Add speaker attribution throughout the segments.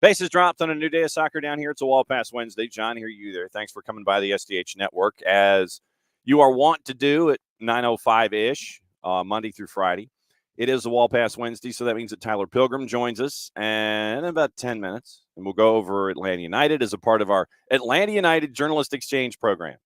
Speaker 1: Bases dropped on a new day of soccer down here. It's a Wall Pass Wednesday. John, hear you there. Thanks for coming by the SDH Network, as you are wont to do at 9:05-ish, Monday through Friday. It is a Wall Pass Wednesday, so that means that Tyler Pilgrim joins us in about 10 minutes, and we'll go over Atlanta United as a part of our Atlanta United Journalist Exchange Program,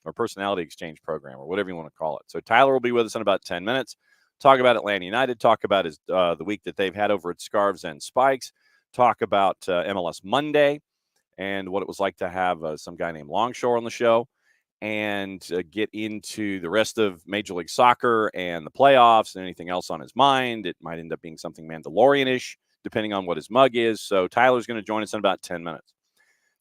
Speaker 1: or Personality Exchange Program, or whatever you want to call it. So Tyler will be with us in about 10 minutes. Talk about Atlanta United, talk about the week that they've had over at Scarves and Spikes, talk about MLS Monday and what it was like to have some guy named Longshore on the show, and get into the rest of Major League Soccer and the playoffs and anything else on his mind. It might end up being something Mandalorian-ish, depending on what his mug is. So Tyler's going to join us in about 10 minutes.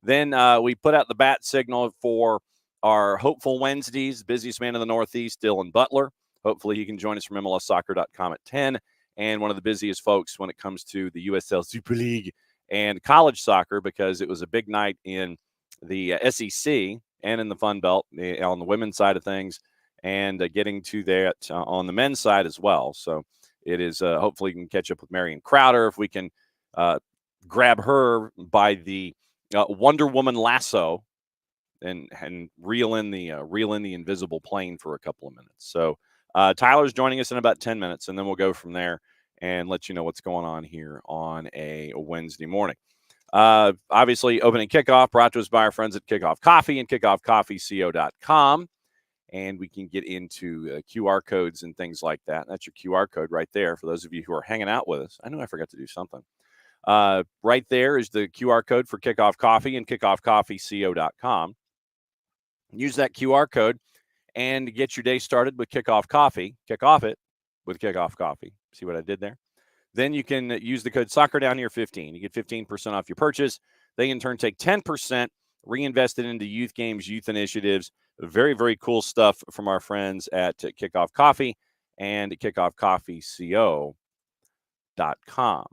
Speaker 1: Then we put out the bat signal for our Hopeful Wednesdays, busiest man in the Northeast, Dylan Butler. Hopefully he can join us from MLSsoccer.com at 10. And one of the busiest folks when it comes to the USL Super League and college soccer, because it was a big night in the SEC and in the Fun Belt on the women's side of things, and getting to that on the men's side as well. So it is hopefully you can catch up with Marion Crowder if we can grab her by the Wonder Woman lasso and reel in the invisible plane for a couple of minutes. So Tyler's joining us in about 10 minutes, and then we'll go from there and let you know what's going on here on a Wednesday morning. Obviously, opening kickoff brought to us by our friends at Kickoff Coffee and kickoffcoffeeco.com. And we can get into QR codes and things like that. That's your QR code right there for those of you who are hanging out with us. I know I forgot to do something. Right there is the QR code for Kickoff Coffee and kickoffcoffeeco.com. Use that QR code and get your day started with Kickoff Coffee. Kick off it with Kickoff Coffee. See what I did there? Then you can use the code SoccerDownHere15. You get 15% off your purchase. They, in turn, take 10%, reinvest it into youth games, youth initiatives. Very, very cool stuff from our friends at Kickoff Coffee and kickoffcoffeeco.com.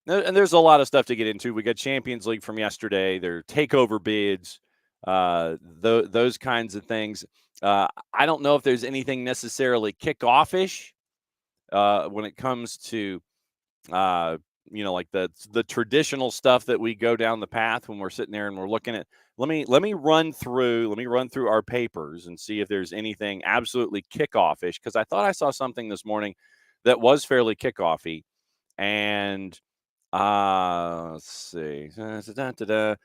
Speaker 1: And there's a lot of stuff to get into. We got Champions League from yesterday. There are takeover bids, those kinds of things. I don't know if there's anything necessarily kickoff-ish when it comes to, like the traditional stuff that we go down the path when we're sitting there and we're looking at. Let me run through our papers and see if there's anything absolutely kickoff-ish, because I thought I saw something this morning that was fairly kickoff-y. And let's see. Victor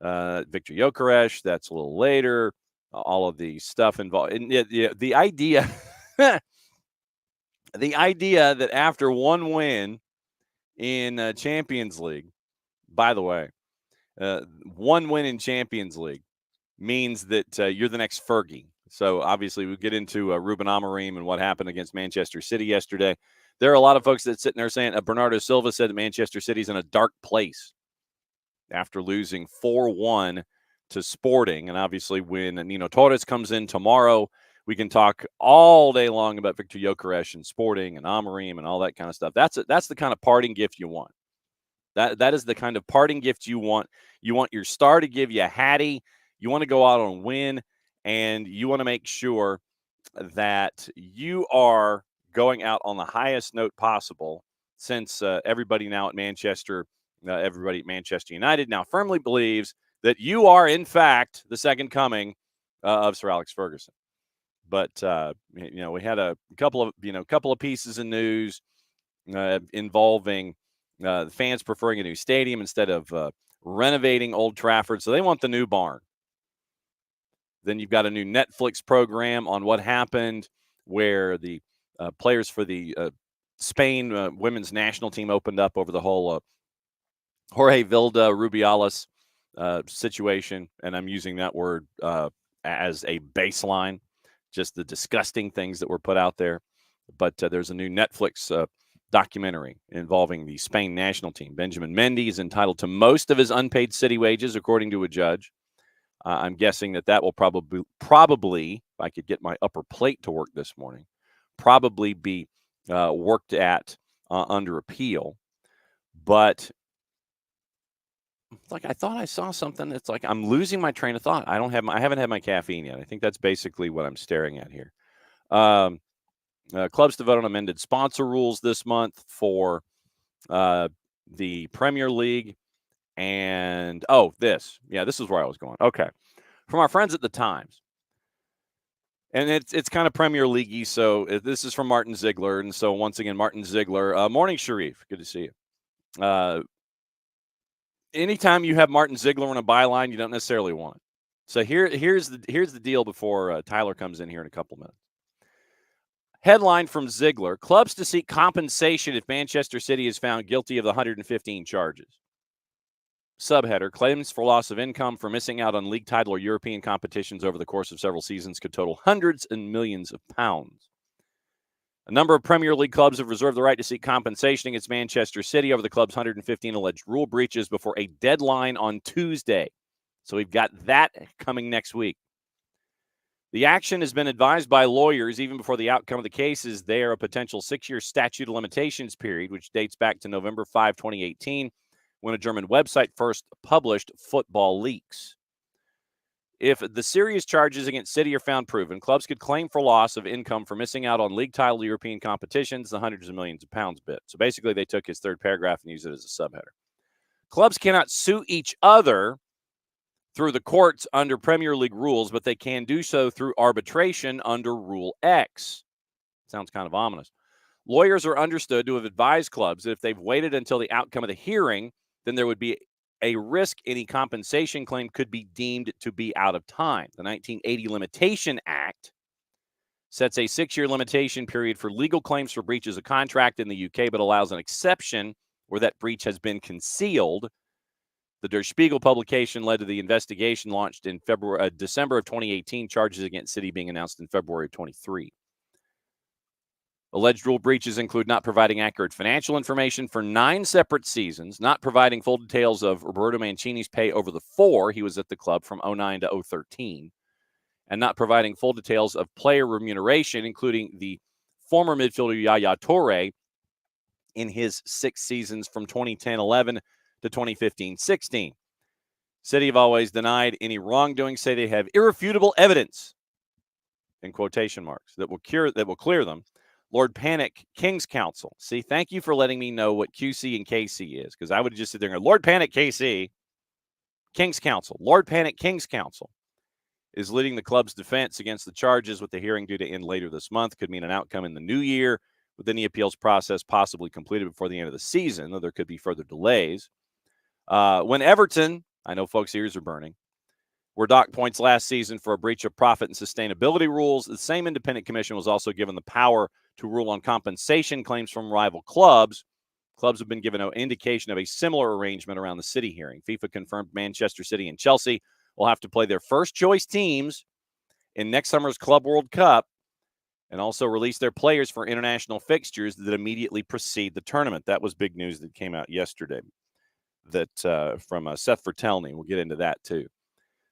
Speaker 1: Gyökeres, that's a little later. All of the stuff involved. And the idea the idea that after one win in Champions League, by the way, one win in Champions League means that you're the next Fergie. So obviously we get into Ruben Amorim and what happened against Manchester City yesterday. There are a lot of folks that sitting there saying Bernardo Silva said that Manchester City's in a dark place after losing 4-1 to Sporting. And obviously when Nino Torres comes in tomorrow, we can talk all day long about Victor Gyökeres and Sporting and Amorim and all that kind of stuff. That's the kind of parting gift you want. That is the kind of parting gift you want. You want your star to give you a hattie. You want to go out and win, and you want to make sure that you are going out on the highest note possible, since everybody now at Manchester, everybody at Manchester United now firmly believes that you are, in fact, the second coming of Sir Alex Ferguson. But we had a couple of pieces of news involving the fans preferring a new stadium instead of renovating Old Trafford, so they want the new barn. Then you've got a new Netflix program on what happened, where the players for the Spain women's national team opened up over the whole Jorge Vilda Rubiales situation, and I'm using that word as a baseline. Just the disgusting things that were put out there. But there's a new Netflix documentary involving the Spain national team. Benjamin Mendy is entitled to most of his unpaid city wages, according to a judge. I'm guessing that will probably, if I could get my upper plate to work this morning, probably be worked at under appeal. But it's like I thought I saw something. It's like I'm losing my train of thought. I haven't had my caffeine yet. I think that's basically what I'm staring at here. Clubs to vote on amended sponsor rules this month for the Premier League, and this is where I was going. Okay, from our friends at the Times, and it's kind of Premier League-y. So this is from Martin Ziegler, and so once again, Martin Ziegler. Morning, Sharif. Good to see you. Anytime you have Martin Ziegler on a byline, you don't necessarily want it. So here's the deal before Tyler comes in here in a couple minutes. Headline from Ziegler: clubs to seek compensation if Manchester City is found guilty of the 115 charges. Subheader: claims for loss of income for missing out on league title or European competitions over the course of several seasons could total hundreds and millions of pounds. A number of Premier League clubs have reserved the right to seek compensation against Manchester City over the club's 115 alleged rule breaches before a deadline on Tuesday. So we've got that coming next week. The action has been advised by lawyers even before the outcome of the case is there a potential 6-year statute of limitations period, which dates back to November 5, 2018, when a German website first published football leaks. If the serious charges against City are found proven, clubs could claim for loss of income for missing out on league title European competitions, the hundreds of millions of pounds bit. So basically, they took his third paragraph and used it as a subheader. Clubs cannot sue each other through the courts under Premier League rules, but they can do so through arbitration under Rule X. Sounds kind of ominous. Lawyers are understood to have advised clubs that if they've waited until the outcome of the hearing, then there would be a risk any compensation claim could be deemed to be out of time. The 1980 Limitation Act sets a 6-year limitation period for legal claims for breaches of contract in the UK, but allows an exception where that breach has been concealed. The Der Spiegel publication led to the investigation launched in December of 2018, charges against City being announced in February of 23. Alleged rule breaches include not providing accurate financial information for 9 separate seasons, not providing full details of Roberto Mancini's pay over the 4 he was at the club from 2009 to 2013, and not providing full details of player remuneration, including the former midfielder Yaya Toure in his 6 seasons from 2010-11 to 2015-16. City have always denied any wrongdoing, say they have irrefutable evidence, in quotation marks, that will clear them. Lord Panic, King's Counsel. See, thank you for letting me know what QC and KC is, because I would just sit there and go, Lord Panic, KC, King's Counsel. Lord Panic, King's Counsel is leading the club's defense against the charges, with the hearing due to end later this month. Could mean an outcome in the new year, with any appeals process possibly completed before the end of the season, though there could be further delays. When Everton, I know folks' ears are burning, were docked points last season for a breach of profit and sustainability rules, the same independent commission was also given the power to rule on compensation claims from rival clubs. Clubs have been given no indication of a similar arrangement around the City hearing. FIFA confirmed Manchester City and Chelsea will have to play their first-choice teams in next summer's Club World Cup and also release their players for international fixtures that immediately precede the tournament. That was big news that came out yesterday from Seth Vertelny. We'll get into that, too.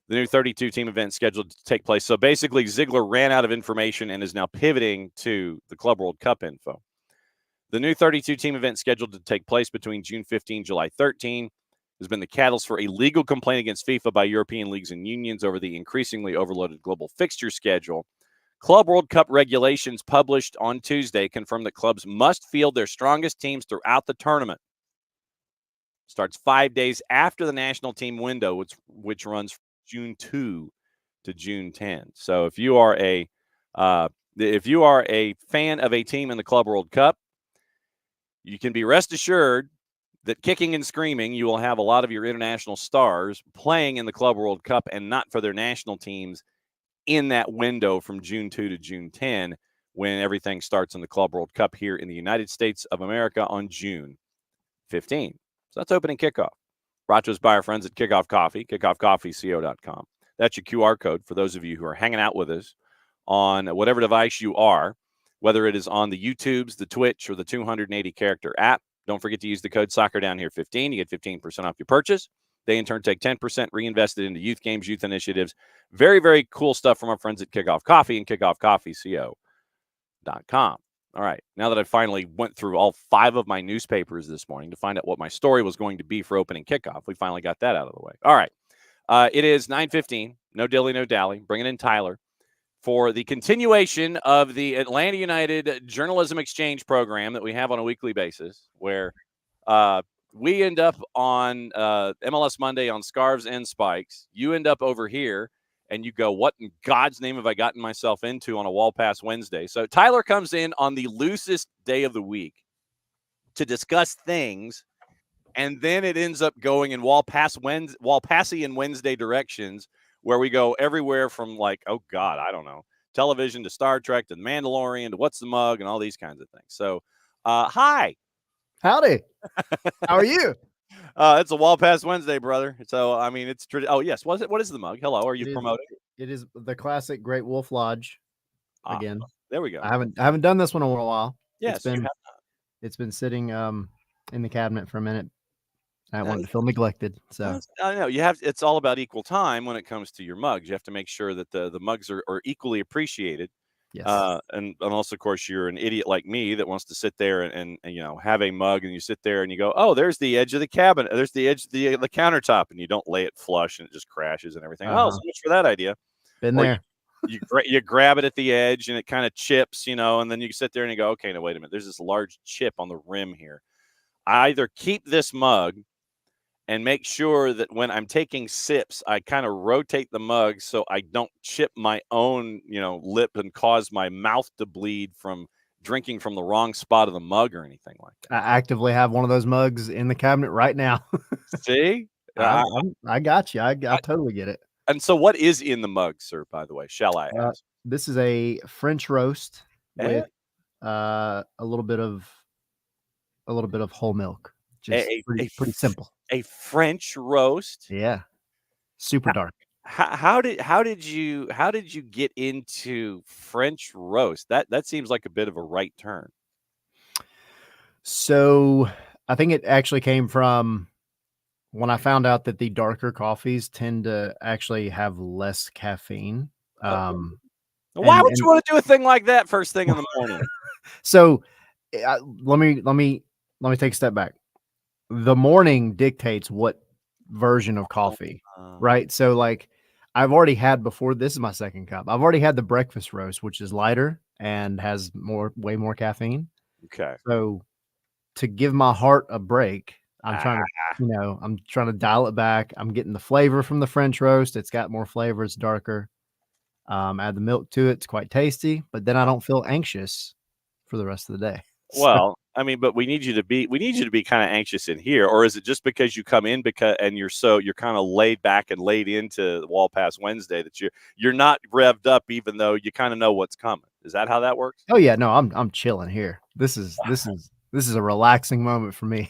Speaker 1: The new 32-team event scheduled to take place. So basically, Ziegler ran out of information and is now pivoting to the Club World Cup info. The new 32-team event scheduled to take place between June 15 and July 13 has been the catalyst for a legal complaint against FIFA by European leagues and unions over the increasingly overloaded global fixture schedule. Club World Cup regulations published on Tuesday confirm that clubs must field their strongest teams throughout the tournament. Starts 5 days after the national team window, which runs June 2 to June 10. So if you are a fan of a team in the Club World Cup, you can be rest assured that kicking and screaming, you will have a lot of your international stars playing in the Club World Cup and not for their national teams in that window from June 2 to June 10, when everything starts in the Club World Cup here in the United States of America on June 15. So that's opening kickoff. Brought to us by our friends at Kickoff Coffee, kickoffcoffeeco.com. That's your QR code for those of you who are hanging out with us on whatever device you are, whether it is on the YouTubes, the Twitch, or the 280-character app. Don't forget to use the code SoccerDownHere15. You get 15% off your purchase. They, in turn, take 10% reinvested into youth games, youth initiatives. Very, very cool stuff from our friends at Kickoff Coffee and kickoffcoffeeco.com. All right, now that I finally went through all 5 of my newspapers this morning to find out what my story was going to be for opening kickoff, we finally got that out of the way. All right, it is 9:15. No dilly, no dally. Bringing in Tyler for the continuation of the Atlanta United Journalism Exchange program that we have on a weekly basis, where We end up on MLS Monday on Scarves and Spikes. You end up over here, and you go, what in God's name have I gotten myself into on a Wall Pass Wednesday? So Tyler comes in on the loosest day of the week to discuss things, and then it ends up going in Walpassian Wednesday directions, where we go everywhere from like, oh God, I don't know, television to Star Trek to The Mandalorian to What's the Mug and all these kinds of things. So, hi.
Speaker 2: Howdy. How are you?
Speaker 1: It's a Wall Pass Wednesday, brother. So, I mean, it's oh yes. What is the mug? Hello, are you promoting?
Speaker 2: It is the classic Great Wolf Lodge. Again,
Speaker 1: there we go.
Speaker 2: I haven't done this one in a while.
Speaker 1: Yes,
Speaker 2: it's been sitting in the cabinet for a minute. I wanted to feel neglected. So
Speaker 1: I know it's all about equal time when it comes to your mugs. You have to make sure that the mugs are equally appreciated.
Speaker 2: Yes.
Speaker 1: And also, of course, you're an idiot like me that wants to sit there and have a mug, and you sit there and you go, oh, there's the edge of the cabinet, there's the edge of the countertop, and you don't lay it flush and it just crashes and everything. Oh, so much for that idea.
Speaker 2: Been there.
Speaker 1: You grab it at the edge and it kind of chips, and then you sit there and you go, okay, no, wait a minute. There's this large chip on the rim here. I either keep this mug and make sure that when I'm taking sips, I kind of rotate the mug so I don't chip my own, lip and cause my mouth to bleed from drinking from the wrong spot of the mug or anything like that.
Speaker 2: I actively have one of those mugs in the cabinet right now.
Speaker 1: See?
Speaker 2: I got you. I totally get it.
Speaker 1: And so what is in the mug, sir, by the way, shall I ask?
Speaker 2: This is a French roast with a little bit of whole milk. Just pretty simple.
Speaker 1: A French roast?
Speaker 2: Yeah. Super dark.
Speaker 1: How did you get into French roast? That seems like a bit of a right turn.
Speaker 2: So I think it actually came from when I found out that the darker coffees tend to actually have less caffeine.
Speaker 1: Why would you want to do a thing like that first thing in the morning?
Speaker 2: So let me take a step back. The morning dictates what version of coffee, right? So like I've already had before, this is my second cup. I've already had the breakfast roast, which is lighter and has way more caffeine.
Speaker 1: Okay.
Speaker 2: So to give my heart a break, I'm trying to dial it back. I'm getting the flavor from the French roast. It's got more flavor. It's darker. Add the milk to it. It's quite tasty, but then I don't feel anxious for the rest of the day.
Speaker 1: Well, I mean, but we need you to be kind of anxious in here, or is it just because you come in and you're kind of laid back and laid into Wall Pass Wednesday that you're not revved up, even though you kind of know what's coming? Is that how that works?
Speaker 2: Oh yeah, no, I'm chilling here. This is a relaxing moment for me.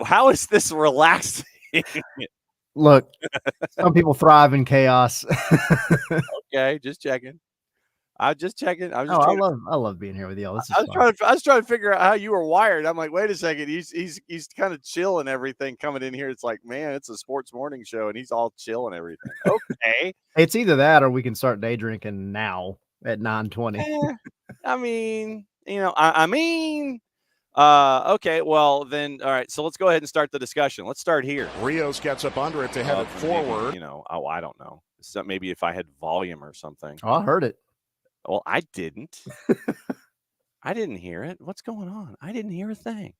Speaker 1: How is this relaxing?
Speaker 2: Look, some people thrive in chaos.
Speaker 1: Okay, just checking. I'm just checking. I
Speaker 2: love being here with y'all.
Speaker 1: I was trying to figure out how you were wired. I'm like, wait a second. He's kind of chill and everything coming in here. It's like, man, it's a sports morning show and he's all chill and everything. Okay.
Speaker 2: It's either that or we can start day drinking now at 9:20.
Speaker 1: I mean, okay, well then, all right. So let's go ahead and start the discussion. Let's start here.
Speaker 3: Rios gets up under it to head it forward.
Speaker 1: Maybe, I don't know. So maybe if I had volume or something.
Speaker 2: Oh, I heard it.
Speaker 1: Well, I didn't. I didn't hear it. What's going on? I didn't hear a thing.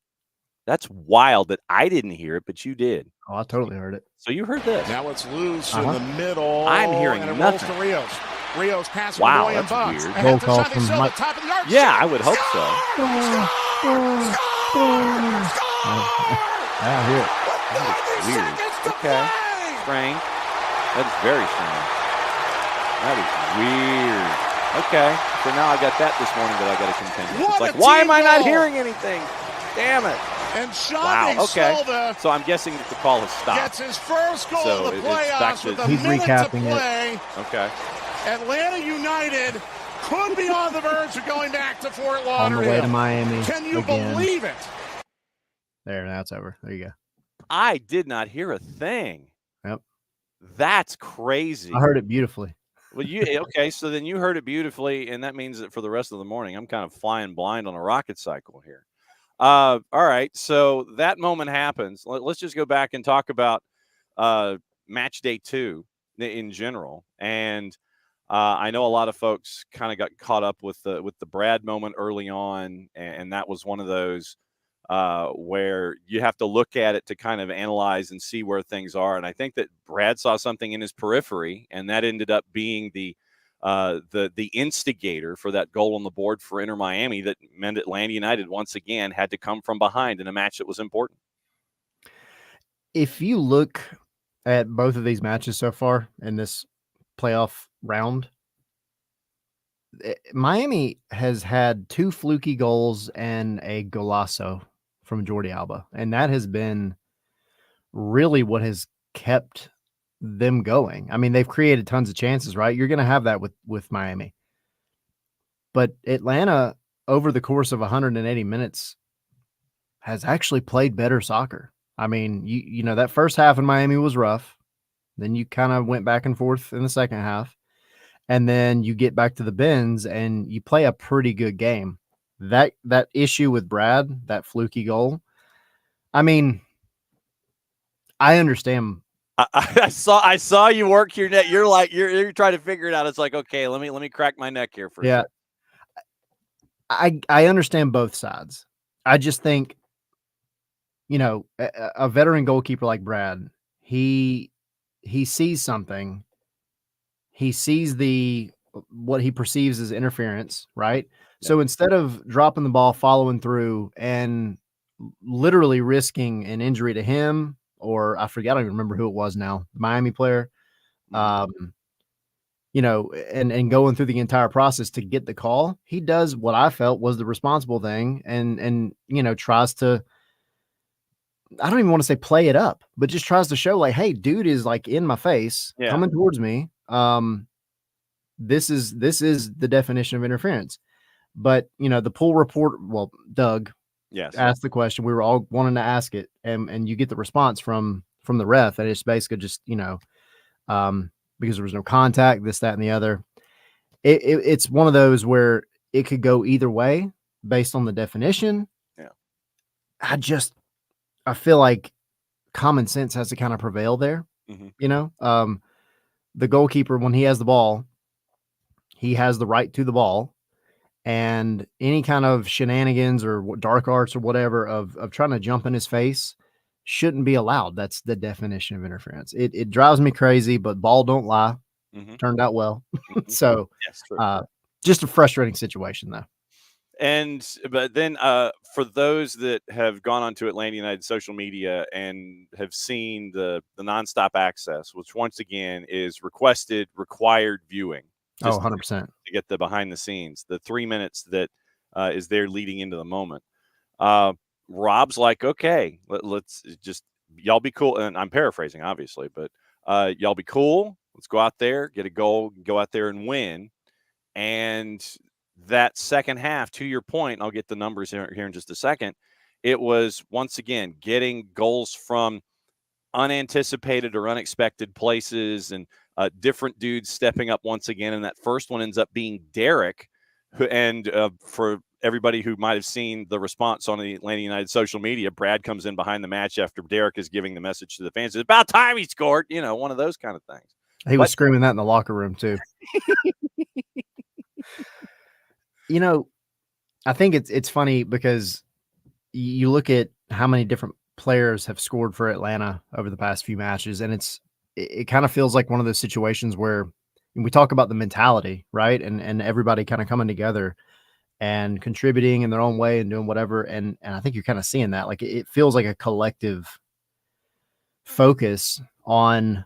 Speaker 1: That's wild that I didn't hear it, but you did.
Speaker 2: Oh, I totally heard it.
Speaker 1: So you heard this.
Speaker 3: Now it's loose in the middle.
Speaker 1: I'm hearing
Speaker 3: and it
Speaker 1: nothing.
Speaker 3: Rolls to Rios. Rios passing
Speaker 1: wow,
Speaker 3: to William
Speaker 1: that's
Speaker 3: Bucks.
Speaker 1: Weird.
Speaker 2: Goal call from
Speaker 3: Mike. Top of the yard.
Speaker 1: Yeah, I would hope so.
Speaker 2: I hear it.
Speaker 1: That is weird. Okay. Strange. That is very strange. That is weird. Okay. So now I got that this morning that I got to contend with. It's like, why am I not hearing anything? Damn it.
Speaker 3: And
Speaker 1: wow. Okay. So I'm guessing that the call has stopped.
Speaker 3: Gets his first goal of the playoffs with a minute to play.
Speaker 1: Okay.
Speaker 3: Atlanta United could be on the verge of going back to Fort Lauderdale.
Speaker 2: On the way to Miami.
Speaker 3: Can you believe it?
Speaker 2: There, now it's over. There you go.
Speaker 1: I did not hear a thing.
Speaker 2: Yep.
Speaker 1: That's crazy.
Speaker 2: I heard it beautifully.
Speaker 1: Well, okay, so then you heard it beautifully, and that means that for the rest of the morning, I'm kind of flying blind on a rocket cycle here. All right, so that moment happens. Let's just go back and talk about match day 2 in general. And I know a lot of folks kind of got caught up with the Brad moment early on, and that was one of those where you have to look at it to kind of analyze and see where things are. And I think that Brad saw something in his periphery, and that ended up being the instigator for that goal on the board for Inter Miami that meant Atlanta United once again had to come from behind in a match that was important.
Speaker 2: If you look at both of these matches so far in this playoff round, Miami has had 2 fluky goals and a golazo from Jordi Alba, and that has been really what has kept them going. I mean, they've created tons of chances, right? You're going to have that with Miami. But Atlanta, over the course of 180 minutes, has actually played better soccer. I mean, you know, that first half in Miami was rough. Then you kind of went back and forth in the second half. And then you get back to the bins and you play a pretty good game. That issue with Brad, that fluky goal, I mean, I understand.
Speaker 1: I saw you work your neck. You're like you're trying to figure it out. It's like, okay, let me crack my neck here for a second.
Speaker 2: I understand both sides. I just think, you know, a veteran goalkeeper like Brad, he sees something. He sees what he perceives as interference, right? Yeah. So instead of dropping the ball, following through, and literally risking an injury to him, or I forget, I don't even remember who it was now, the Miami player, you know, and going through the entire process to get the call, he does what I felt was the responsible thing, and you know, tries to, I don't even want to say play it up, but just tries to show like, hey, dude is like in my face, coming towards me. This is the definition of interference. But you know, the pool report, well, Doug asked the question. We were all wanting to ask it, and you get the response from the ref, and it's basically just, you know, because there was no contact, this, that, and the other. It's one of those where it could go either way based on the definition.
Speaker 1: Yeah.
Speaker 2: I feel like common sense has to kind of prevail there.
Speaker 1: Mm-hmm.
Speaker 2: You know, the goalkeeper, when he has the ball, he has the right to the ball, and any kind of shenanigans or dark arts or whatever of trying to jump in his face shouldn't be allowed. That's the definition of interference. It drives me crazy, but ball don't lie.
Speaker 1: Mm-hmm.
Speaker 2: Turned out well.
Speaker 1: Mm-hmm.
Speaker 2: So, just a frustrating situation though.
Speaker 1: But then for those that have gone onto Atlanta United social media and have seen the nonstop access, which once again is required viewing.
Speaker 2: 100%.
Speaker 1: To get the behind the scenes, the 3 minutes that is there leading into the moment. Rob's like, okay, let's just, y'all be cool. And I'm paraphrasing, obviously, but y'all be cool. Let's go out there, get a goal, go out there and win. And that second half, to your point, I'll get the numbers here in just a second. It was once again getting goals from unanticipated or unexpected places, and different dudes stepping up once again. And that first one ends up being Derek, for everybody who might have seen the response on the Atlanta United social media, Brad comes in behind the match after Derek is giving the message to the fans. It's about time he scored, you know, one of those kind of things.
Speaker 2: He was screaming that in the locker room too. You know, I think it's funny because you look at how many different players have scored for Atlanta over the past few matches, and it kind of feels like one of those situations where we talk about the mentality, right? And everybody kind of coming together and contributing in their own way and doing whatever. And I think you're kind of seeing that. Like, it feels like a collective focus on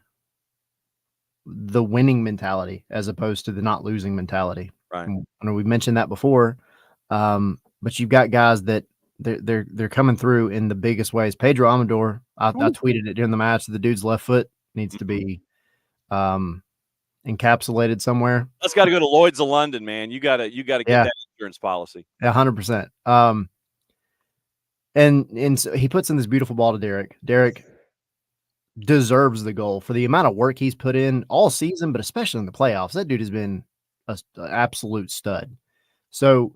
Speaker 2: the winning mentality as opposed to the not losing mentality.
Speaker 1: Right.
Speaker 2: I know we mentioned that before, but you've got guys that they're coming through in the biggest ways. Pedro Amador, I tweeted it during the match. The dude's left foot needs to be encapsulated somewhere.
Speaker 1: That's got to go to Lloyd's of London, man. You got to get that insurance policy.
Speaker 2: 100%. And so he puts in this beautiful ball to Derek. Derek deserves the goal for the amount of work he's put in all season, but especially in the playoffs. That dude has been an absolute stud. So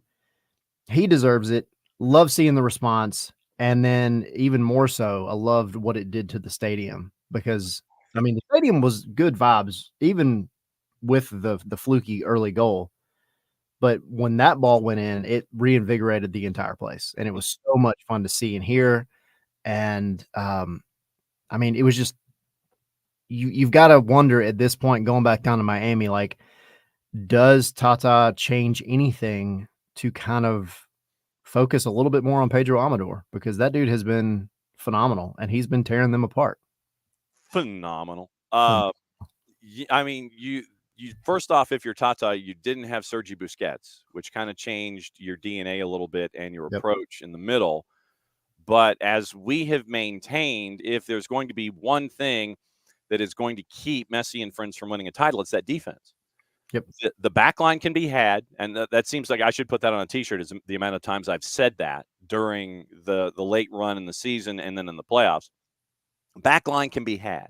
Speaker 2: he deserves it. Love seeing the response. And then even more so, I loved what it did to the stadium, because I mean, the stadium was good vibes, even with the fluky early goal. But when that ball went in, it reinvigorated the entire place, and it was so much fun to see and hear. And I mean, it was just you've got to wonder at this point, going back down to Miami, like, does Tata change anything to kind of focus a little bit more on Pedro Amador? Because that dude has been phenomenal, and he's been tearing them apart.
Speaker 1: Phenomenal. I mean, you first off, if you're Tata, you didn't have Sergi Busquets, which kind of changed your DNA a little bit and your approach in the middle. But as we have maintained, if there's going to be one thing that is going to keep Messi and friends from winning a title, it's that defense.
Speaker 2: Yep.
Speaker 1: The back line can be had, and that seems like I should put that on a T-shirt, is the amount of times I've said that during the late run in the season and then in the playoffs. Back line can be had.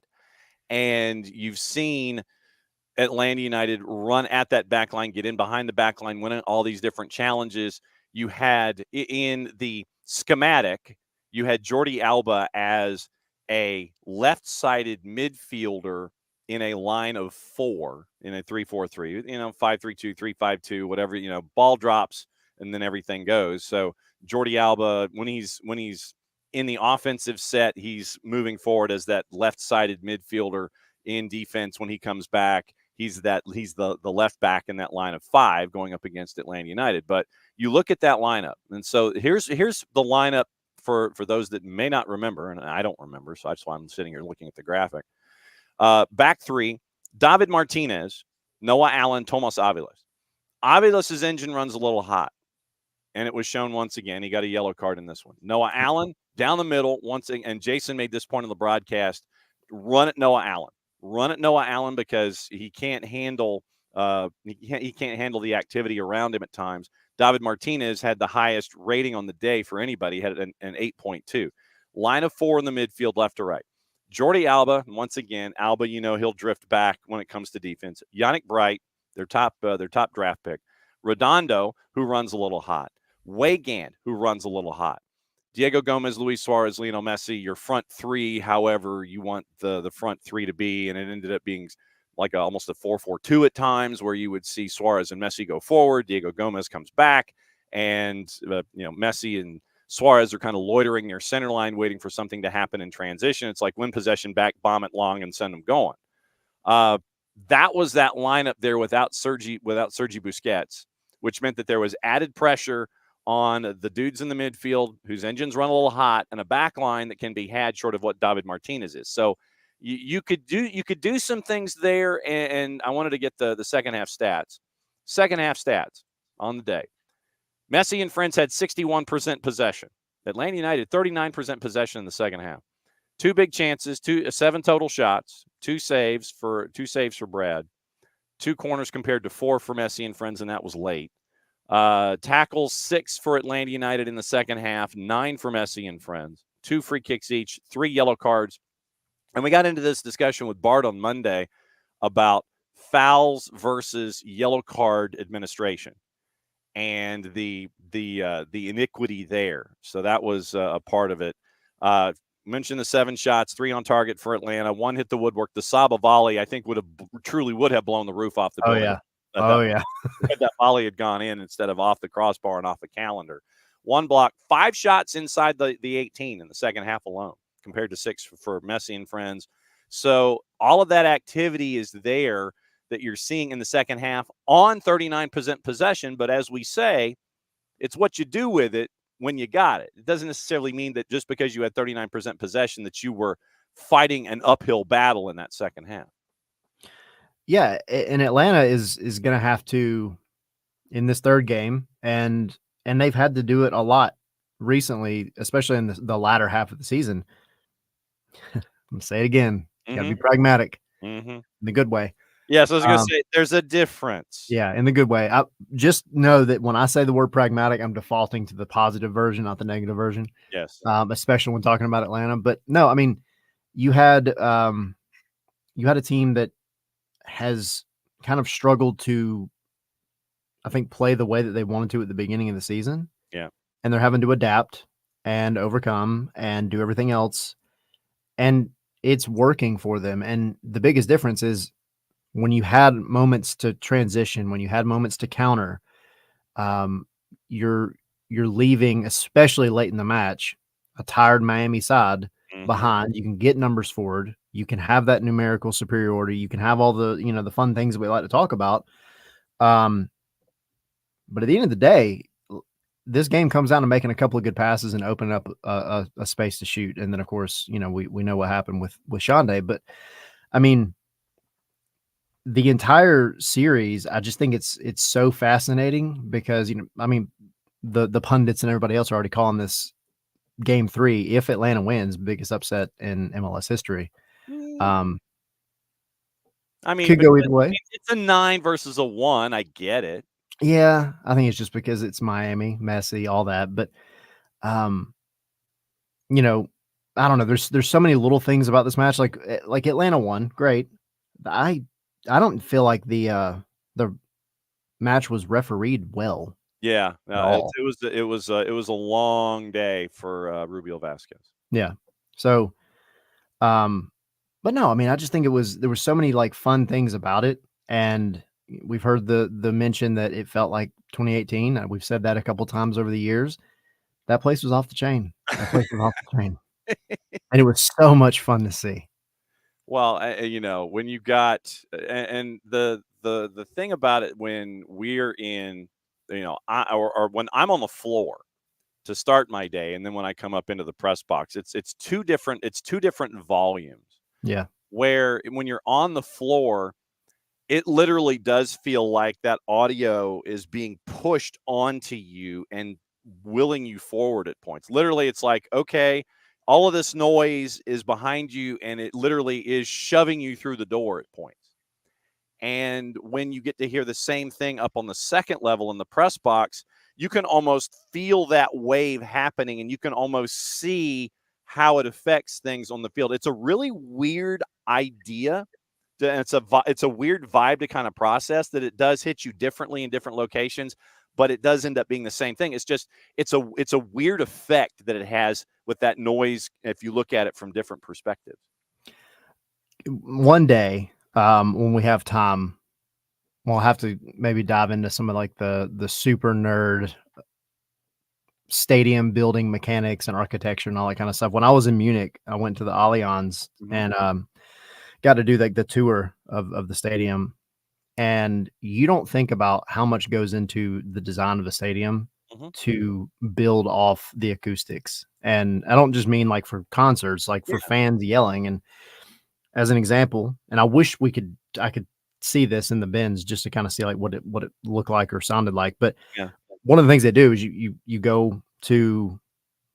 Speaker 1: And you've seen Atlanta United run at that back line, get in behind the back line, win all these different challenges. You had in the schematic, you had Jordi Alba as a left-sided midfielder in a line of 4 in a 3-4-3, 5-3-2, 3-5-2, whatever, ball drops and then everything goes. So Jordi Alba, when he's in the offensive set, he's moving forward as that left-sided midfielder. In defense, when he comes back, he's the left back in that line of 5 going up against Atlanta United. But you look at that lineup, and so here's the lineup for those that may not remember, and I don't remember, so that's why I'm sitting here looking at the graphic. Back 3, David Martinez, Noah Allen, Tomas Aviles. Aviles' engine runs a little hot, and it was shown once again. He got a yellow card in this one. Noah Allen down the middle once again, and Jason made this point on the broadcast, run at Noah Allen. Run at Noah Allen because he can't handle he can't handle the activity around him at times. David Martinez had the highest rating on the day for anybody, had an 8.2. Line of 4 in the midfield, left to right. Jordi Alba, once again, Alba, he'll drift back when it comes to defense. Yannick Bright, their top draft pick. Redondo, who runs a little hot. Weigand, who runs a little hot. Diego Gomez, Luis Suarez, Lionel Messi, your front 3, however you want the front 3 to be, and it ended up being like almost a 4-4-2 at times, where you would see Suarez and Messi go forward, Diego Gomez comes back, and Messi and Suarez are kind of loitering near center line, waiting for something to happen in transition. It's like win possession back, bomb it long, and send them going. That was that lineup there without Sergi Busquets, which meant that there was added pressure on the dudes in the midfield whose engines run a little hot, and a back line that can be had short of what David Martinez is. So you could do some things there, and I wanted to get the second half stats. Second half stats on the day. Messi and friends had 61% possession. Atlanta United 39% possession in the second half. 2 big chances, 7 total shots, 2 saves for Brad. 2 corners compared to 4 for Messi and friends, and that was late. Tackles 6 for Atlanta United in the second half, 9 for Messi and friends, 2 free kicks each, 3 yellow cards. And we got into this discussion with Bart on Monday about fouls versus yellow card administration and the iniquity there. So that was a part of it. Mentioned the 7 shots, 3 on target for Atlanta, 1 hit the woodwork. The Saba volley, I think, truly would have blown the roof off the building.
Speaker 2: Oh, yeah.
Speaker 1: If that volley had gone in instead of off the crossbar and off the calendar. 1 block, 5 shots inside the 18 in the second half alone, compared to 6 for Messi and friends. So all of that activity is there that you're seeing in the second half on 39% possession. But as we say, it's what you do with it when you got it. It doesn't necessarily mean that just because you had 39% possession that you were fighting an uphill battle in that second half.
Speaker 2: Yeah, and Atlanta is going to have to, in this third game, and they've had to do it a lot recently, especially in the latter half of the season. I'm going to say it again. You got to be pragmatic in the good way.
Speaker 1: Yeah, so I was going to say there's a difference.
Speaker 2: Yeah, in the good way. I just know that when I say the word pragmatic, I'm defaulting to the positive version, not the negative version.
Speaker 1: Yes.
Speaker 2: Especially when talking about Atlanta. But no, I mean, you had a team that has kind of struggled to, I think, play the way that they wanted to at the beginning of the season.
Speaker 1: Yeah.
Speaker 2: And they're having to adapt and overcome and do everything else. And it's working for them. And the biggest difference is when you had moments to transition, when you had moments to counter, you're leaving, especially late in the match, a tired Miami side behind. You can get numbers forward. You can have that numerical superiority. You can have all the, the fun things that we like to talk about. But at the end of the day, this game comes down to making a couple of good passes and opening up a space to shoot. And then, of course, we know what happened with Shonda. But, I mean, the entire series, I just think it's so fascinating because, the pundits and everybody else are already calling this game 3, if Atlanta wins, biggest upset in MLS history.
Speaker 1: I mean,
Speaker 2: could go either way.
Speaker 1: It's a 9 versus a 1. I get it.
Speaker 2: Yeah, I think it's just because it's Miami, Messi, all that. But, I don't know. There's so many little things about this match. Like Atlanta won, great. I don't feel like the match was refereed well.
Speaker 1: Yeah, it was a long day for Rubio Vasquez.
Speaker 2: Yeah. So, but no, I mean, I just think there were so many like fun things about it, and we've heard the mention that it felt like 2018. We've said that a couple times over the years. That place was off the chain. And it was so much fun to see.
Speaker 1: Well, when you got and the thing about it when we're in, or when I'm on the floor to start my day, and then when I come up into the press box, it's two different volumes.
Speaker 2: Yeah.
Speaker 1: Where when you're on the floor, it literally does feel like that audio is being pushed onto you and willing you forward at points. Literally, it's like, okay, all of this noise is behind you, and it literally is shoving you through the door at points. And when you get to hear the same thing up on the second level in the press box, you can almost feel that wave happening, and you can almost see how it affects things on the field. It's a really weird idea. It's a weird vibe to kind of process, that it does hit you differently in different locations, but it does end up being the same thing. It's just it's a weird effect that it has with that noise if you look at it from different perspectives.
Speaker 2: One day, when we have time, we'll have to maybe dive into some of like the super nerd stadium building mechanics and architecture and all that kind of stuff. When I was in Munich, I went to the Allianz and got to do like the tour of the stadium. And you don't think about how much goes into the design of a stadium to build off the acoustics. And I don't just mean like for concerts, like for fans yelling. And as an example, and I wish I could see this in the bins just to kind of see like what it looked like or sounded like. But one of the things they do is you go to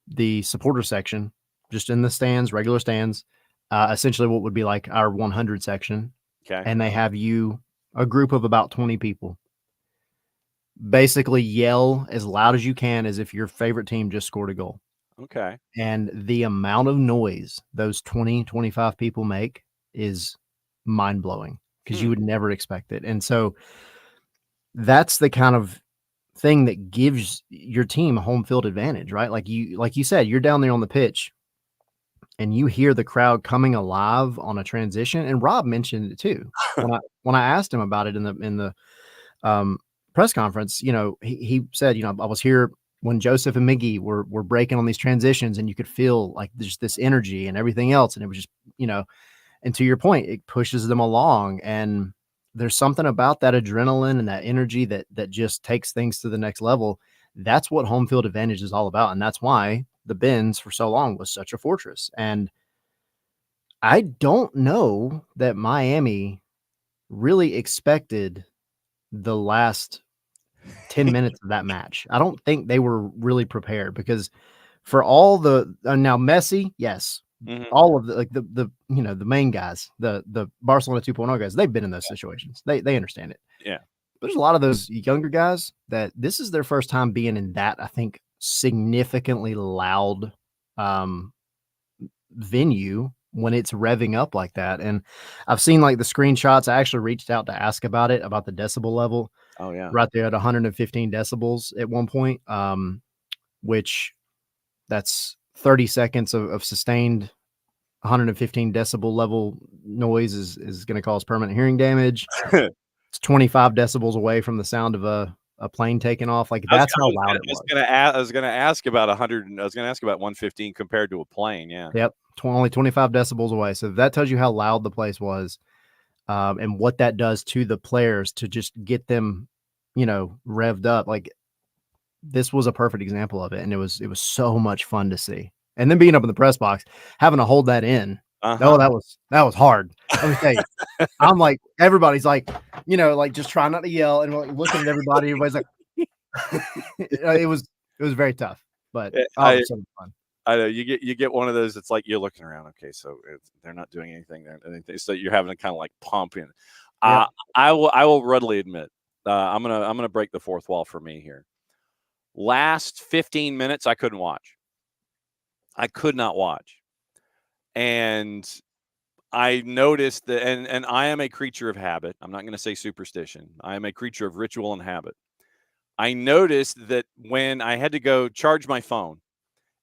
Speaker 2: the supporter section, just in the stands, regular stands, essentially what would be like our 100 section.
Speaker 1: Okay.
Speaker 2: And they have a group of about 20 people basically yell as loud as you can as if your favorite team just scored a goal.
Speaker 1: Okay.
Speaker 2: And the amount of noise those 20-25 people make is mind-blowing, because you would never expect it. And so that's the kind of thing that gives your team a home field advantage, right? Like you said, you're down there on the pitch and you hear the crowd coming alive on a transition. And Rob mentioned it too. When I asked him about it in the press conference, he said, I was here when Joseph and Miggy were breaking on these transitions, and you could feel like there's this energy and everything else. And it was just, and to your point, it pushes them along. And there's something about that adrenaline and that energy that just takes things to the next level. That's what home field advantage is all about. And that's why the Benz for so long was such a fortress. And I don't know that Miami really expected the last 10 minutes of that match. I don't think they were really prepared, because for all the now Messi, yes, all of the main guys, the Barcelona 2.0 guys, they've been in those situations. They understand it.
Speaker 1: Yeah.
Speaker 2: But there's a lot of those younger guys that this is their first time being in that, I think, significantly loud venue when it's revving up like that. And I've seen like the screenshots. I actually reached out to ask about the decibel level.
Speaker 1: Oh yeah.
Speaker 2: Right there at 115 decibels at one point, which that's 30 seconds of sustained 115 decibel level noise is going to cause permanent hearing damage. It's 25 decibels away from the sound of a a plane taking off. Like that's how loud it was.
Speaker 1: I was gonna ask about 100. I was gonna ask about 115 compared to a plane. Yeah.
Speaker 2: Yep. Only 25 decibels away. So that tells you how loud the place was, and what that does to the players to just get them, revved up. Like this was a perfect example of it, and it was so much fun to see. And then being up in the press box, having to hold that in. Oh, that was hard. Let me tell you. I'm like, everybody's like, like just trying not to yell, and like looking at everybody. Everybody's like, it was very tough, but it was so fun.
Speaker 1: I know you get one of those. It's like you're looking around. Okay, so they're not doing anything there, so you're having to kind of like pump in.
Speaker 2: Yep.
Speaker 1: I will readily admit, I'm gonna break the fourth wall for me here. Last 15 minutes, I couldn't watch. I could not watch, and I noticed that, and I am a creature of habit. I'm not going to say superstition. I am a creature of ritual and habit. I noticed that when I had to go charge my phone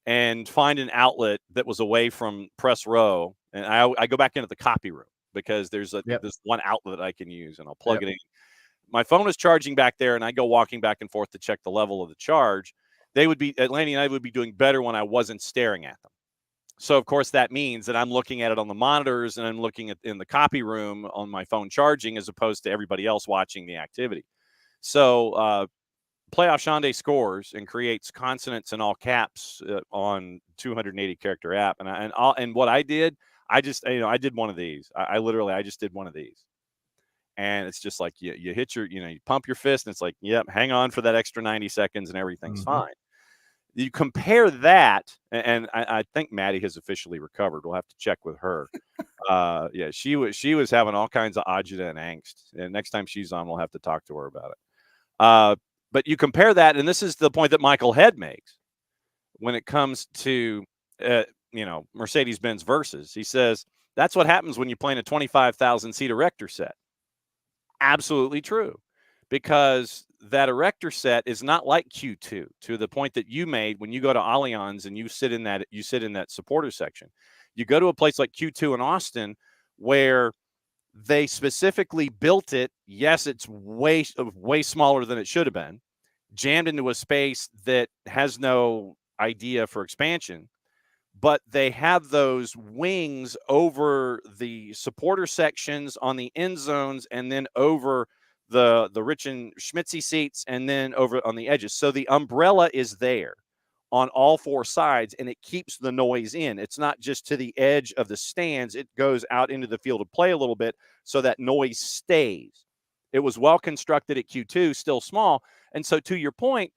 Speaker 1: and find an outlet that was away from press row, and I go back into the copy room because there's this one outlet that I can use, and I'll plug it in. My phone was charging back there, and I go walking back and forth to check the level of the charge. Lanny and I would be doing better when I wasn't staring at them. So, of course, that means that I'm looking at it on the monitors and I'm looking at in the copy room on my phone charging as opposed to everybody else watching the activity. So, Playoff Shonday scores and creates consonants in all caps on 280 character app. And what I did, I did one of these. I literally just did one of these. And it's just like you hit you pump your fist and it's like, yep, hang on for that extra 90 seconds and everything's fine. You compare that, and I think Maddie has officially recovered. We'll have to check with her. She was having all kinds of agita and angst. And next time she's on, we'll have to talk to her about it. But you compare that, and this is the point that Michael Head makes when it comes to Mercedes-Benz versus. He says that's what happens when you play in a 25,000 seat erector set. Absolutely true, because that erector set is not like Q2 to the point that you made when you go to Allianz and you sit in that supporter section. You go to a place like Q2 in Austin where they specifically built it. Yes, it's way smaller than it should have been, jammed into a space that has no idea for expansion, but they have those wings over the supporter sections on the end zones and then over the Rich and Schmitzy seats and then over on the edges. So the umbrella is there on all four sides and it keeps the noise in. It's not just to the edge of the stands. It goes out into the field of play a little bit so that noise stays. It was well constructed at Q2, still small. And so to your point,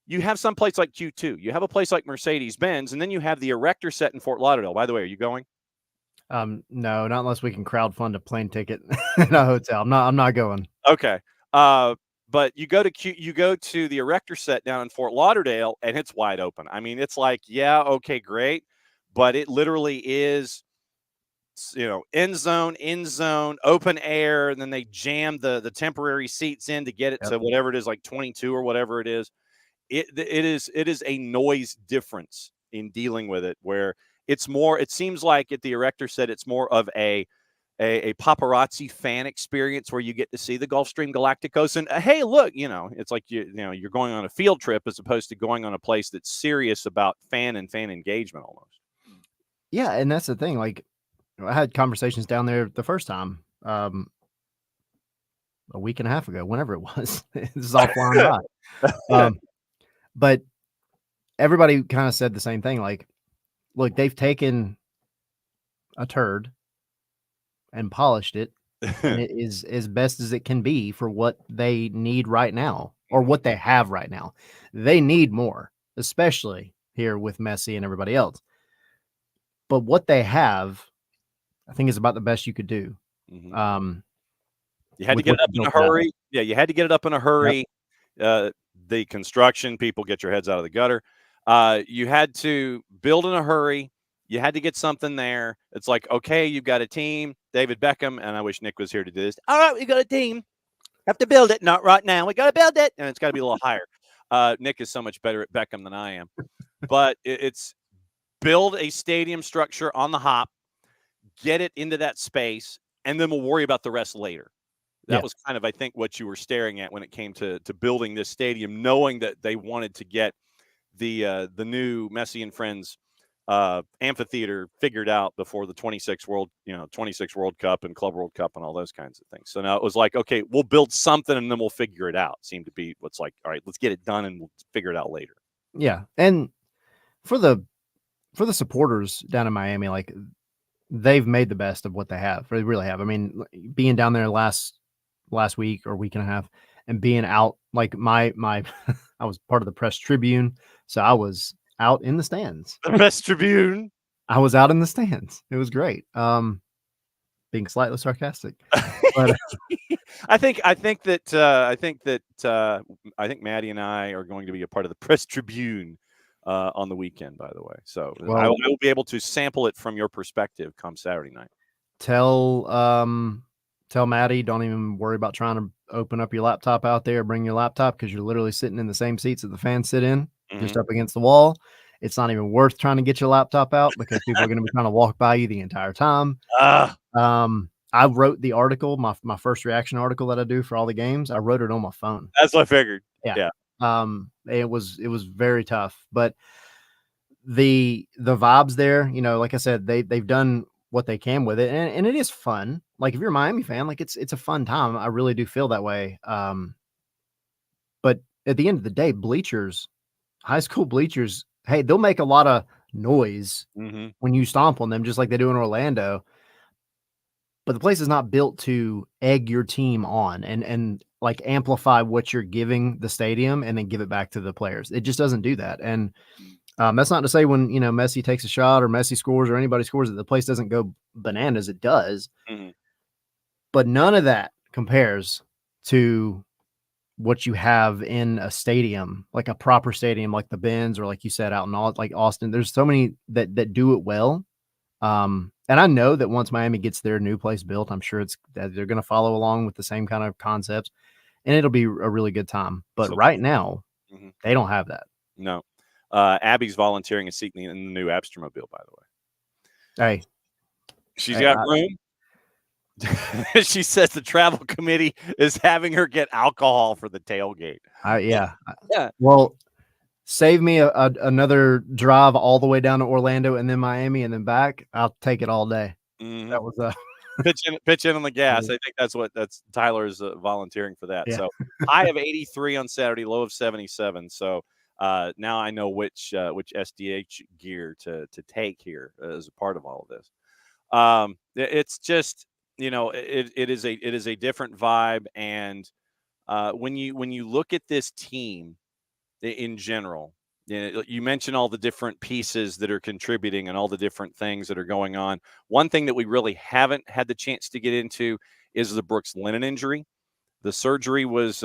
Speaker 1: you have some place like Q2. You have a place like Mercedes-Benz, and then you have the erector set in Fort Lauderdale. By the way, are you going?
Speaker 2: No, not unless we can crowdfund a plane ticket in a hotel. I'm not going.
Speaker 1: Okay. But you go to the erector set down in Fort Lauderdale, and it's wide open. I mean, it's like, yeah, okay, great, but it literally is, end zone, open air, and then they jam the temporary seats in to get it to whatever it is, like 22 or whatever it is. It is a noise difference in dealing with it, where it's more. It seems like at the erector set, it's more of a paparazzi fan experience where you get to see the Gulfstream Galacticos and hey, look, it's like you're going on a field trip as opposed to going on a place that's serious about fan engagement almost.
Speaker 2: Yeah, and that's the thing. Like, I had conversations down there the first time, a week and a half ago, whenever it was. This is all flying by. But everybody kind of said the same thing. Like, look, they've taken a turd and polished it, and it is as best as it can be for what they need right now, or what they have right now. They need more, especially here with Messi and everybody else. But what they have, I think, is about the best you could do.
Speaker 1: Mm-hmm. You had to get it up in a hurry. Yeah, you had to get it up in a hurry. Yep. The construction people, get your heads out of the gutter. You had to build in a hurry. You had to get something there. It's like, okay, you've got a team, David Beckham, and I wish Nick was here to do this. All right, we got a team. Have to build it. Not right now. We got to build it, and it's got to be a little higher. Nick is so much better at Beckham than I am. But it's build a stadium structure on the hop, get it into that space, and then we'll worry about the rest later. That was kind of, I think, what you were staring at when it came to building this stadium, knowing that they wanted to get the new Messi and Friends amphitheater figured out before the 26 World Cup and Club World Cup and all those kinds of things. So now it was like, okay, we'll build something and then we'll figure it out. Seemed to be what's like, all right, let's get it done and we'll figure it out later.
Speaker 2: Yeah, and for the supporters down in Miami, like they've made the best of what they have. They really have. I mean, being down there last week or week and a half and being out, like my I was part of the press tribune, so I was out in the stands.
Speaker 1: The press tribune.
Speaker 2: I was out in the stands. It was great. Being slightly sarcastic, but
Speaker 1: I think Maddie and I are going to be a part of the press tribune on the weekend, by the way. So I will be able to sample it from your perspective come Saturday night.
Speaker 2: Tell Maddie, don't even worry about trying to open up your laptop out there, bring your laptop, because you're literally sitting in the same seats that the fans sit in, just up against the wall. It's not even worth trying to get your laptop out because people are going to be trying to walk by you the entire time. I wrote the article, my first reaction article that I do for all the games. I wrote it on my phone.
Speaker 1: That's what I figured.
Speaker 2: Yeah. It was very tough, but the vibes there, you know, like I said, they've done what they can with it, and it is fun. Like if you're a Miami fan, like it's a fun time. I really do feel that way. But at the end of the day, bleachers, high school bleachers, hey, they'll make a lot of noise when you stomp on them, just like they do in Orlando. But the place is not built to egg your team on and like amplify what you're giving the stadium and then give it back to the players. It just doesn't do that. And that's not to say when, you know, Messi takes a shot or Messi scores or anybody scores that the place doesn't go bananas. It does. But none of that compares to what you have in a stadium, like a proper stadium, like the Benz, or like you said, out in like Austin. There's so many that do it well. And I know that once Miami gets their new place built, I'm sure that they're going to follow along with the same kind of concepts, and it'll be a really good time. But right now, they don't have that.
Speaker 1: No. Abby's volunteering a seat in the new Abstermobile, by the way.
Speaker 2: Hey,
Speaker 1: she's got room. She says the travel committee is having her get alcohol for the tailgate.
Speaker 2: Yeah. Well, save me another drive all the way down to Orlando and then Miami and then back. I'll take it all day. That was
Speaker 1: pitch in on the gas. I think that's Tyler's volunteering for that. Yeah. So high of 83 on Saturday, low of 77. So now I know which SDH gear to take here as a part of all of this. It's just, you know, it is a different vibe, and when you look at this team in general, you mentioned all the different pieces that are contributing and all the different things that are going on. One thing that we really haven't had the chance to get into is the Brooks Lennon injury. The surgery was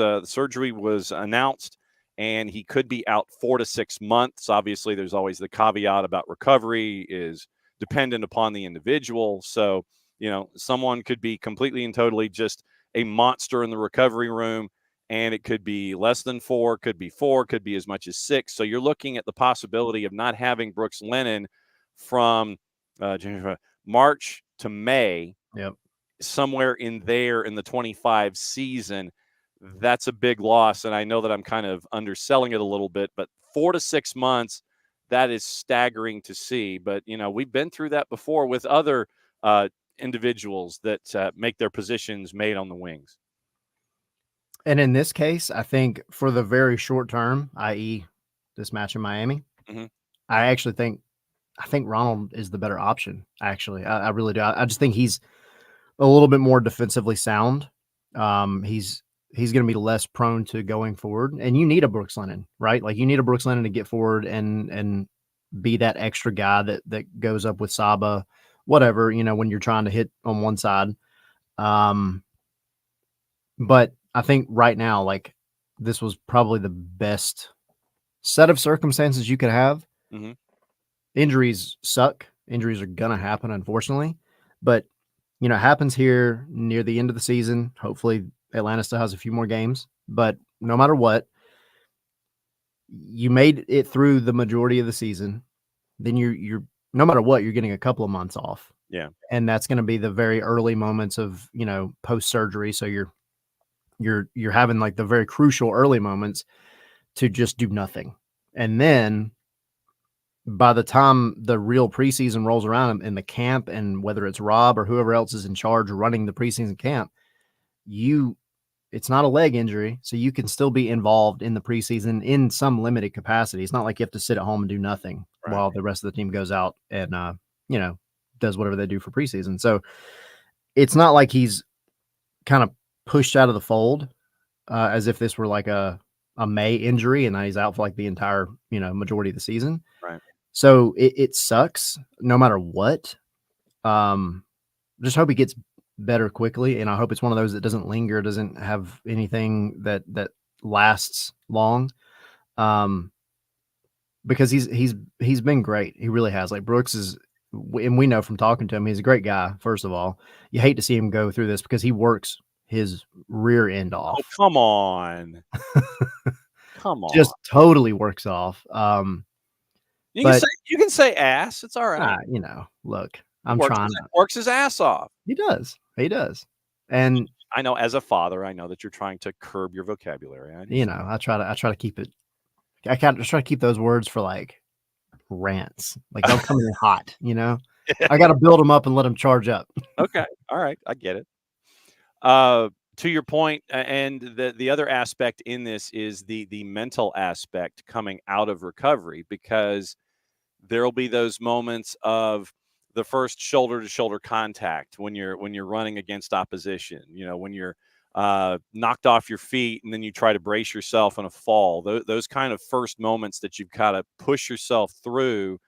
Speaker 1: announced, and he could be out 4 to 6 months. Obviously, there's always the caveat about recovery is dependent upon the individual. So, you know, someone could be completely and totally just a monster in the recovery room, and it could be less than 4, could be 4, could be as much as 6. So you're looking at the possibility of not having Brooks Lennon from March to May.
Speaker 2: Yep.
Speaker 1: Somewhere in there in the 25 season. That's a big loss, and I know that I'm kind of underselling it a little bit, but 4 to 6 months, that is staggering to see. But, you know, we've been through that before with other individuals that make their positions made on the wings.
Speaker 2: And in this case, I think for the very short term, i.e. this match in Miami, I think Ronald is the better option. Actually, I really do. I just think he's a little bit more defensively sound. He's going to be less prone to going forward, and you need a Brooks Lennon, right? Like you need a Brooks Lennon to get forward and be that extra guy that goes up with Saba, whatever, you know, when you're trying to hit on one side. But I think right now, like this was probably the best set of circumstances you could have. Injuries suck. Injuries are going to happen, unfortunately, but you know, it happens here near the end of the season. Hopefully Atlanta still has a few more games, but no matter what, you made it through the majority of the season. Then you're no matter what, you're getting a couple of months off.
Speaker 1: Yeah.
Speaker 2: And that's going to be the very early moments of, you know, post surgery. So you're you're having like the very crucial early moments to just do nothing. And then by the time the real preseason rolls around in the camp, and whether it's Rob or whoever else is in charge running the preseason camp, it's not a leg injury, so you can still be involved in the preseason in some limited capacity. It's not like you have to sit at home and do nothing while the rest of the team goes out and does whatever they do for preseason. So it's not like he's kind of pushed out of the fold as if this were like a May injury and he's out for like the entire majority of the season.
Speaker 1: Right.
Speaker 2: So it sucks no matter what. Just hope he gets better quickly, and I hope it's one of those that doesn't linger, doesn't have anything that lasts long. Because he's been great. He really has. Like Brooks is, and we know from talking to him, he's a great guy. First of all, you hate to see him go through this because he works his rear end off.
Speaker 1: Oh, come on. Come on.
Speaker 2: Just totally works off.
Speaker 1: You can say ass. It's all right.
Speaker 2: Look, I'm trying.
Speaker 1: Works his ass off.
Speaker 2: He does. And
Speaker 1: I know, as a father, I know that you're trying to curb your vocabulary.
Speaker 2: I try to keep it. I try to keep those words for like rants. Like they'll come in hot. I got to build them up and let them charge up.
Speaker 1: Okay. All right. I get it. To your point, and the other aspect in this is the mental aspect coming out of recovery, because there'll be those moments of the first shoulder to shoulder contact when you're running against opposition, when you're knocked off your feet and then you try to brace yourself in a fall, those kind of first moments that you've got to push yourself through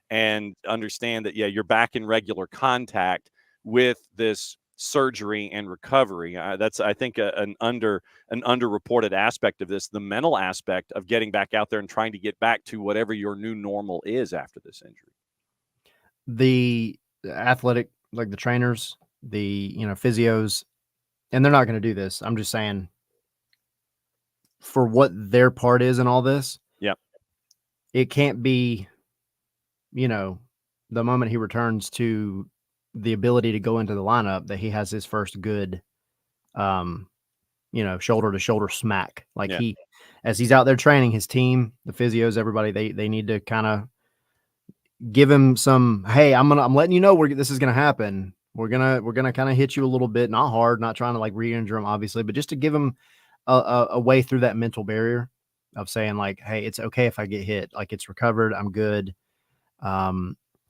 Speaker 1: and understand that, you're back in regular contact with this surgery and recovery. That's, I think, an underreported aspect of this, the mental aspect of getting back out there and trying to get back to whatever your new normal is after this injury.
Speaker 2: The athletic, like the trainers, the physios, and they're not going to do this. I'm just saying, for what their part is in all this, it can't be, the moment he returns to the ability to go into the lineup that he has his first good, shoulder to shoulder smack. Like as he's out there training his team, the physios, everybody, they need to kind of give him some, hey, I'm letting you know this is going to happen. We're going to kind of hit you a little bit, not hard, not trying to like re-injure him, obviously, but just to give him a way through that mental barrier of saying like, hey, it's okay if I get hit, like it's recovered, I'm good.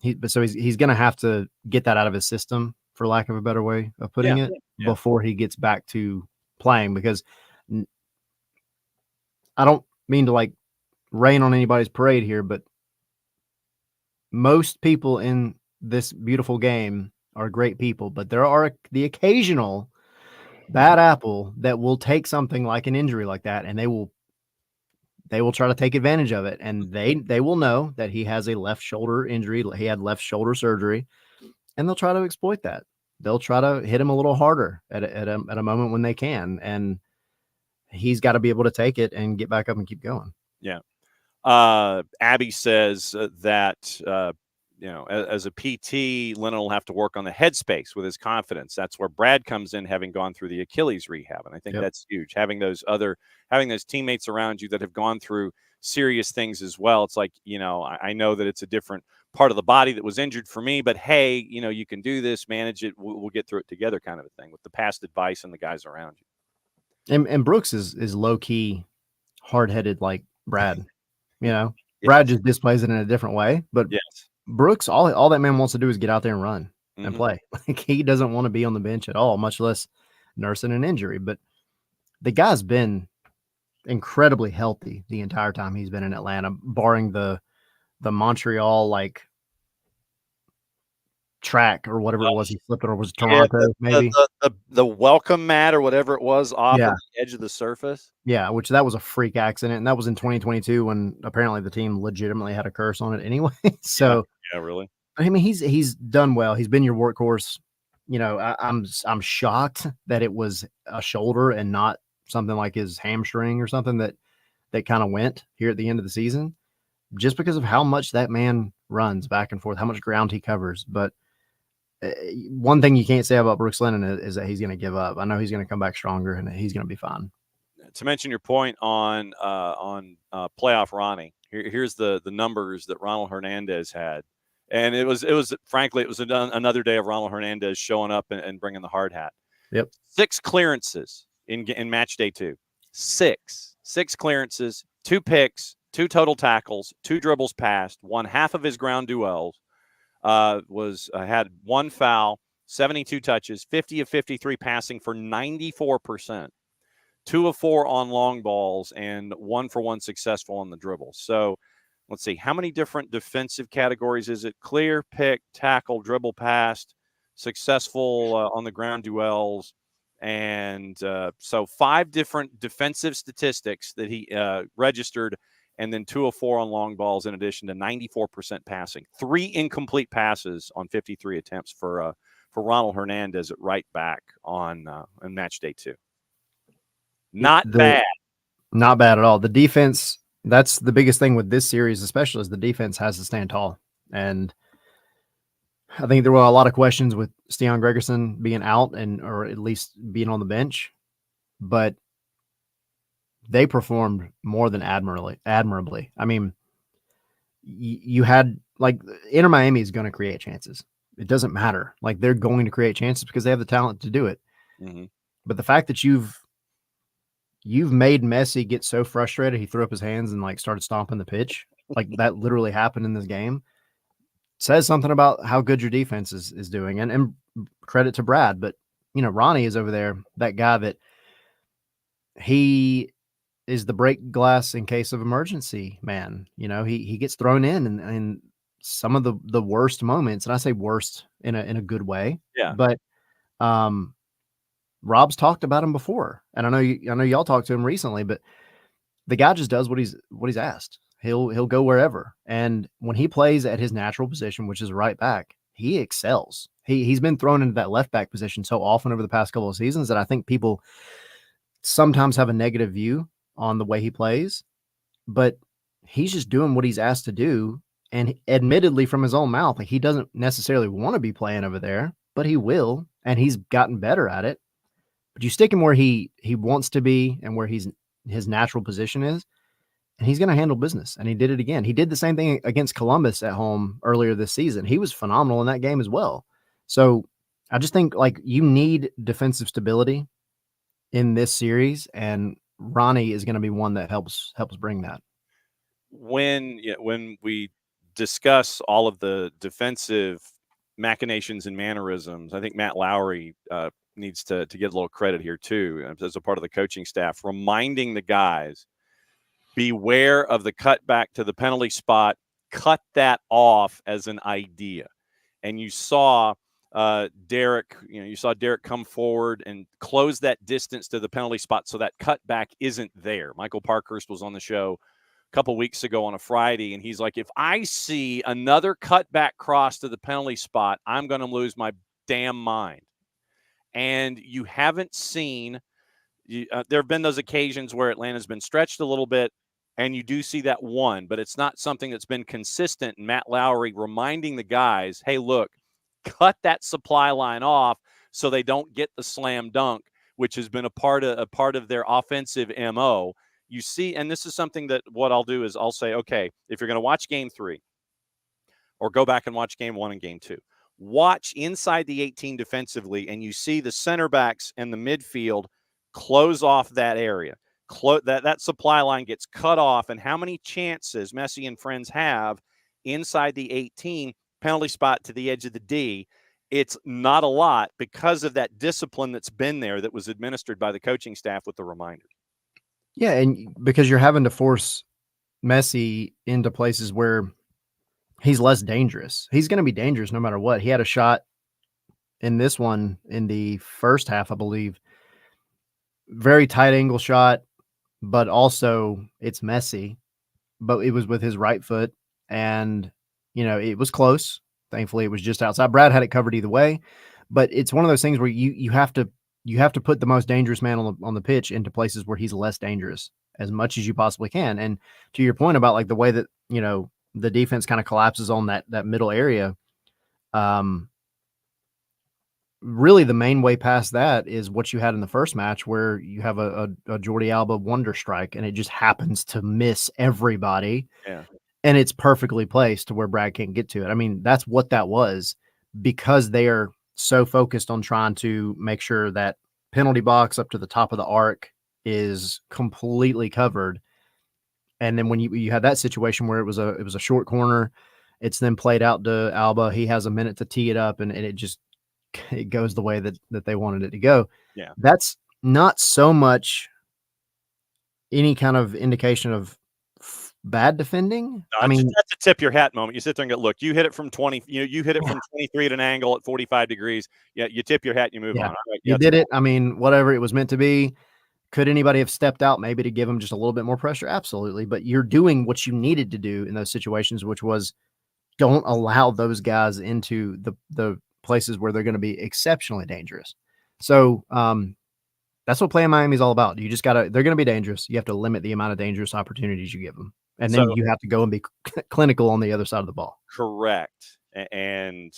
Speaker 2: He's going to have to get that out of his system, for lack of a better way of putting it, before he gets back to playing, because I don't mean to like rain on anybody's parade here, but most people in this beautiful game are great people, but there are the occasional bad apple that will take something like an injury like that, and they will try to take advantage of it. And they will know that he has a left shoulder injury. He had left shoulder surgery, and they'll try to exploit that. They'll try to hit him a little harder at a moment when they can. And he's got to be able to take it and get back up and keep going.
Speaker 1: Yeah. Abby says that, as a PT, Lennon will have to work on the headspace with his confidence. That's where Brad comes in, having gone through the Achilles rehab. And I think that's huge. Having those teammates around you that have gone through serious things as well. It's like, I know that it's a different part of the body that was injured for me, but hey, you can do this, manage it. We'll get through it together, kind of a thing, with the past advice and the guys around you.
Speaker 2: And Brooks is low key hard-headed like Brad. Brad just displays it in a different way, but Brooks, all that man wants to do is get out there and run and play. Like, he doesn't want to be on the bench at all, much less nursing an injury. But the guy's been incredibly healthy the entire time he's been in Atlanta, barring the Montreal like track or whatever it was he slipped on, or was it Toronto maybe
Speaker 1: the welcome mat or whatever it was off of the edge of the surface.
Speaker 2: Which that was a freak accident, and that was in 2022 when apparently the team legitimately had a curse on it anyway. So
Speaker 1: really,
Speaker 2: I mean, he's done well. He's been your workhorse. I'm shocked that it was a shoulder and not something like his hamstring or something that kind of went here at the end of the season, just because of how much that man runs back and forth, how much ground he covers. But one thing you can't say about Brooks Lennon is that he's going to give up. I know he's going to come back stronger and he's going to be fine.
Speaker 1: To mention your point on playoff Ronnie, here's the numbers that Ronald Hernandez had. And it was frankly, it was another day of Ronald Hernandez showing up and bringing the hard hat.
Speaker 2: Yep.
Speaker 1: 6 clearances in match day 2. 6 clearances, 2 picks, 2 total tackles, 2 dribbles passed, won half of his ground duels, had 1 foul, 72 touches, 50 of 53 passing for 94%, 2 of 4 on long balls, and 1 for 1 successful on the dribble. So let's see, how many different defensive categories is it? Clear, pick, tackle, dribble, passed, successful on the ground duels. And so 5 different defensive statistics that he registered, and then 2 of 4 on long balls in addition to 94% passing. 3 incomplete passes on 53 attempts for Ronald Hernandez at right back on match day 2. Not bad.
Speaker 2: Not bad at all. The defense, that's the biggest thing with this series, especially, is the defense has to stand tall. And I think there were a lot of questions with Steon Gregerson being out or at least being on the bench, but they performed more than admirably. I mean, you had, like, Inter Miami is going to create chances. It doesn't matter. Like, they're going to create chances because they have the talent to do it.
Speaker 1: Mm-hmm.
Speaker 2: But the fact that you've made Messi get so frustrated he threw up his hands and like started stomping the pitch, like that literally happened in this game, says something about how good your defense is doing. And credit to Brad, but Ronnie is over there, that guy that he is the break glass in case of emergency, man. He gets thrown in some of the worst moments, and I say worst in a good way.
Speaker 1: Yeah.
Speaker 2: But Rob's talked about him before, and I know y'all talked to him recently, but the guy just does what he's asked. He'll go wherever, and when he plays at his natural position, which is right back, he excels. He's been thrown into that left back position so often over the past couple of seasons that I think people sometimes have a negative view on the way he plays, but he's just doing what he's asked to do. And admittedly, from his own mouth, like, he doesn't necessarily want to be playing over there, but he will, and he's gotten better at it. But you stick him where he wants to be and where his natural position is, and he's going to handle business. And he did it again. He did the same thing against Columbus at home earlier this season. He was phenomenal in that game as well. So I just think, like, you need defensive stability in this series, and Ronnie is going to be one that helps bring that.
Speaker 1: When we discuss all of the defensive machinations and mannerisms, I think Matt Lowry needs to get a little credit here too, as a part of the coaching staff, reminding the guys, beware of the cutback to the penalty spot. Cut that off as an idea. And you saw Derek come forward and close that distance to the penalty spot so that cutback isn't there. Michael Parkhurst was on the show a couple weeks ago on a Friday, and he's like, if I see another cutback cross to the penalty spot, I'm going to lose my damn mind. And you haven't seen there have been those occasions where Atlanta's been stretched a little bit, and you do see that one, but it's not something that's been consistent. And Matt Lowry reminding the guys, hey, look, cut that supply line off so they don't get the slam dunk, which has been a part of their offensive MO. You see, and this is something that what I'll do is I'll say, okay, if you're going to watch game 3 or go back and watch game 1 and game 2, watch inside the 18 defensively, and you see the center backs and the midfield close off that area. That supply line gets cut off, and how many chances Messi and friends have inside the 18 penalty spot to the edge of the D? It's not a lot because of that discipline that's been there that was administered by the coaching staff with the reminders.
Speaker 2: Yeah, and because you're having to force Messi into places where he's less dangerous. He's going to be dangerous no matter what. He had a shot in this one in the first half, I believe. Very tight angle shot, but also it's Messi. But it was with his right foot, and it was close. Thankfully, it was just outside. Brad had it covered either way, but it's one of those things where you have to put the most dangerous man on the pitch into places where he's less dangerous as much as you possibly can. And to your point about, like, the way that the defense kind of collapses on that middle area, really the main way past that is what you had in the first match, where you have a Jordi Alba wonder strike, and it just happens to miss everybody.
Speaker 1: Yeah.
Speaker 2: And it's perfectly placed to where Brad can't get to it. I mean, that's what that was, because they are so focused on trying to make sure that penalty box up to the top of the arc is completely covered. And then when you had that situation where it was a short corner, it's then played out to Alba. He has a minute to tee it up, and it goes the way that they wanted it to go.
Speaker 1: Yeah.
Speaker 2: That's not so much any kind of indication of bad defending.
Speaker 1: No,
Speaker 2: I mean,
Speaker 1: that's a tip your hat moment. You sit there and go, look, you hit it from 20, you hit it from 23 at an angle at 45 degrees. Yeah, you tip your hat and you move on. All right,
Speaker 2: you did it. I mean, whatever, it was meant to be. Could anybody have stepped out maybe to give him just a little bit more pressure? Absolutely. But you're doing what you needed to do in those situations, which was don't allow those guys into the places where they're going to be exceptionally dangerous. So that's what playing Miami is all about. You just they're going to be dangerous. You have to limit the amount of dangerous opportunities you give them. And then you have to go and be clinical on the other side of the ball.
Speaker 1: Correct. And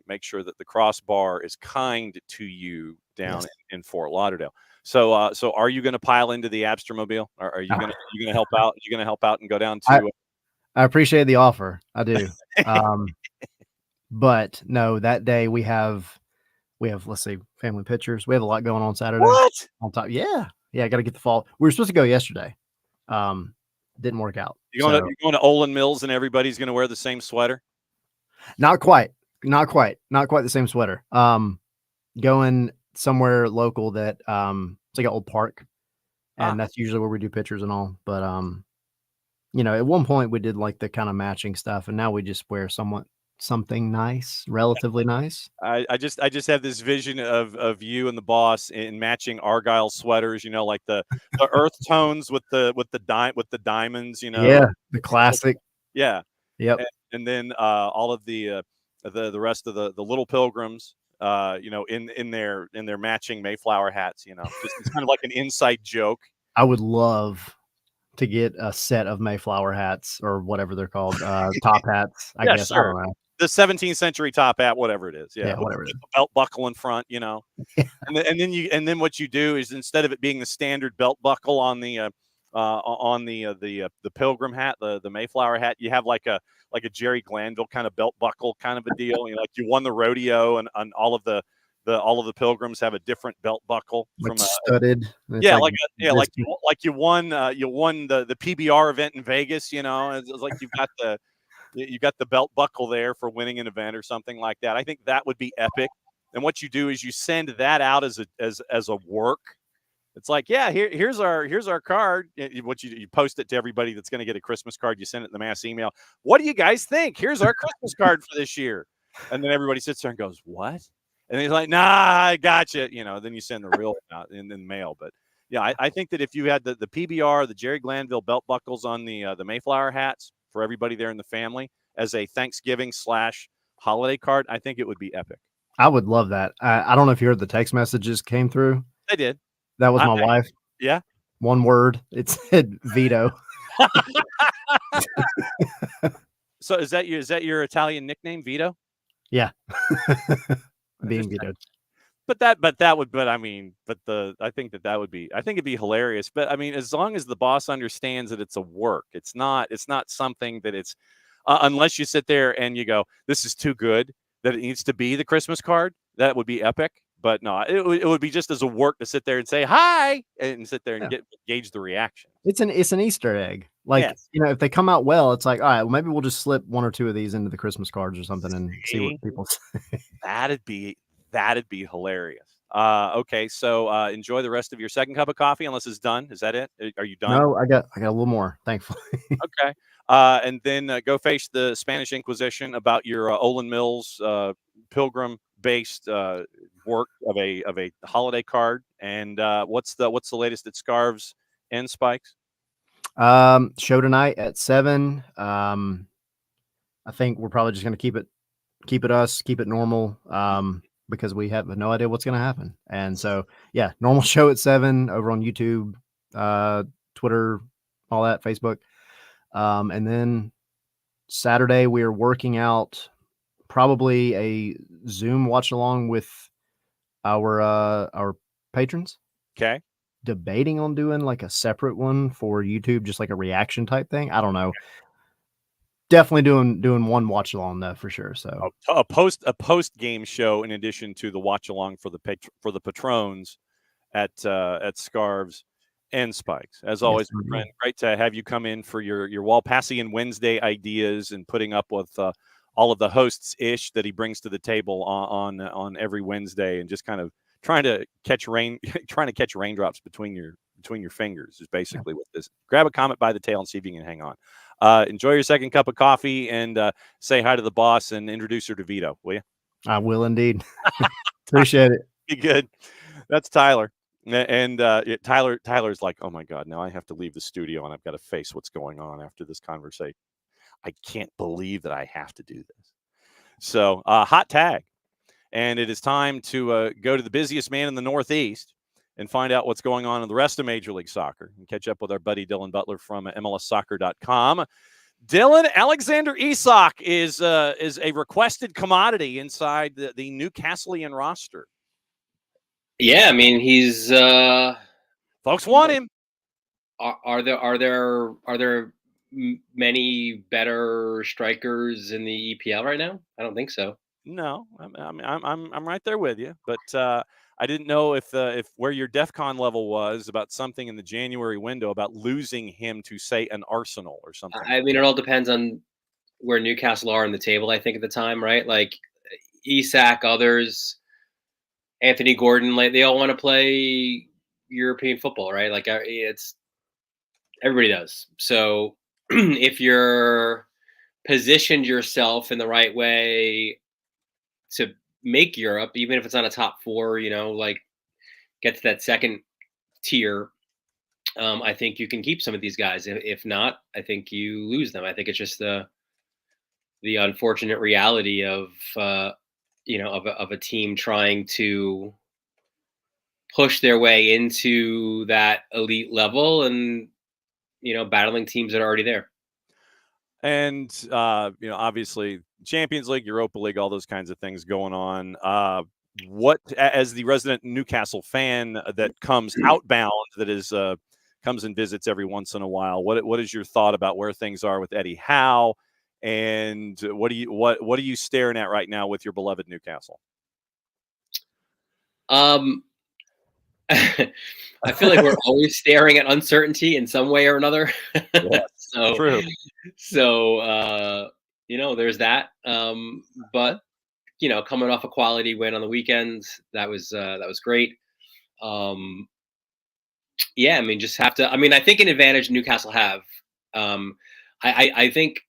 Speaker 1: make sure that the crossbar is kind to you down in Fort Lauderdale. So are you going to pile into the Abstermobile? Or are you going to help out? Are you going to help out and go down to?
Speaker 2: I appreciate the offer. I do. But no, that day we have, let's see, family pictures. We have a lot going on Saturday.
Speaker 1: What?
Speaker 2: On top. Yeah. I got to get the fall. We were supposed to go yesterday. Didn't work out.
Speaker 1: You're going to Olin Mills and everybody's going to wear the same sweater?
Speaker 2: Not quite the same sweater. Going somewhere local that it's like an old park, and that's usually where we do pictures and all. But at one point we did like the kind of matching stuff, and now we just wear something nice, relatively nice.
Speaker 1: I just have this vision of you and the boss in matching Argyle sweaters, like the earth tones with the diamonds,
Speaker 2: Yeah, the classic.
Speaker 1: Yeah.
Speaker 2: Yep.
Speaker 1: And then all of the rest of the little pilgrims, in their matching Mayflower hats, just it's kind of like an inside joke.
Speaker 2: I would love to get a set of Mayflower hats, or whatever they're called, top hats. I guess.
Speaker 1: Sure.
Speaker 2: I don't know.
Speaker 1: The 17th century top hat, whatever it is.
Speaker 2: Yeah, whatever it is.
Speaker 1: The belt buckle in front, and then what you do is, instead of it being the standard belt buckle on the Pilgrim hat, the Mayflower hat, you have like a Jerry Glanville kind of belt buckle kind of a deal. Like you won the rodeo, and all of the Pilgrims have a different belt buckle
Speaker 2: from studded.
Speaker 1: Yeah, like you won the PBR event in Vegas. It's like you got the belt buckle there for winning an event or something like that. I think that would be epic. And what you do is you send that out as a work. It's like, yeah, here's our card. What you post it to everybody that's going to get a Christmas card. You send it in the mass email. What do you guys think? Here's our Christmas card for this year. And then everybody sits there and goes, what? And he's like, nah, I got you. Then you send the real out in the mail. But yeah, I think that if you had the PBR, the Jerry Glanville belt buckles on the Mayflower hats for everybody there in the family as a Thanksgiving / holiday card, I think it would be epic.
Speaker 2: I would love that. I don't know if you heard the text messages came through.
Speaker 1: I did.
Speaker 2: That was my wife.
Speaker 1: Yeah.
Speaker 2: One word. It said veto.
Speaker 1: So is that your Italian nickname, Vito?
Speaker 2: Yeah. Being vetoed.
Speaker 1: I think it'd be hilarious. But I mean, as long as the boss understands that it's a work, it's not something that it's unless you sit there and you go, this is too good that it needs to be the Christmas card. That would be epic. But no, it would be just as a work to sit there and say hi and sit there and gauge the reaction.
Speaker 2: It's an Easter egg. Like, if they come out well, it's like, all right, well, maybe we'll just slip one or two of these into the Christmas cards or something and see what people say. That'd
Speaker 1: be hilarious. Okay, so enjoy the rest of your second cup of coffee, unless it's done. Is that it? Are you done?
Speaker 2: No, I got a little more, thankfully.
Speaker 1: Okay. And then go face the Spanish Inquisition about your Olin Mills Pilgrim-based work of a holiday card. And what's the latest at Scarves and Spikes?
Speaker 2: Show tonight at 7. I think we're probably just going to keep it normal. Because we have no idea what's going to happen. And so, yeah, normal show at 7 over on YouTube, Twitter, all that, Facebook. And then Saturday, we are working out probably a Zoom watch along with our patrons.
Speaker 1: Okay.
Speaker 2: Debating on doing like a separate one for YouTube, just like a reaction type thing. I don't know. Definitely doing one watch along though for sure. So
Speaker 1: a post game show in addition to the watch along for the patrons at Scarves and Spikes. As always,
Speaker 2: yes,
Speaker 1: my friend, great to have you come in for your Walpassian Wednesday ideas and putting up with all of the hosts ish that he brings to the table on every Wednesday, and just kind of trying to catch raindrops between your fingers is basically what this. Grab a comet by the tail and see if you can hang on. Enjoy your second cup of coffee and say hi to the boss and introduce her to Vito, will you?
Speaker 2: I will indeed. Appreciate it.
Speaker 1: Be good. That's Tyler. And Tyler's like, oh my God, now I have to leave the studio and I've got to face what's going on after this conversation. I can't believe that I have to do this. So hot tag. And it is time to go to the busiest man in the Northeast and find out what's going on in the rest of Major League Soccer and catch up with our buddy Dylan Butler from MLSsoccer.com. Dylan, Alexander Isak is a requested commodity inside the Newcastleian roster.
Speaker 4: Yeah, I mean he's
Speaker 1: folks want him.
Speaker 4: Are there many better strikers in the EPL right now? I don't think so.
Speaker 1: No, I'm right there with you, but I didn't know if where your DEFCON level was about something in the January window about losing him to say an Arsenal or something.
Speaker 4: I mean, it all depends on where Newcastle are in the table. I think at the time, right? Like Isak, others, Anthony Gordon, like they all want to play European football, right? Like it's everybody does. So if you're positioned yourself in the right way to make Europe, even if it's not a top four, like get to that second tier, I think you can keep some of these guys. If not, I think you lose them. I think it's just the unfortunate reality of of a team trying to push their way into that elite level and battling teams that are already there.
Speaker 1: And obviously Champions League, Europa League, all those kinds of things going on. What, as the resident Newcastle fan that comes outbound, that is comes and visits every once in a while, what is your thought about where things are with Eddie Howe, and what are you staring at right now with your beloved Newcastle?
Speaker 4: I feel like we're always staring at uncertainty in some way or another.
Speaker 1: Yeah,
Speaker 4: so
Speaker 1: true.
Speaker 4: So there's that. But coming off a quality win on the weekends, that was great. Yeah, I mean, just have to. I mean, I think an advantage Newcastle have. I think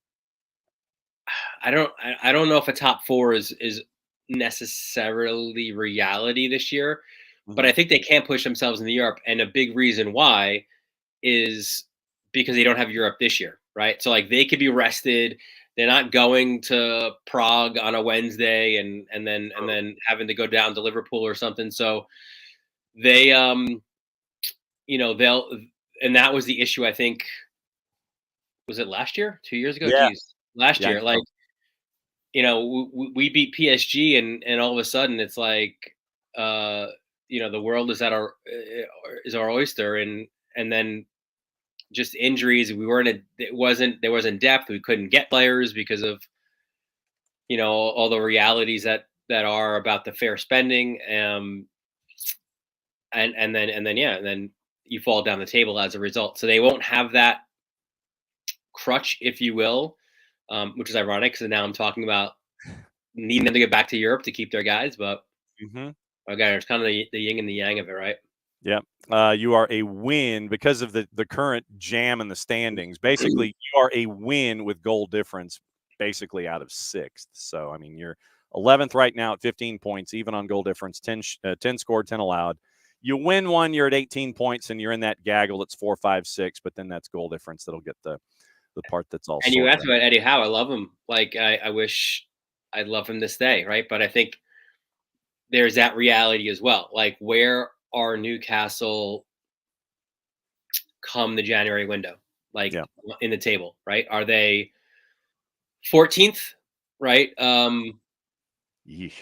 Speaker 4: I don't know if a top four is necessarily reality this year, but I think they can push themselves in the Europe, and a big reason why is because they don't have Europe this year, right? So like they could be rested. They're not going to Prague on a Wednesday and then having to go down to Liverpool or something. So they they'll, and that was the issue, I think. Was it last year? 2 years ago?
Speaker 1: Yeah.
Speaker 4: Geez. Last year. Like, we beat PSG and all of a sudden it's like, the world is at our oyster, and then just injuries. There wasn't depth. We couldn't get players because of, all the realities that are about the fair spending. And then you fall down the table as a result. So they won't have that crutch, if you will, which is ironic because now I'm talking about needing them to get back to Europe to keep their guys. But again, it's kind of the yin and the yang of it, right?
Speaker 1: Yeah. You are a win because of the current jam in the standings. Basically, you are a win with goal difference, basically out of sixth. So, I mean, you're 11th right now at 15 points, even on goal difference, 10 scored, 10 allowed. You win one, you're at 18 points, and you're in that gaggle. It's 4, 5, 6, but then that's goal difference that'll get the part that's all.
Speaker 4: And you asked about Eddie Howe. I love him. Like, I wish I'd love him to stay, right? But I think there's that reality as well. Like, where are Newcastle come the January window? Like, in the table, right? Are they 14th, right?
Speaker 1: Yeesh.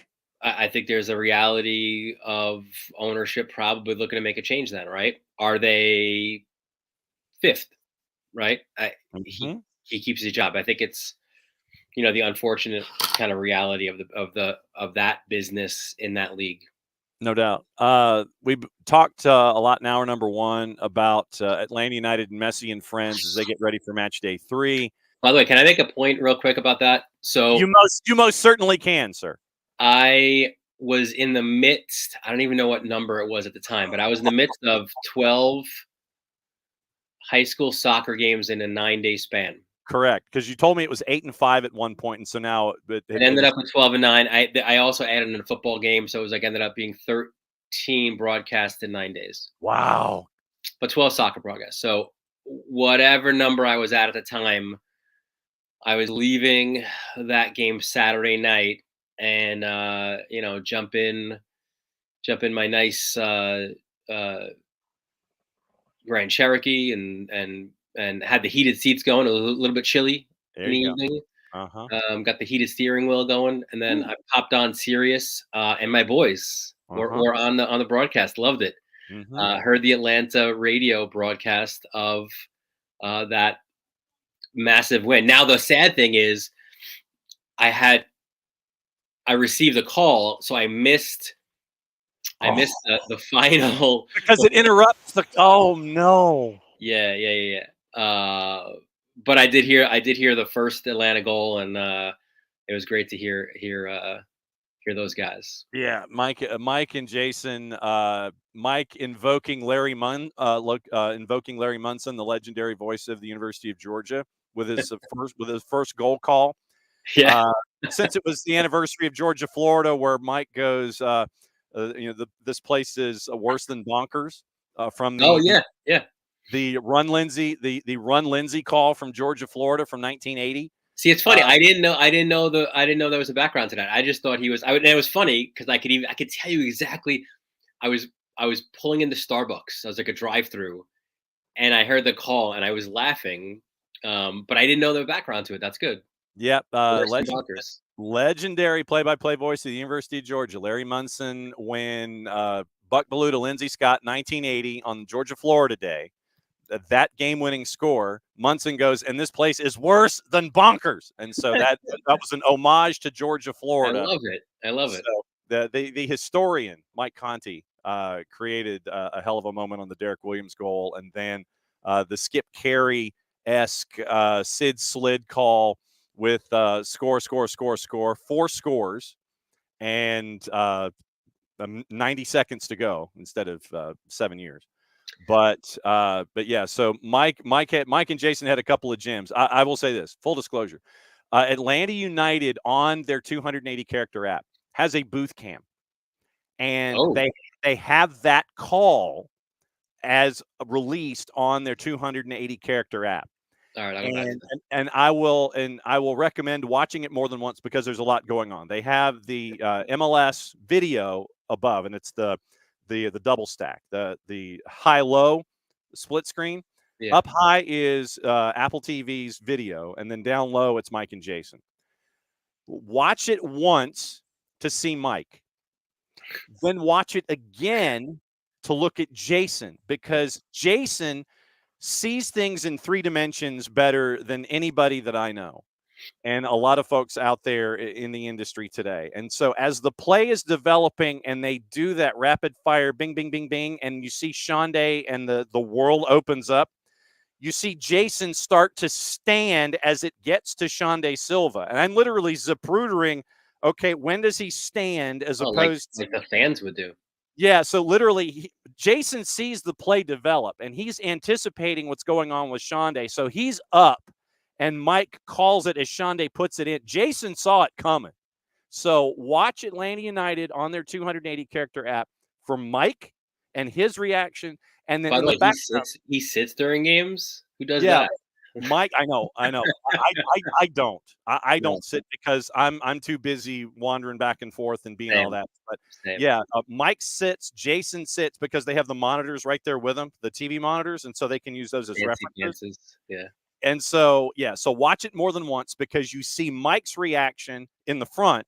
Speaker 4: I think there's a reality of ownership probably looking to make a change then, right? Are they fifth, right?
Speaker 1: Mm-hmm.
Speaker 4: He keeps his job. I think it's, the unfortunate kind of reality of that business in that league.
Speaker 1: No doubt. We've talked a lot in hour number one about Atlanta United and Messi and friends as they get ready for match day 3.
Speaker 4: By the way, can I make a point real quick about that? So
Speaker 1: You most certainly can, sir.
Speaker 4: I was in the midst, I don't even know what number it was at the time, but I was in the midst of 12 high school soccer games in a 9-day span.
Speaker 1: Correct, because you told me it was 8 and 5 at one point, and so now
Speaker 4: it ended up with 12 and 9. I also added in a football game, so it was ended up being 13 broadcasts in 9 days.
Speaker 1: Wow.
Speaker 4: But 12 soccer broadcasts. So whatever number I was at the time, I was leaving that game Saturday night, and jump in my nice Grand Cherokee and had the heated seats going. It was a little bit chilly in the evening. Got the heated steering wheel going, and then I popped on Sirius, and my boys were on the broadcast. Loved it. Heard the Atlanta radio broadcast of that massive win. Now the sad thing is, I received a call, so I missed the final
Speaker 1: because it interrupts the. Oh no!
Speaker 4: Yeah. But I did hear the first Atlanta goal, and it was great to hear those guys.
Speaker 1: Yeah, Mike and Jason. Mike invoking Larry Munson, the legendary voice of the University of Georgia, with his first goal call.
Speaker 4: Yeah.
Speaker 1: Since it was the anniversary of Georgia, Florida, where Mike goes, this place is worse than bonkers. From the the Run Lindsay call from Georgia, Florida, from 1980.
Speaker 4: See, it's funny. I didn't know there was a background to that. I just thought he was. And it was funny because I could tell you exactly. I was pulling into Starbucks. I was like a drive-through, and I heard the call, and I was laughing. But I didn't know the background to it. That's good.
Speaker 1: Yep. Legendary play-by-play voice of the University of Georgia, Larry Munson, when Buck Belue to Lindsey Scott, 1980 on Georgia, Florida Day. That game-winning score, Munson goes, and this place is worse than bonkers. And so that was an homage to Georgia, Florida.
Speaker 4: I love it.
Speaker 1: So the historian, Mike Conti, created a hell of a moment on the Derek Williams goal. And then the Skip Carey-esque Sid Slid call with score, 4 scores, and 90 seconds to go instead of 7 years. But yeah, so Mike and Jason had a couple of gems. I will say this, full disclosure. Atlanta United on their 280 character app has a booth cam, and they have that call as released on their 280 character app.
Speaker 4: All right,
Speaker 1: and I will recommend watching it more than once because there's a lot going on. They have the MLS video above, and it's the double stack, the high-low split screen. Yeah. Up high is Apple TV's video, and then down low it's Mike and Jason. Watch it once to see Mike, then watch it again to look at Jason, because Jason sees things in 3 dimensions better than anybody that I know, and a lot of folks out there in the industry today. And so as the play is developing and they do that rapid fire bing, bing, bing, bing, and you see Shonday and the world opens up, you see Jason start to stand as it gets to Shonday Silva. And I'm literally zaprootering, okay, when does he stand as opposed
Speaker 4: to like the fans would do?
Speaker 1: Yeah, so literally, Jason sees the play develop, and he's anticipating what's going on with Shonday. So he's up, and Mike calls it as Shonday puts it in. Jason saw it coming. So watch Atlanta United on their 280 character app for Mike and his reaction. And then
Speaker 4: by the way, he sits during games. Who does that?
Speaker 1: Mike, I know. I don't. I don't sit because I'm too busy wandering back and forth and being all that. But yeah, Mike sits, Jason sits, because they have the monitors right there with them, the TV monitors, and so they can use those as references.
Speaker 4: Yeah.
Speaker 1: And so so watch it more than once because you see Mike's reaction in the front,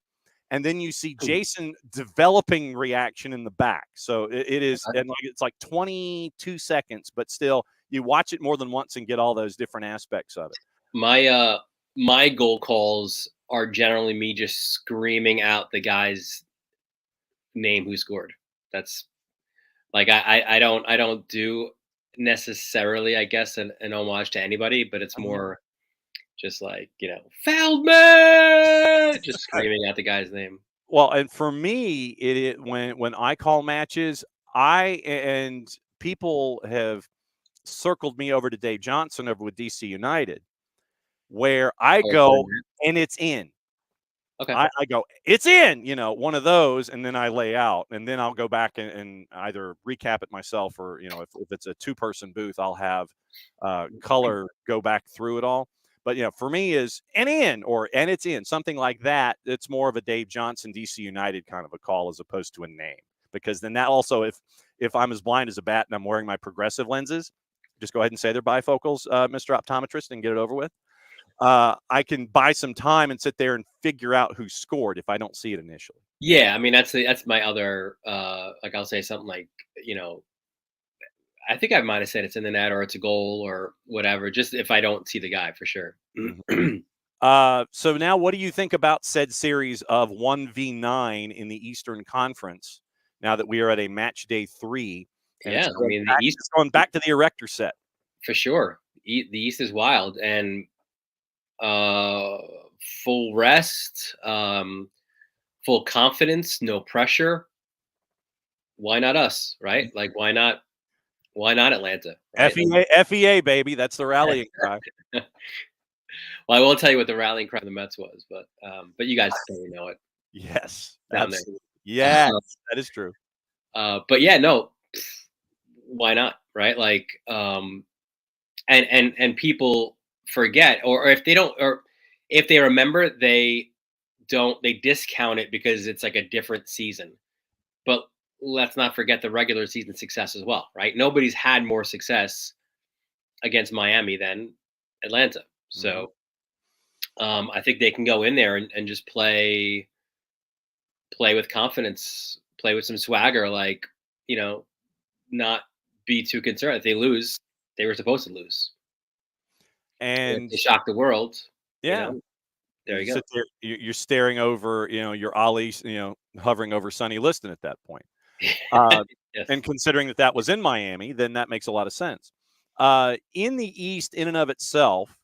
Speaker 1: and then you see Jason developing reaction in the back. So it is, and like it's like 22 seconds, but still you watch it more than once and get all those different aspects of it.
Speaker 4: My goal calls are generally me just screaming out the guy's name who scored. That's like I don't do necessarily, I guess, an homage to anybody, but it's more just like, Feldman, just screaming out the guy's name.
Speaker 1: Well, and for me, when I call matches, and people have circled me over to Dave Johnson over with DC United, where I go and it's in.
Speaker 4: Okay.
Speaker 1: I go, it's in, one of those, and then I lay out, and then I'll go back and either recap it myself, or if it's a 2-person booth, I'll have color go back through it all. But for me is and in, or and it's in, something like that. It's more of a Dave Johnson DC United kind of a call as opposed to a name, because then that also, if I'm as blind as a bat and I'm wearing my progressive lenses, just go ahead and say they're bifocals, Mr. Optometrist, and get it over with. I can buy some time and sit there and figure out who scored if I don't see it initially.
Speaker 4: Yeah, I mean that's my other like I'll say something like, I think I might have said it's in the net or it's a goal or whatever, just if I don't see the guy for sure.
Speaker 1: So now what do you think about said series of 1v9 in the Eastern Conference now that we are at a match day 3? And
Speaker 4: yeah, I mean, the East
Speaker 1: is going back to the erector set.
Speaker 4: For sure. The East is wild, and full rest, full confidence, no pressure. Why not us, right? Like, why not Atlanta? Right?
Speaker 1: FEA, baby. That's the rallying cry.
Speaker 4: Well, I won't tell you what the rallying cry of the Mets was, but you guys probably know it.
Speaker 1: Yes.
Speaker 4: Down there.
Speaker 1: Yes, that is true.
Speaker 4: But yeah, no, why not? Right? Like, and people forget, or if they don't, or if they remember, they discount it because it's like a different season. But let's not forget the regular season success as well, right? Nobody's had more success against Miami than Atlanta. So I think they can go in there and just play with confidence, play with some swagger, like, not be too concerned. If they lose, they were supposed to lose. And they shock the world.
Speaker 1: Yeah.
Speaker 4: There you go.
Speaker 1: Sit there, you're staring over, your Ali, hovering over Sonny Liston at that point.
Speaker 4: Yes.
Speaker 1: And considering that was in Miami, then that makes a lot of sense. In the East, in and of itself,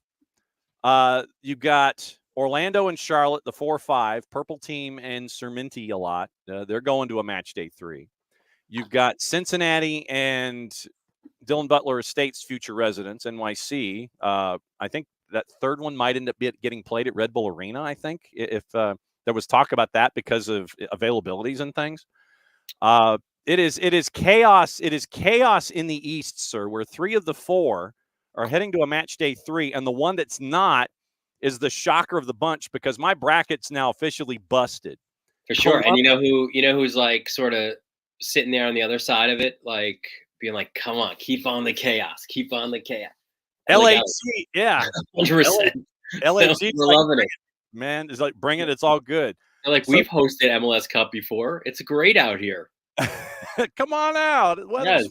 Speaker 1: you've got Orlando and Charlotte, the 4-5, Purple Team and Serminti a lot. They're going to a match day 3. You've got Cincinnati and Dylan Butler Estates future residents, NYC. I think that third one might end up getting played at Red Bull Arena, I think, if there was talk about that because of availabilities and things. It is chaos. It is chaos in the East, sir, where 3 of the 4 are heading to a match day 3, and the one that's not is the shocker of the bunch, because my bracket's now officially busted.
Speaker 4: For sure. And who's like sort of sitting there on the other side of it, like being like, come on, keep on the chaos. Keep on the chaos.
Speaker 1: LAC, yeah.
Speaker 4: 100%.
Speaker 1: LAC,
Speaker 4: we're loving it.
Speaker 1: Man, it's like, bring it. It's all good.
Speaker 4: They're like, we've hosted MLS Cup before. It's great out here.
Speaker 1: Come on out.
Speaker 4: Yes.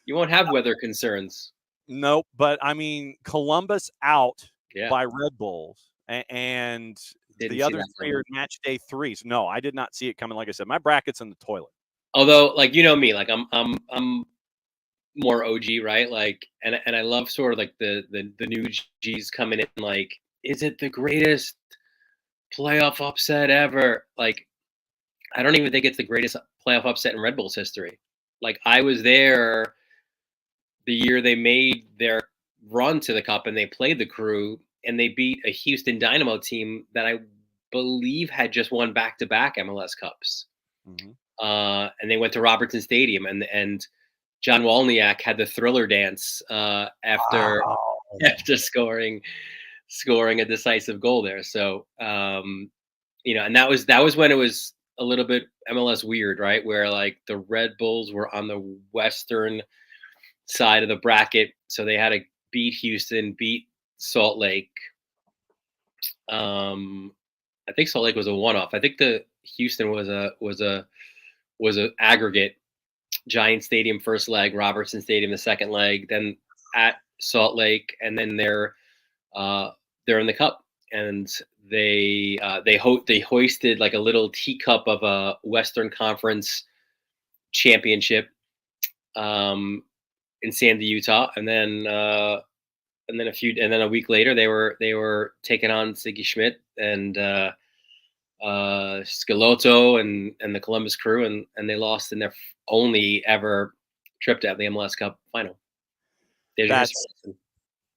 Speaker 4: You won't have weather concerns.
Speaker 1: Nope. But I mean, Columbus out by Red Bulls, and the other 3 are match day 3s. No, I did not see it coming. Like I said, my bracket's in the toilet.
Speaker 4: Although, like, me, like I'm more OG, right? Like, and I love sort of like the new G's coming in, like, is it the greatest playoff upset ever? Like, I don't even think it's the greatest playoff upset in Red Bull's history. Like, I was there the year they made their run to the Cup and they played the Crew and they beat a Houston Dynamo team that I believe had just won back-to-back MLS Cups. And they went to Robertson Stadium, and John Walniak had the Thriller dance after scoring a decisive goal there. So and that was when it was a little bit MLS weird, right? Where like the Red Bulls were on the western side of the bracket, so they had to beat Houston, beat Salt Lake, I think Salt Lake was a one-off. I think the Houston was a aggregate. Giant Stadium first leg, Robertson Stadium the second leg, then at Salt Lake, and then they're in the Cup, and they hoisted like a little teacup of a Western Conference championship in Sandy, Utah, and then a week later they were taking on Siggy Schmidt and Scalotto and the Columbus Crew, and they lost in their only ever trip to the MLS Cup final.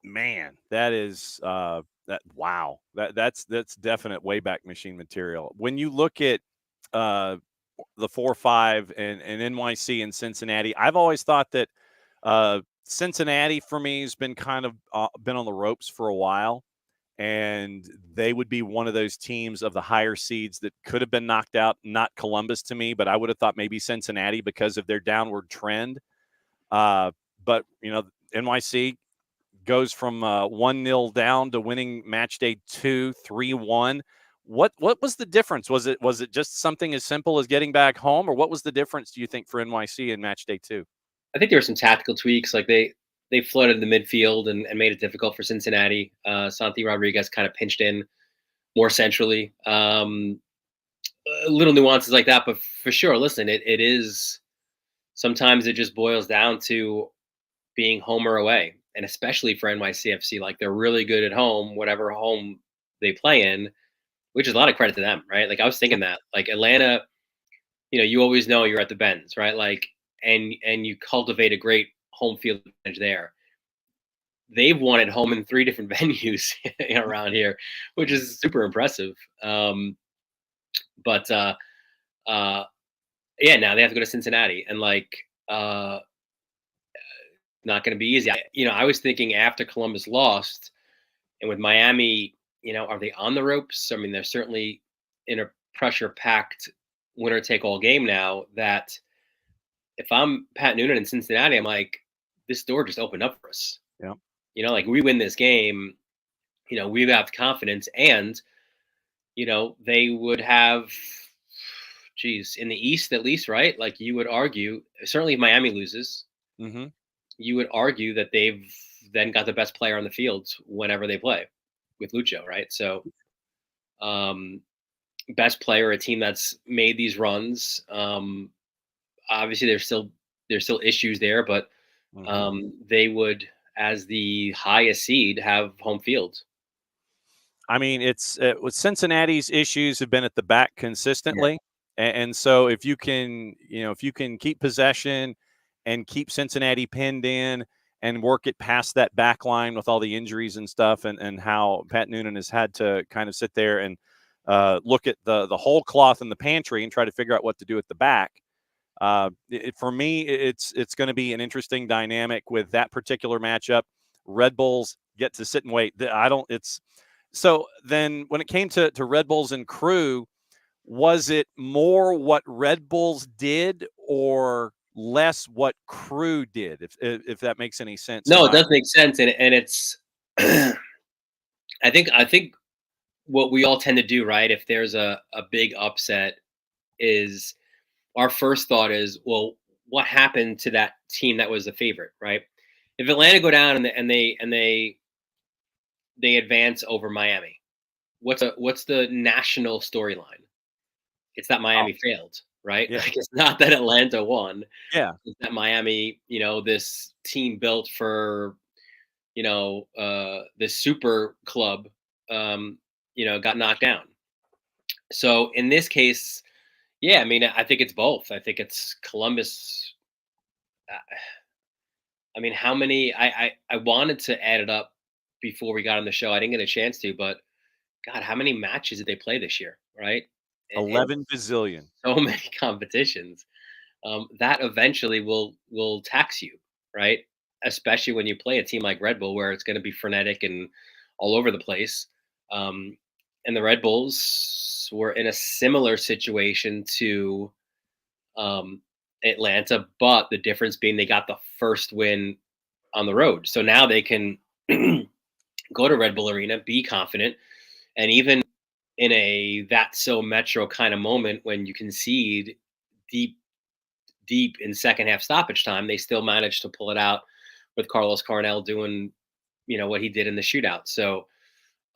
Speaker 1: Man, that is wow. That's definite Wayback Machine material. When you look at the 4-5 and NYC and Cincinnati, I've always thought that Cincinnati for me has been kind of been on the ropes for a while, and they would be one of those teams of the higher seeds that could have been knocked out. Not Columbus to me, but I would have thought maybe Cincinnati because of their downward trend. But NYC goes from 1-0 down to winning match day 2, 3-1. What was the difference? Was it just something as simple as getting back home, or what was the difference, do you think, for NYC in match day 2?
Speaker 4: I think there were some tactical tweaks, like they flooded the midfield and made it difficult for Cincinnati. Santi Rodriguez kind of pinched in more centrally. Little nuances like that, but for sure, listen, it is sometimes it just boils down to being home or away, and especially for NYCFC, like they're really good at home, whatever home they play in, which is a lot of credit to them, right? Like I was thinking that, like Atlanta, you always know you're at the Benz, right? Like, and you cultivate a great home field advantage there. They've won at home in 3 different venues around here, which is super impressive. But now they have to go to Cincinnati, and not going to be easy. I was thinking after Columbus lost, and with Miami, are they on the ropes? I mean, they're certainly in a pressure-packed winner-take-all game now. That if I'm Pat Noonan in Cincinnati, I'm like, this door just opened up for us.
Speaker 1: Yeah.
Speaker 4: Like we win this game, we have confidence, and they would have, in the East at least, right? Like you would argue, certainly if Miami loses, you would argue that they've then got the best player on the field whenever they play with Lucho, right? So, best player, a team that's made these runs. Obviously, there's still issues there, but they would, as the highest seed, have home field.
Speaker 1: I mean, it's with Cincinnati's issues have been at the back consistently, and so if you can keep possession and keep Cincinnati pinned in and work it past that back line with all the injuries and stuff, and how Pat Noonan has had to kind of sit there and look at the whole cloth in the pantry and try to figure out what to do at the back. For me, it's going to be an interesting dynamic with that particular matchup. Red Bulls get to sit and wait. So then when it came to Red Bulls and Crew, was it more what Red Bulls did or less what Crew did, if that makes any sense?
Speaker 4: No, it does make sense, and it's I think what we all tend to do, right, if there's a big upset, is our first thought is, well, what happened to that team that was the favorite, right? If Atlanta go down and they advance over Miami, what's the national storyline? It's that Miami failed, right?
Speaker 1: Yeah.
Speaker 4: Like, it's not that Atlanta won.
Speaker 1: Yeah.
Speaker 4: It's that Miami, this team built for, this super club, got knocked down. So in this case, yeah, I mean, I think it's both. I think it's Columbus. I mean, how many? I wanted to add it up before we got on the show. I didn't get a chance to, but God, how many matches did they play this year? Right,
Speaker 1: 11 bazillion.
Speaker 4: So many competitions. That eventually will tax you, right? Especially when you play a team like Red Bull, where it's going to be frenetic and all over the place. And the Red Bulls were in a similar situation to Atlanta, but the difference being they got the first win on the road. So now they can go to Red Bull Arena, be confident, and even in a that's so Metro kind of moment when you concede deep in second half stoppage time, they still managed to pull it out with Carlos Carnell doing, what he did in the shootout. So,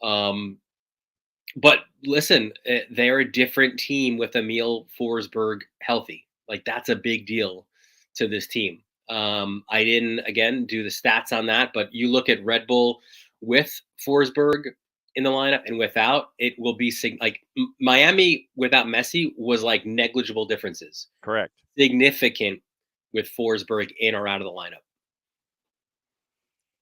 Speaker 4: but listen, they're a different team with Emil Forsberg healthy. Like, that's a big deal to this team. I didn't, again, do the stats on that, but you look at Red Bull with Forsberg in the lineup and without, it will be like Miami without Messi was like negligible differences.
Speaker 1: Correct.
Speaker 4: Significant with Forsberg in or out of the lineup.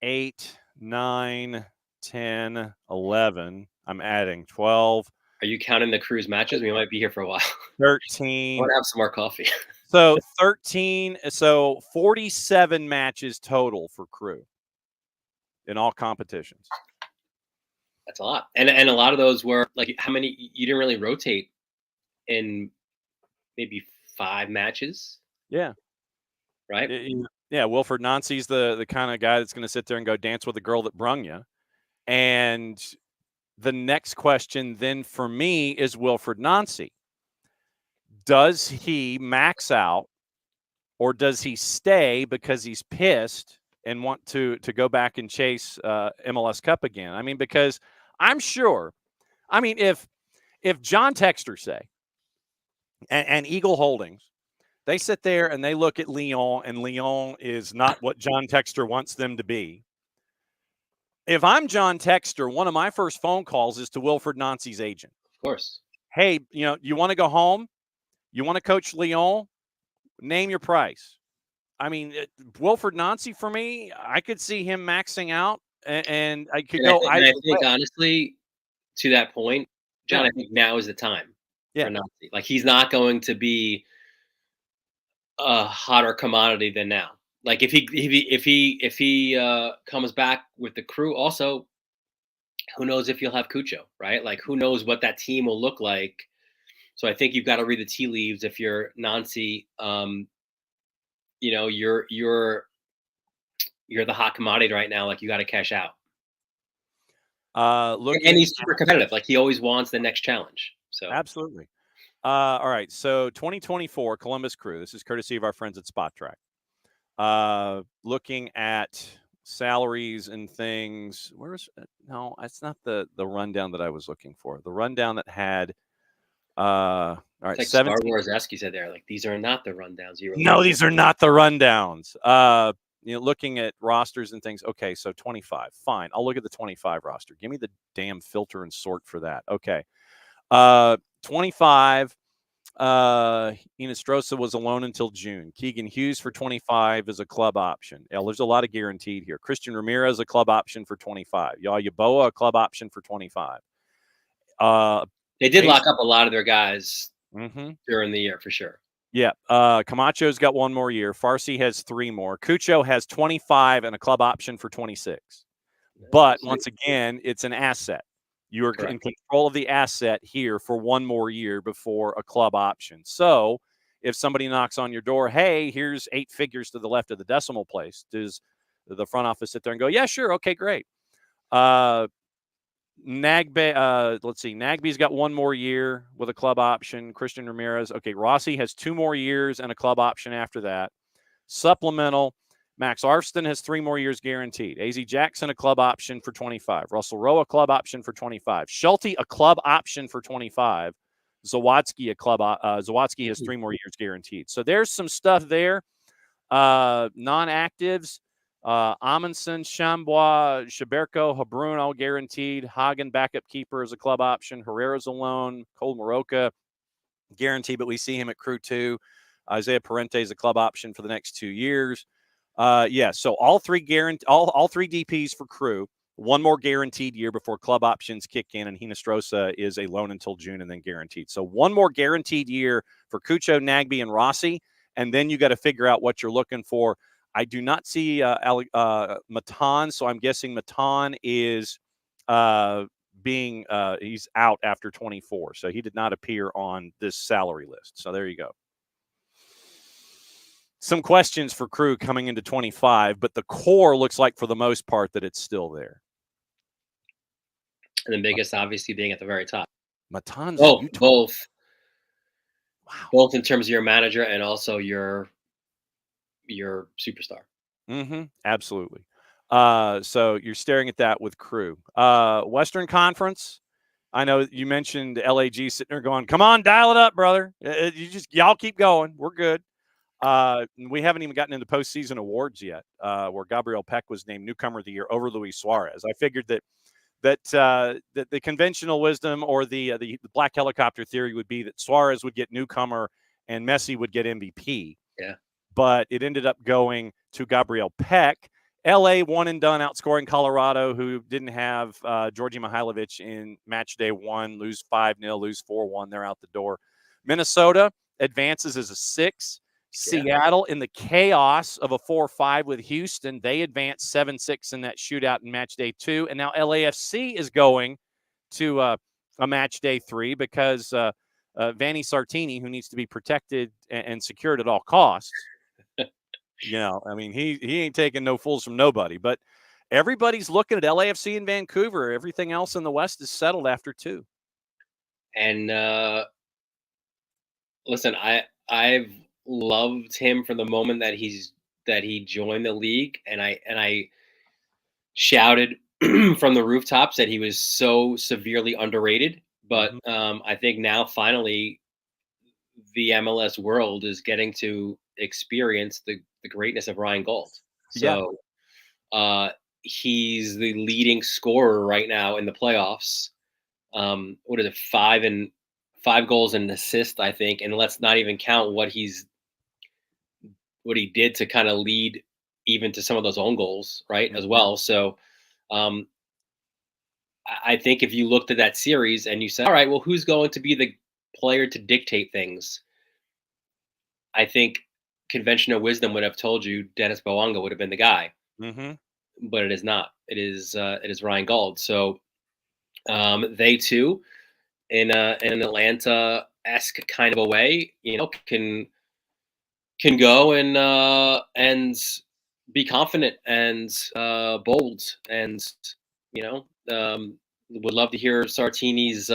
Speaker 1: 8, 9, 10, 11. I'm adding 12.
Speaker 4: Are you counting the Cruise matches? We might be here for a while.
Speaker 1: 13.
Speaker 4: I want to have some more coffee.
Speaker 1: So 13. So 47 matches total for Crew in all competitions.
Speaker 4: That's a lot. And a lot of those were like, how many? You didn't really rotate in maybe 5 matches.
Speaker 1: Yeah.
Speaker 4: Right.
Speaker 1: Yeah. Wilfred Nancy's the kind of guy that's going to sit there and go dance with the girl that brung you. And the next question then for me is Wilfred Nancy. Does he max out, or does he stay because he's pissed and want to go back and chase MLS Cup again? I mean, because I'm sure, if John Texter say and Eagle Holdings, they sit there and they look at Lyon, and Lyon is not what John Texter wants them to be. If I'm John Texter, one of my first phone calls is to Wilfred Nancy's agent.
Speaker 4: Of course.
Speaker 1: Hey, you want to go home? You want to coach Lyon? Name your price. I mean, Wilfred Nancy, for me, I could see him maxing out, and I could go.
Speaker 4: I think honestly, to that point, John, I think now is the time for Nancy. Like, he's not going to be a hotter commodity than now. Like, if he comes back with the Crew, also, who knows if you'll have Cucho, right? Like, who knows what that team will look like. So I think you've got to read the tea leaves if you're Nancy. You're the hot commodity right now. Like, you got to cash out. And he's super competitive. Like, he always wants the next challenge. So
Speaker 1: absolutely. All right. So 2024 Columbus Crew. This is courtesy of our friends at Spot Track. Looking at salaries and things. No, that's not the rundown that I was looking for. The rundown that had. All right.
Speaker 4: It's like Star Wars-esque, you said there. Like, these are not the rundowns.
Speaker 1: These are not the rundowns. Looking at rosters and things. Okay, so 25. Fine. I'll look at the 25 roster. Give me the damn filter and sort for that. Okay. 25. Hinostroza was alone until June. Keegan Hughes for 25 is a club option. There's a lot of guaranteed here. Christian Ramirez, a club option for 25. Yaboa, a club option for 25.
Speaker 4: They did lock up a lot of their guys during the year, for sure.
Speaker 1: Yeah. Camacho's got 1 more year. Farsi has 3 more. Cucho has 25 and a club option for 26. But once again, it's an asset. You are in control of the asset here for 1 more year before a club option. So if somebody knocks on your door, hey, here's 8 figures to the left of the decimal place, does the front office sit there and go, yeah, sure. Okay, great. Nagby's got 1 more year with a club option. Christian Ramirez. Okay, Rossi has 2 more years and a club option after that. Supplemental. Max Arfston has 3 more years guaranteed. AZ Jackson, a club option for 25. Russell Rowe, a club option for 25. Schulte, a club option for 25. Zawadzki has 3 more years guaranteed. So there's some stuff there. Non-actives. Amundsen, Chambois, Shaberko, Habrun, all guaranteed. Hagen, backup keeper, is a club option. Herrera's a loan. Cole Moroka, guaranteed, but we see him at Crew 2. Isaiah Parente is a club option for the next 2 years. So all 3 all 3 DPs for Crew. 1 more guaranteed year before club options kick in, and Hinostroza is a loan until June and then guaranteed. So 1 more guaranteed year for Cucho, Nagby, and Rossi, and then you got to figure out what you're looking for. I do not see Matan, so I'm guessing Matan is he's out after 24, so he did not appear on this salary list. So there you go. Some questions for Crew coming into 25, but the core looks like for the most part that it's still there.
Speaker 4: And the biggest, obviously, being at the very top.
Speaker 1: Matanza,
Speaker 4: Both,
Speaker 1: you
Speaker 4: both,
Speaker 1: wow.
Speaker 4: both in terms of your manager and also your superstar.
Speaker 1: Absolutely. So you're staring at that with Crew. Western Conference. I know you mentioned LAG sitting there going, "Come on, dial it up, brother. Y'all keep going. We're good." We haven't even gotten into postseason awards yet, where Gabriel Peck was named Newcomer of the Year over Luis Suarez. I figured that the conventional wisdom or the black helicopter theory would be that Suarez would get Newcomer and Messi would get MVP.
Speaker 4: Yeah.
Speaker 1: But it ended up going to Gabriel Peck. LA one and done, outscoring Colorado, who didn't have Georgi Mihailovic in match day 1, lose 5-0, lose 4-1. They're out the door. Minnesota advances as a 6. Seattle in the chaos of a 4-5 with Houston. They advanced 7-6 in that shootout in match day 2. And now LAFC is going to a match day 3 because Vanni Sartini, who needs to be protected and secured at all costs. I mean, he ain't taking no fools from nobody. But everybody's looking at LAFC in Vancouver. Everything else in the West is settled after 2.
Speaker 4: And listen, I've loved him from the moment that he joined the league, and I shouted from the rooftops that he was so severely underrated. But I think now finally the MLS world is getting to experience the greatness of Ryan Gold. So he's the leading scorer right now in the playoffs. What is it, 5 goals and an assist, I think, and let's not even count what he did to kind of lead even to some of those own goals, right, as well. So I think if you looked at that series and you said, all right, well, who's going to be the player to dictate things? I think conventional wisdom would have told you Dennis Bouanga would have been the guy, but it is not. It is Ryan Gauld. So they too, in an Atlanta-esque kind of a way, can go and be confident and bold, and would love to hear Sartini's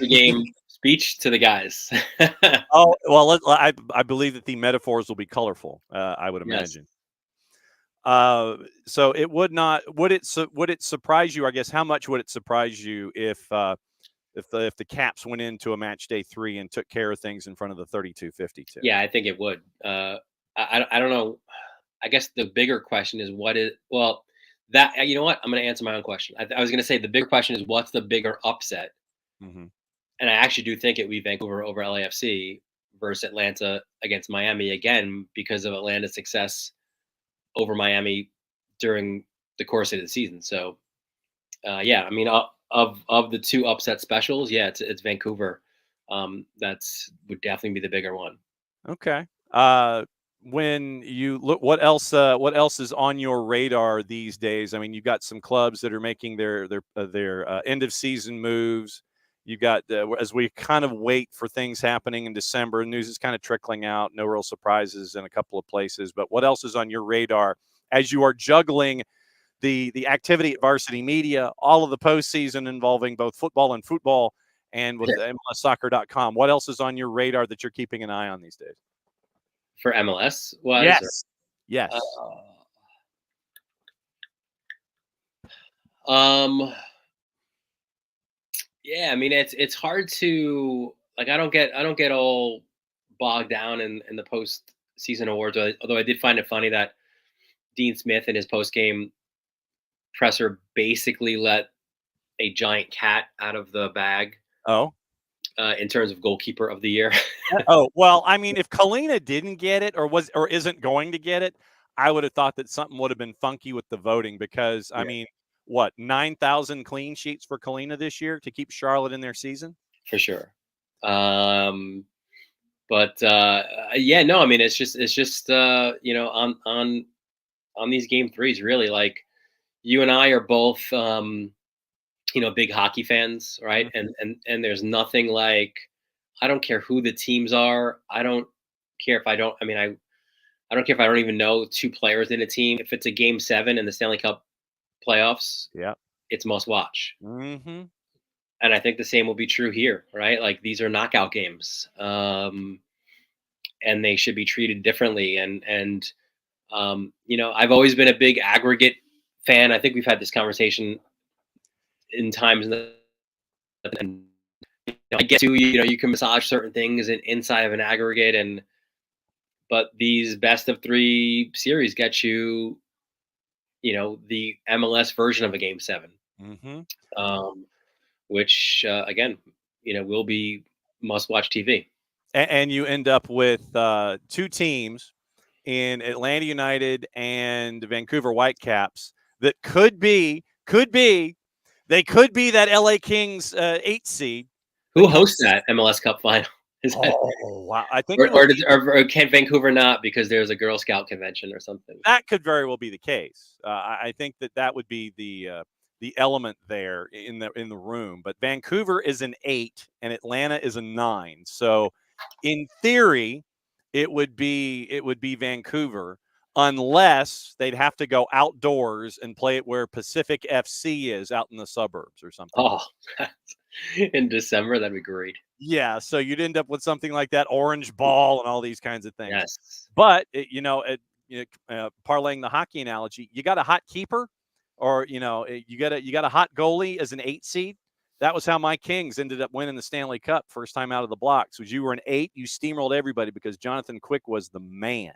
Speaker 4: game speech to the guys.
Speaker 1: Oh, well, I believe that the metaphors will be colorful. I would imagine. So it would it surprise you? I guess how much would it surprise you if the Caps went into a match day 3 and took care of things in front of the 32-52?
Speaker 4: Yeah, I think it would. I don't know. I guess the bigger question is that you know what? I'm going to answer my own question. I was going to say the big question is what's the bigger upset? And I actually do think it would be Vancouver over LAFC versus Atlanta against Miami again because of Atlanta's success over Miami during the course of the season. So, I mean, of the 2 upset specials, it's Vancouver. That's would definitely be the bigger one.
Speaker 1: Okay. When you look, what else is on your radar these days? I mean, you've got some clubs that are making their end of season moves. You got as we kind of wait for things happening in December, news is kind of trickling out. No real surprises in a couple of places. But what else is on your radar as you are juggling the activity at Varsity Media, all of the postseason involving both football and with MLSsoccer.com? What else is on your radar that you're keeping an eye on these days?
Speaker 4: For MLS,
Speaker 1: yes.
Speaker 4: Yeah, I mean it's hard to I don't get all bogged down in the post-season awards. Although I did find it funny that Dean Smith in his post-game presser basically let a giant cat out of the bag.
Speaker 1: Oh,
Speaker 4: in terms of goalkeeper of the year.
Speaker 1: Oh, well, I mean, if Kalina didn't get it or isn't going to get it, I would have thought that something would have been funky with the voting because I mean, what, 9,000 clean sheets for Kalina this year to keep Charlotte in their season?
Speaker 4: For sure. But no, I mean, it's just on these game 3s, really, like you and I are both big hockey fans, right? And there's nothing like, I don't care who the teams are. I don't care if I don't care if I don't even know 2 players in a team. If it's a game 7 in the Stanley Cup playoffs, it's must watch.
Speaker 1: Mm-hmm.
Speaker 4: And I think the same will be true here, right? Like these are knockout games, and they should be treated differently. And I've always been a big aggregate fan. I think we've had this conversation in times and I get to you can massage certain things inside of an aggregate, but these best of 3 series get you the MLS version of a game 7,
Speaker 1: Mm-hmm.
Speaker 4: which again will be must watch TV.
Speaker 1: And you end up with 2 teams in Atlanta United and Vancouver Whitecaps that could be they could be that LA Kings 8 seed.
Speaker 4: Who hosts that MLS Cup final?
Speaker 1: Wow! I think
Speaker 4: or can Vancouver not because there's a Girl Scout convention or something?
Speaker 1: That could very well be the case. I think that would be the element there in the room. But Vancouver is an 8 and Atlanta is a 9. So, in theory, it would be Vancouver unless they'd have to go outdoors and play it where Pacific FC is out in the suburbs or something.
Speaker 4: Oh, in December, that'd be great.
Speaker 1: Yeah, so you'd end up with something like that, orange ball and all these kinds of things.
Speaker 4: Yes.
Speaker 1: But, parlaying the hockey analogy, you got a hot keeper or, you got a hot goalie as an 8 seed. That was how my Kings ended up winning the Stanley Cup first time out of the blocks. Was you were an 8, you steamrolled everybody because Jonathan Quick was the man.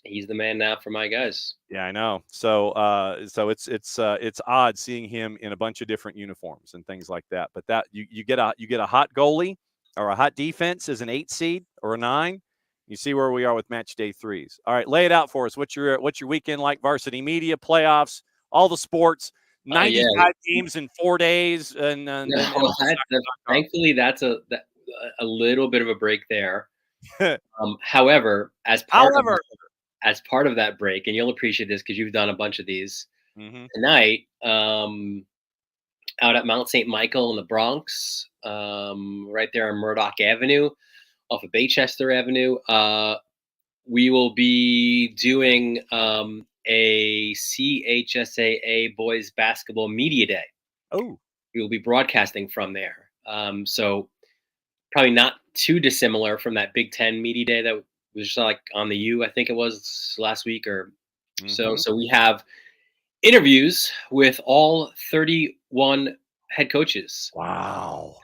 Speaker 4: He's the man now for my guys.
Speaker 1: Yeah, I know. So it's odd seeing him in a bunch of different uniforms and things like that. But that you get a hot goalie or a hot defense as an 8 seed or a 9. You see where we are with match day 3s. All right, lay it out for us. What's your weekend like? Varsity media, playoffs, all the sports, 95 games in 4 days, and
Speaker 4: thankfully that's a little bit of a break there. However, as part of that break, and you'll appreciate this because you've done a bunch of these tonight, out at Mount St. Michael in the Bronx, right there on Murdoch Avenue, off of Baychester Avenue. We will be doing a CHSAA Boys Basketball Media Day.
Speaker 1: Oh,
Speaker 4: we will be broadcasting from there. So probably not too dissimilar from that Big Ten Media Day that was just like on the U, I think it was last week or so. So we have interviews with all 31 head coaches.
Speaker 1: Wow.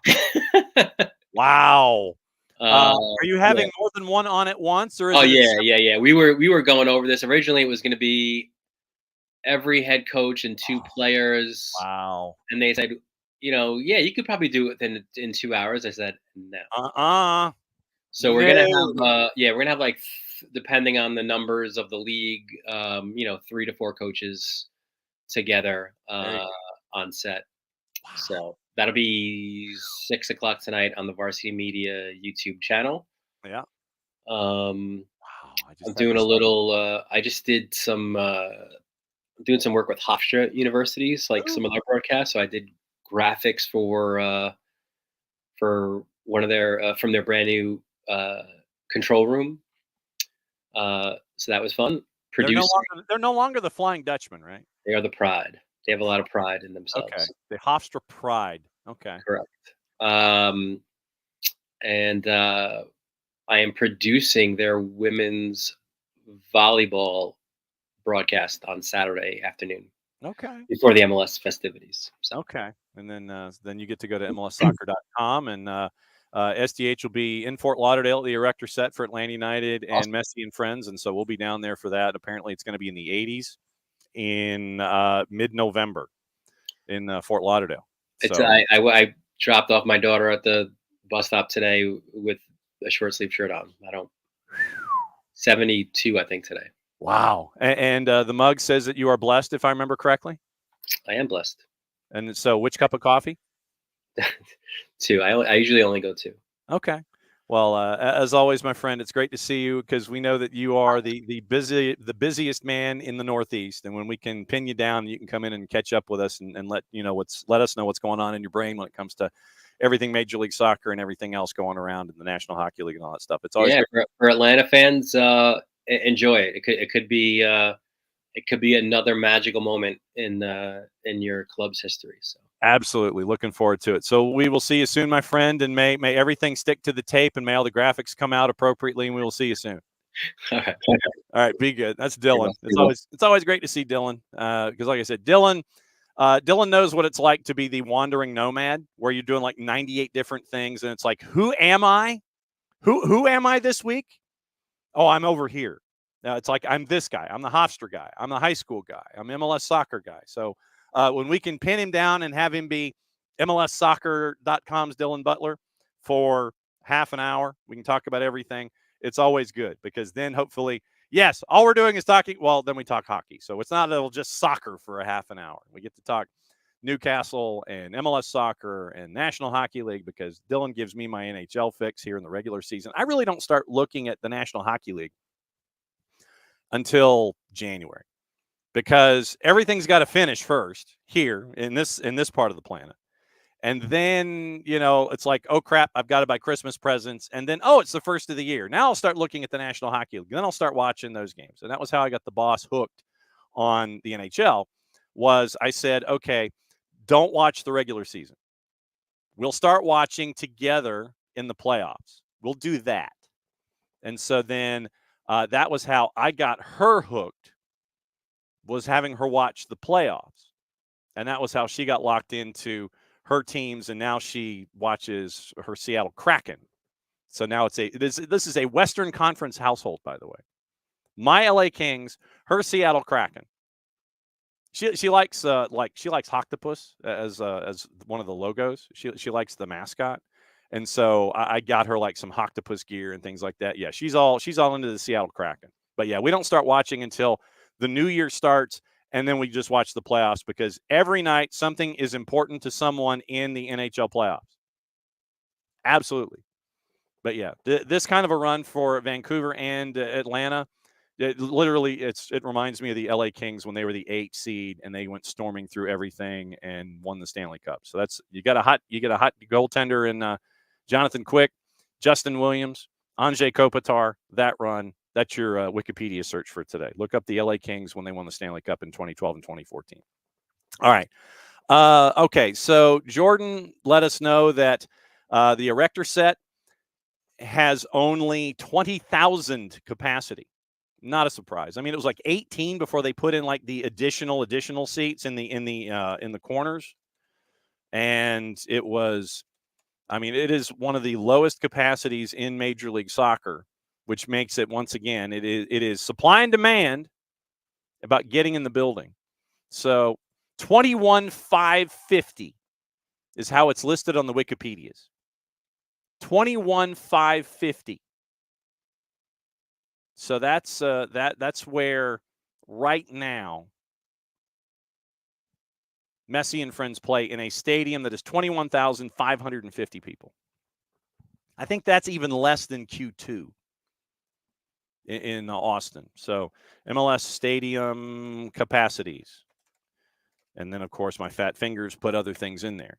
Speaker 1: Wow. Are you having more than one on at once, or is
Speaker 4: yeah. We were going over this. Originally, it was going to be every head coach and 2 players.
Speaker 1: Wow.
Speaker 4: And they said, you could probably do it in 2 hours. I said, no. So we're gonna have like, depending on the numbers of the league, 3 to 4 coaches together on set. Wow. So that'll be 6:00 tonight on the Varsity Media YouTube channel.
Speaker 1: Yeah.
Speaker 4: Wow. I'm doing a little. I just did some doing some work with Hofstra universities, like some of their broadcasts. So I did graphics for one of their from their brand new control room. So that was fun.
Speaker 1: They're no longer the Flying Dutchman, right?
Speaker 4: They are the Pride. They have a lot of pride in themselves.
Speaker 1: Okay. The Hofstra Pride. Okay.
Speaker 4: Correct. And I am producing their women's volleyball broadcast on Saturday afternoon.
Speaker 1: Okay.
Speaker 4: Before the MLS festivities. So.
Speaker 1: Okay. And then you get to go to MLSsoccer.com, and SDH will be in Fort Lauderdale at the Erector Set for Atlanta United and Messi and Friends, and so we'll be down there for that. Apparently, it's going to be in the 80s in mid-November in Fort Lauderdale. So.
Speaker 4: I dropped off my daughter at the bus stop today with a short sleeve shirt on. 72, I think, today.
Speaker 1: Wow. And the mug says that you are blessed, if I remember correctly.
Speaker 4: I am blessed.
Speaker 1: And so which cup of coffee?
Speaker 4: 2. I usually only go 2.
Speaker 1: Okay. Well, as always, my friend, it's great to see you because we know that you are the busiest man in the Northeast. And when we can pin you down, you can come in and catch up with us and let us know what's going on in your brain when it comes to everything Major League Soccer and everything else going around in the National Hockey League and all that stuff. It's always
Speaker 4: for Atlanta fans. Enjoy it. It could be it could be another magical moment in your club's history. So
Speaker 1: absolutely looking forward to it. So we will see you soon, my friend, and may everything stick to the tape and may all the graphics come out appropriately, and we will see you soon.
Speaker 4: all right.
Speaker 1: All right, be good. That's Dylan. It's always great to see Dylan because, like I said, Dylan knows what it's like to be the wandering nomad, where you're doing like 98 different things, and it's like, who am I? Who am I this week? Oh, I'm over here. It's like I'm this guy. I'm the Hofstra guy. I'm the high school guy. I'm MLS soccer guy. So when we can pin him down and have him be MLSsoccer.com's Dylan Butler for half an hour, we can talk about everything. It's always good because then hopefully, yes, all we're doing is talking. Well, then we talk hockey. So it's not just soccer for a half an hour. We get to talk Newcastle and MLS soccer and National Hockey League because Dylan gives me my NHL fix here in the regular season. I really don't start looking at the National Hockey League until January because everything's got to finish first here in this part of the planet. And then, it's like, oh, crap, I've got to buy Christmas presents. And then, oh, it's the first of the year. Now I'll start looking at the National Hockey League. Then I'll start watching those games. And that was how I got the boss hooked on the NHL was I said, okay, don't watch the regular season. We'll start watching together in the playoffs. We'll do that. And so then that was how I got her hooked, was having her watch the playoffs. And that was how she got locked into her teams, and now she watches her Seattle Kraken. So now this is a Western Conference household, by the way. My LA Kings, her Seattle Kraken. She likes Octopus as one of the logos. She likes the mascot, and so I got her like some Octopus gear and things like that. Yeah, she's all into the Seattle Kraken. But yeah, we don't start watching until the new year starts. And then we just watch the playoffs because every night something is important to someone in the NHL playoffs. Absolutely. But yeah, this kind of a run for Vancouver and Atlanta, it reminds me of the LA Kings when they were the 8th seed and they went storming through everything and won the Stanley Cup. So you get a hot goaltender in Jonathan Quick, Justin Williams, Anze Kopitar, that run. That's your Wikipedia search for today. Look up the LA Kings when they won the Stanley Cup in 2012 and 2014. All right. Okay, so Jordan let us know that the Erector set has only 20,000 capacity. Not a surprise. I mean, it was like 18 before they put in like the additional seats in the corners, and it was. I mean, it is one of the lowest capacities in Major League Soccer, which makes it, once again, it is supply and demand about getting in the building. So 21,550 is how it's listed on the Wikipedias. 21,550. So that's where right now Messi and friends play in a stadium that is 21,550 people. I think that's even less than Q2 in Austin. So MLS stadium capacities. And then, of course, my fat fingers put other things in there.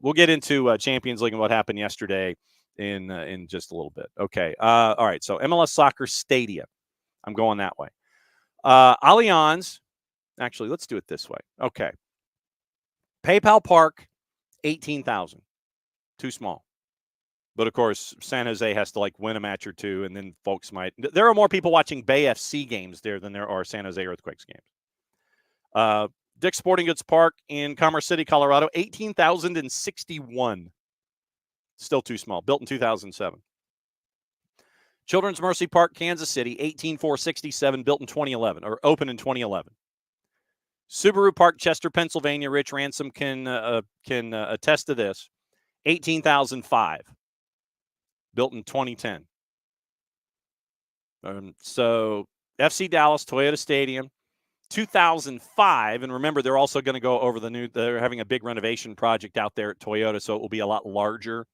Speaker 1: We'll get into Champions League and what happened yesterday in just a little bit. Okay. All right. So MLS Soccer Stadium. I'm going that way. Allianz. Actually, let's do it this way. Okay. PayPal Park, 18,000. Too small. But, of course, San Jose has to, like, win a match or two, and then folks might. There are more people watching Bay FC games there than there are San Jose Earthquakes games. Dick's Sporting Goods Park in Commerce City, Colorado, 18,061. Still too small. Built in 2007. Children's Mercy Park, Kansas City, 18,467. Built in 2011, or opened in 2011. Subaru Park, Chester, Pennsylvania. Rich Ransom can attest to this. 18,005. Built in 2010. So FC Dallas, Toyota Stadium, 2005. And remember, they're also going to go over they're having a big renovation project out there at Toyota, so it will be a lot larger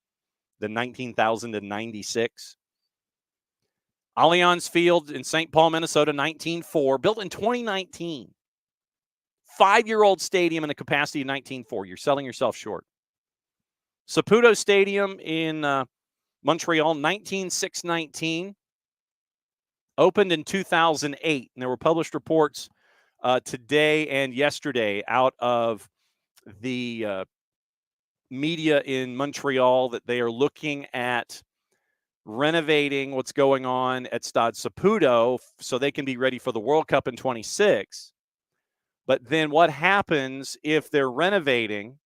Speaker 1: than 19,096. Allianz Field in St. Paul, Minnesota, 19,400. Built in 2019. 5-year-old stadium in a capacity of 19,400. You're selling yourself short. Saputo Stadium in Montreal, 19,619. Opened in 2008. And there were published reports today and yesterday out of the media in Montreal that they are looking at renovating what's going on at Stade Saputo so they can be ready for the World Cup in 26. But then what happens if they're renovating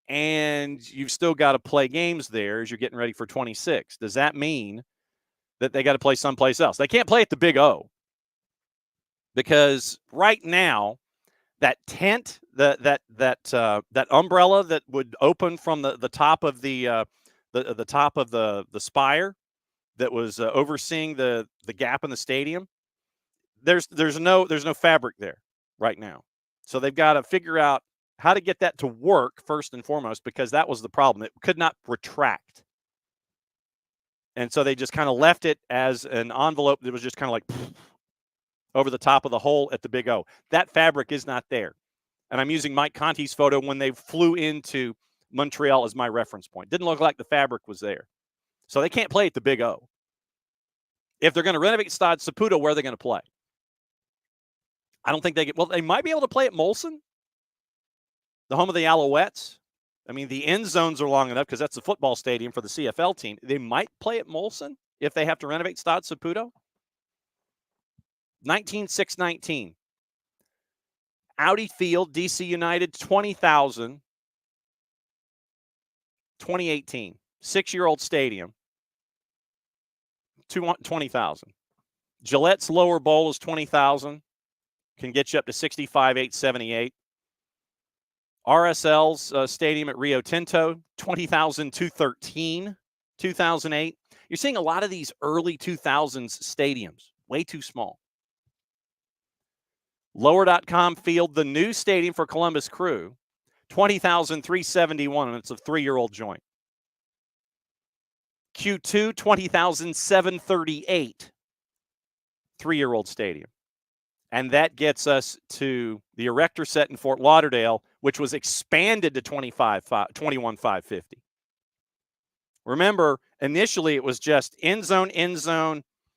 Speaker 1: and you've still got to play games there as you're getting ready for 26? Does that mean that they got to play someplace else? They can't play at the Big O because right now that tent, that umbrella that would open from the top of the top of the spire that was overseeing the gap in the stadium, there's no fabric there right now. So they've got to figure out how to get that to work first and foremost, because that was the problem. It could not retract. And so they just kind of left it as an envelope that was just kind of like over the top of the hole at the Big O. That fabric is not there. And I'm using Mike Conti's photo when they flew into Montreal as my reference point. Didn't look like the fabric was there. So they can't play at the Big O. If they're going to renovate Stade Saputo, where are they going to play? I don't think they might be able to play at Molson, the home of the Alouettes. I mean, the end zones are long enough because that's the football stadium for the CFL team. They might play at Molson if they have to renovate Stade Saputo. 19,619. Audi Field, DC United, 20,000. 2018. 6-year-old stadium. 20,000. Gillette's lower bowl is 20,000. Can get you up to 65,878. RSL's stadium at Rio Tinto, 20,213. 2008. You're seeing a lot of these early 2000s stadiums, way too small. Lower.com Field, the new stadium for Columbus Crew, 20,371, and it's a 3-year-old joint. Q2, 20,738, 3-year-old stadium. And that gets us to the Erector Set in Fort Lauderdale, which was expanded to 21,550. Remember, initially it was just end zone,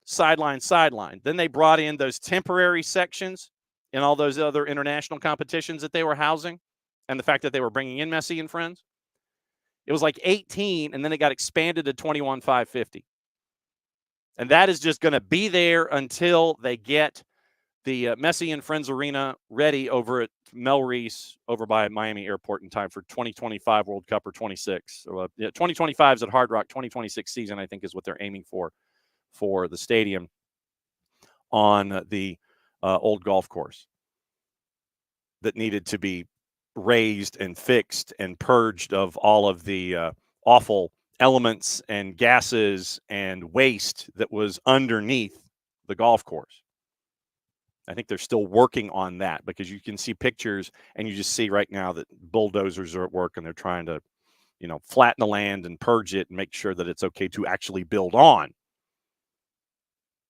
Speaker 1: sideline. Then they brought in those temporary sections in all those other international competitions that they were housing, and the fact that they were bringing in Messi and friends. It was like 18, and then it got expanded to 21,550. And that is just going to be there until they get the Messi and Friends Arena ready over at Mel Reese over by Miami Airport in time for 2025 World Cup or 26. So, 2025 is at Hard Rock. 2026 season, I think, is what they're aiming for the stadium on the old golf course that needed to be raised and fixed and purged of all of the awful elements and gases and waste that was underneath the golf course. I think they're still working on that because you can see pictures and you just see right now that bulldozers are at work and they're trying to, flatten the land and purge it and make sure that it's okay to actually build on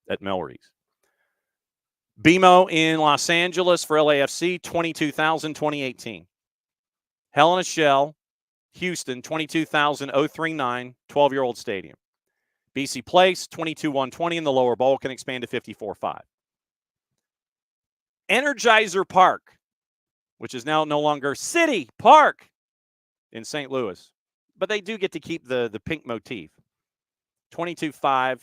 Speaker 1: at Melreese. BMO in Los Angeles for LAFC, 22,000, 2018. Hell in a Shell, Houston, 22,039, 12-year-old stadium. BC Place, 22,120 in the lower bowl, can expand to 54,500. Energizer Park, which is now no longer City Park in St. Louis. But they do get to keep the pink motif. 22,500,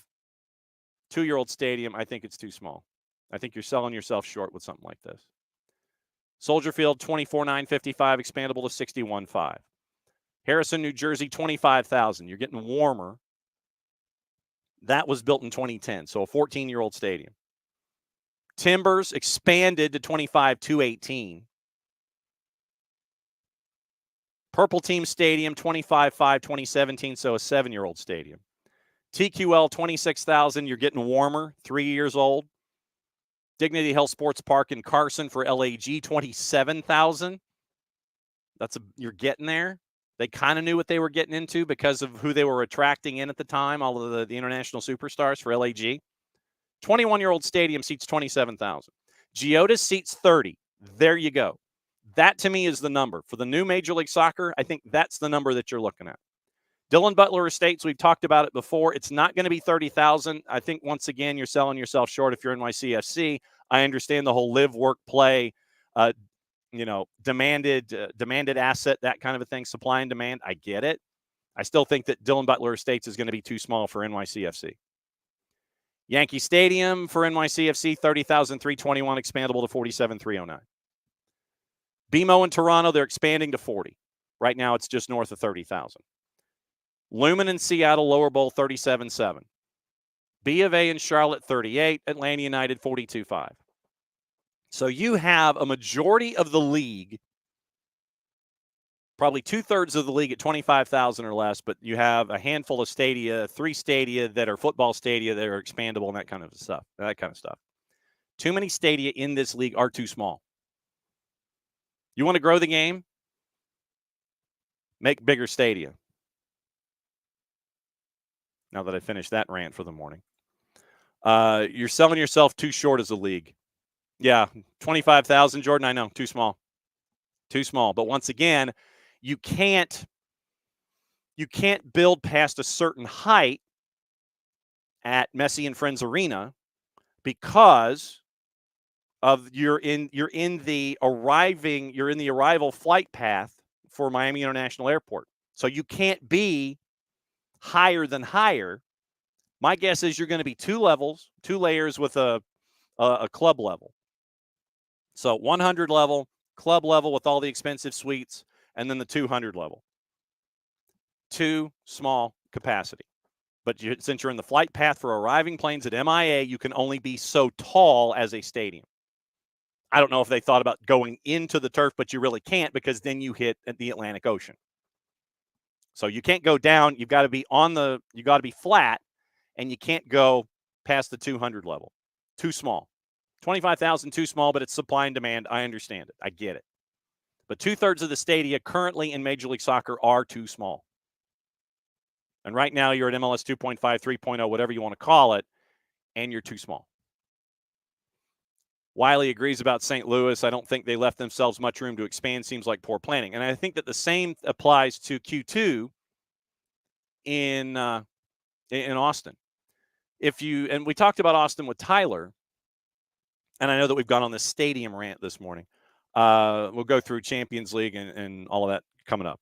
Speaker 1: 2-year-old stadium. I think it's too small. I think you're selling yourself short with something like this. Soldier Field, 24,955, expandable to 61,500. Harrison, New Jersey, 25,000. You're getting warmer. That was built in 2010, so a 14-year-old stadium. Timbers expanded to 25,218. Purple Team Stadium, 25,500, 2017, so a 7-year-old stadium. TQL, 26,000. You're getting warmer, 3 years old. Dignity Health Sports Park in Carson for LAG, 27,000. You're getting there. They kind of knew what they were getting into because of who they were attracting in at the time, all of the international superstars for LAG. 21-year-old stadium seats 27,000. Geodis seats 30. There you go. That, to me, is the number. For the new Major League Soccer, I think that's the number that you're looking at. Dillon Butler Estates, we've talked about it before. It's not going to be 30,000. I think, once again, you're selling yourself short if you're NYCFC. I understand the whole live, work, play, demanded asset, that kind of a thing, supply and demand. I get it. I still think that Dillon Butler Estates is going to be too small for NYCFC. Yankee Stadium for NYCFC, 30,321, expandable to 47,309. BMO in Toronto, they're expanding to 40. Right now, it's just north of 30,000. Lumen in Seattle, lower bowl, 37.7. B of A in Charlotte, 38. Atlanta United, 42.5. So you have a majority of the league, probably 2/3 of the league at 25,000 or less, but you have a handful of stadia, 3 stadia that are football stadia that are expandable and that kind of stuff. Too many stadia in this league are too small. You want to grow the game? Make bigger stadia. Now that I finished that rant for the morning. You're selling yourself too short as a league. Yeah, 25,000, Jordan, I know, too small. Too small. But once again, you can't build past a certain height at Messi and Friends Arena because of you're in the arrival flight path for Miami International Airport. So you can't be higher than higher. My guess is you're going to be 2 layers with a club level. So 100 level, club level with all the expensive suites, and then the 200 level. Too small capacity. But since you're in the flight path for arriving planes at MIA, you can only be so tall as a stadium. I don't know if they thought about going into the turf, but you really can't because then you hit the Atlantic Ocean. So you can't go down. You've got to be flat, and you can't go past the 200 level. Too small. 25,000 too small, but it's supply and demand. I understand it. I get it. But 2/3 of the stadia currently in Major League Soccer are too small. And right now you're at MLS 2.5, 3.0, whatever you want to call it, and you're too small. Wiley agrees about St. Louis. I don't think they left themselves much room to expand. Seems like poor planning. And I think that the same applies to Q2 in Austin. And we talked about Austin with Tyler, and I know that we've gone on this stadium rant this morning. We'll go through Champions League and all of that coming up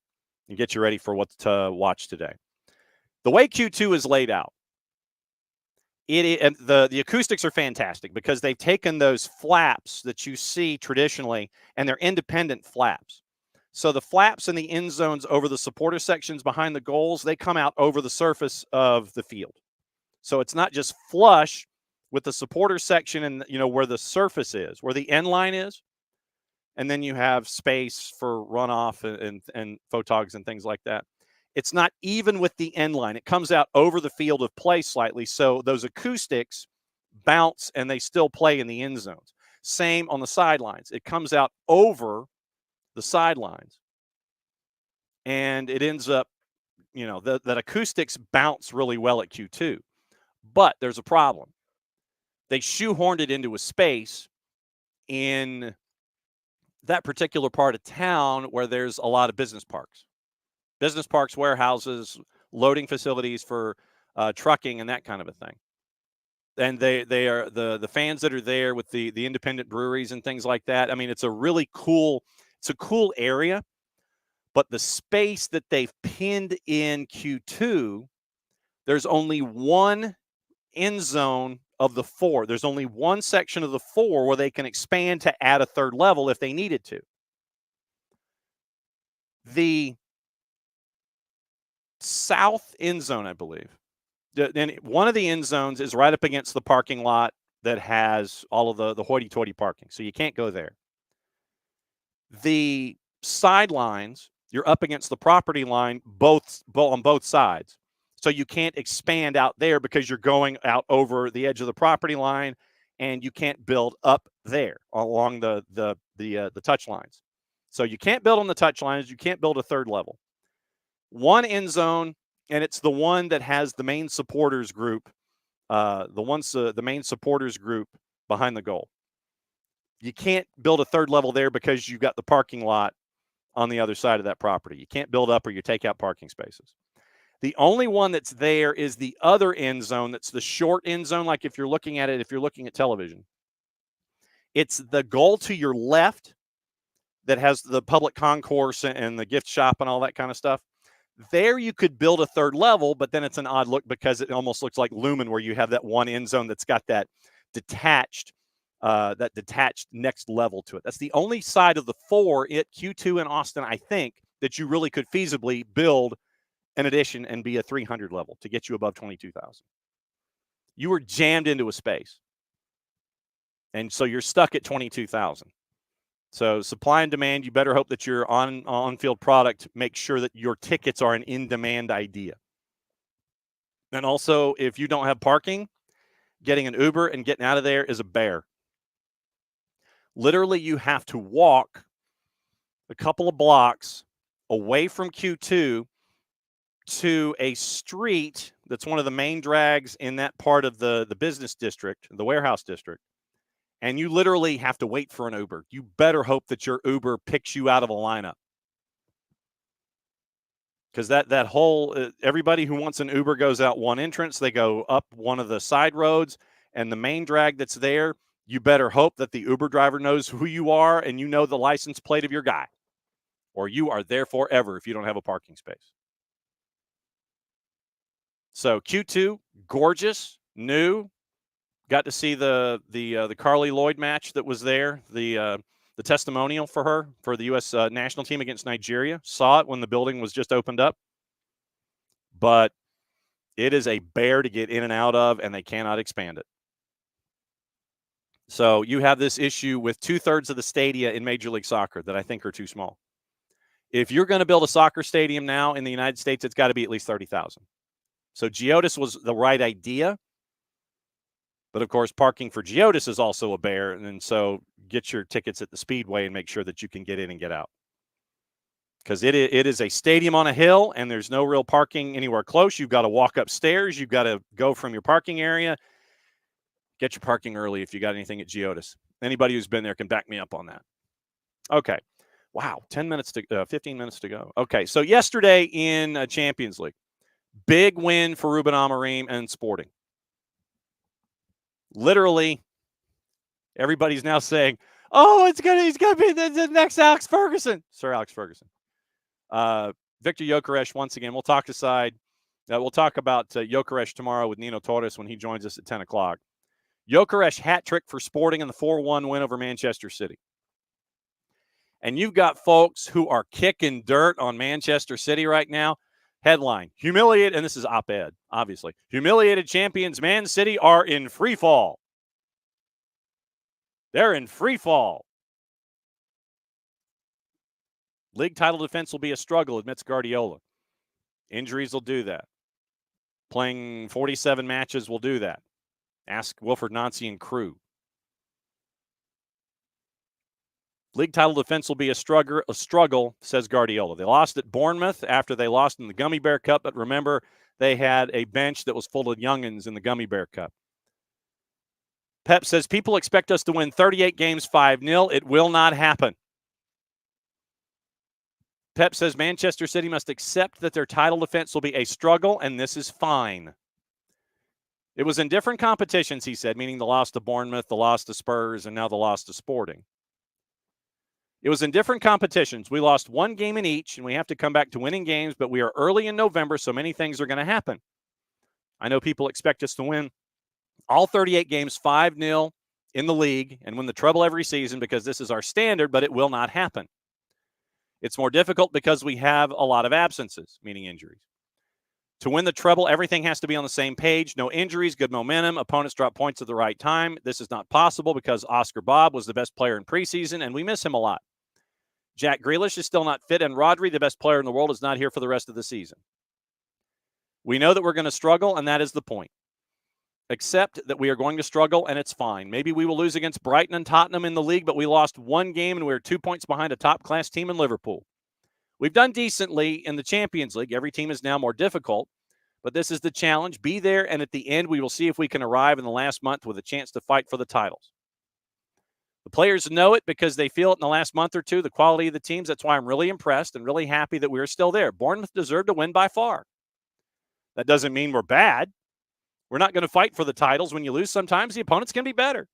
Speaker 1: and get you ready for what to watch today. The way Q2 is laid out, the acoustics are fantastic because they've taken those flaps that you see traditionally, and they're independent flaps. So the flaps in the end zones over the supporter sections behind the goals, they come out over the surface of the field. So it's not just flush with the supporter section and where the surface is, where the end line is, and then you have space for runoff and photogs and things like that. It's not even with the end line. It comes out over the field of play slightly, so those acoustics bounce and they still play in the end zones. Same on the sidelines. It comes out over the sidelines, and it ends up, that acoustics bounce really well at Q2. But there's a problem. They shoehorned it into a space in that particular part of town where there's a lot of business parks, warehouses, loading facilities for trucking and that kind of a thing. And they are the fans that are there with the independent breweries and things like that. I mean, it's a cool area, but the space that they've pinned in Q2, there's only one end zone of the 4. There's only one section of the 4 where they can expand to add a third level if they needed to. The south end zone, I believe. And one of the end zones is right up against the parking lot that has all of the hoity-toity parking, so you can't go there. The sidelines, you're up against the property line on both sides, so you can't expand out there because you're going out over the edge of the property line, and you can't build up there along the touch lines. So you can't build on the touch lines. You can't build a third level. One end zone, and it's the one that has the main supporters group, the main supporters group behind the goal. You can't build a third level there because you've got the parking lot on the other side of that property. You can't build up or you take out parking spaces. The only one that's there is the other end zone. That's the short end zone. Like if you're looking at television, It's the goal to your left that has the public concourse and the gift shop and all that kind of stuff. There you could build a third level, but then it's an odd look because it almost looks like Lumen, where you have that one end zone that's got that detached next level to it. That's the only side of the 4 at Q2 in Austin, I think, that you really could feasibly build an addition and be a 300 level to get you above 22,000. You were jammed into a space. And so you're stuck at 22,000. So supply and demand, you better hope that your on-field product makes sure that your tickets are an in-demand idea. And also, if you don't have parking, getting an Uber and getting out of there is a bear. Literally, you have to walk a couple of blocks away from Q2 to a street that's one of the main drags in that part of the business district, the warehouse district. And you literally have to wait for an Uber. You better hope that your Uber picks you out of a lineup. Because that whole, everybody who wants an Uber goes out one entrance. They go up one of the side roads. And the main drag that's there, you better hope that the Uber driver knows who you are and you know the license plate of your guy. Or you are there forever if you don't have a parking space. So Q2, gorgeous, new. Got to see the Carly Lloyd match that was there, the testimonial for her for the U.S. national team against Nigeria. Saw it when the building was just opened up. But it is a bear to get in and out of, and they cannot expand it. So you have this issue with 2/3 of the stadia in Major League Soccer that I think are too small. If you're going to build a soccer stadium now in the United States, it's got to be at least 30,000. So Geodis was the right idea. But, of course, parking for Geodis is also a bear. And so get your tickets at the Speedway and make sure that you can get in and get out. Because it is a stadium on a hill, and there's no real parking anywhere close. You've got to walk upstairs. You've got to go from your parking area. Get your parking early if you got anything at Geodis. Anybody who's been there can back me up on that. Okay. Wow, 15 minutes to go. Okay, so yesterday in Champions League, big win for Ruben Amorim and Sporting. Literally, everybody's now saying, "Oh, he's gonna be the next Alex Ferguson, Sir Alex Ferguson." Victor Gyökeres once again. We'll talk aside. We'll talk about Gyökeres tomorrow with Nino Torres when he joins us at 10 o'clock. Gyökeres hat trick for Sporting in the 4-1 win over Manchester City. And you've got folks who are kicking dirt on Manchester City right now. Headline, humiliated, and this is op-ed, obviously. Humiliated champions Man City are in free fall. They're in free fall. League title defense will be a struggle, admits Guardiola. Injuries will do that. Playing 47 matches will do that. Ask Wilfred Nancy and crew. League title defense will be a struggle, says Guardiola. They lost at Bournemouth after they lost in the Gummy Bear Cup, but remember, they had a bench that was full of youngins in the Gummy Bear Cup. Pep says, people expect us to win 38 games 5-0. It will not happen. Pep says Manchester City must accept that their title defense will be a struggle, and this is fine. It was in different competitions, he said, meaning the loss to Bournemouth, the loss to Spurs, and now the loss to Sporting. It was in different competitions. We lost one game in each, and we have to come back to winning games, but we are early in November, so many things are going to happen. I know people expect us to win all 38 games 5-0 in the league and win the treble every season because this is our standard, but it will not happen. It's more difficult because we have a lot of absences, meaning injuries. To win the treble, everything has to be on the same page. No injuries, good momentum. Opponents drop points at the right time. This is not possible because Oscar Bob was the best player in preseason, and we miss him a lot. Jack Grealish is still not fit, and Rodri, the best player in the world, is not here for the rest of the season. We know that we're going to struggle, and that is the point. Accept that we are going to struggle, and it's fine. Maybe we will lose against Brighton and Tottenham in the league, but we lost one game, and we're 2 points behind a top-class team in Liverpool. We've done decently in the Champions League. Every team is now more difficult, but this is the challenge. Be there, and at the end, we will see if we can arrive in the last month with a chance to fight for the titles. The players know it because they feel it in the last month or two, the quality of the teams. That's why I'm really impressed and really happy that we're still there. Bournemouth deserved to win by far. That doesn't mean we're bad. We're not going to fight for the titles. When you lose sometimes, the opponent's going to be better.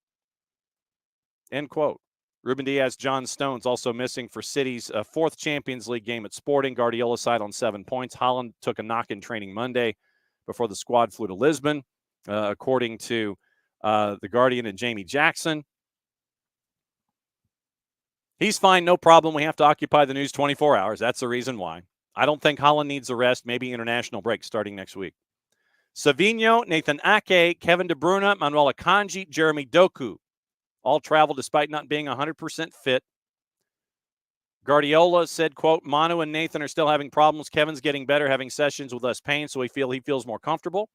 Speaker 1: End quote. Ruben Diaz, John Stones also missing for City's fourth Champions League game at Sporting. Guardiola side on 7 points. Holland took a knock in training Monday before the squad flew to Lisbon, according to The Guardian and Jamie Jackson. He's fine, no problem. We have to occupy the news 24 hours. That's the reason why. I don't think Holland needs a rest, maybe international break starting next week. Savinho, Nathan Ake, Kevin De Bruyne, Manuel Akanji, Jeremy Doku all travel despite not being 100% fit. Guardiola said, quote, Manu and Nathan are still having problems. Kevin's getting better, having sessions with less pain, so he feels more comfortable.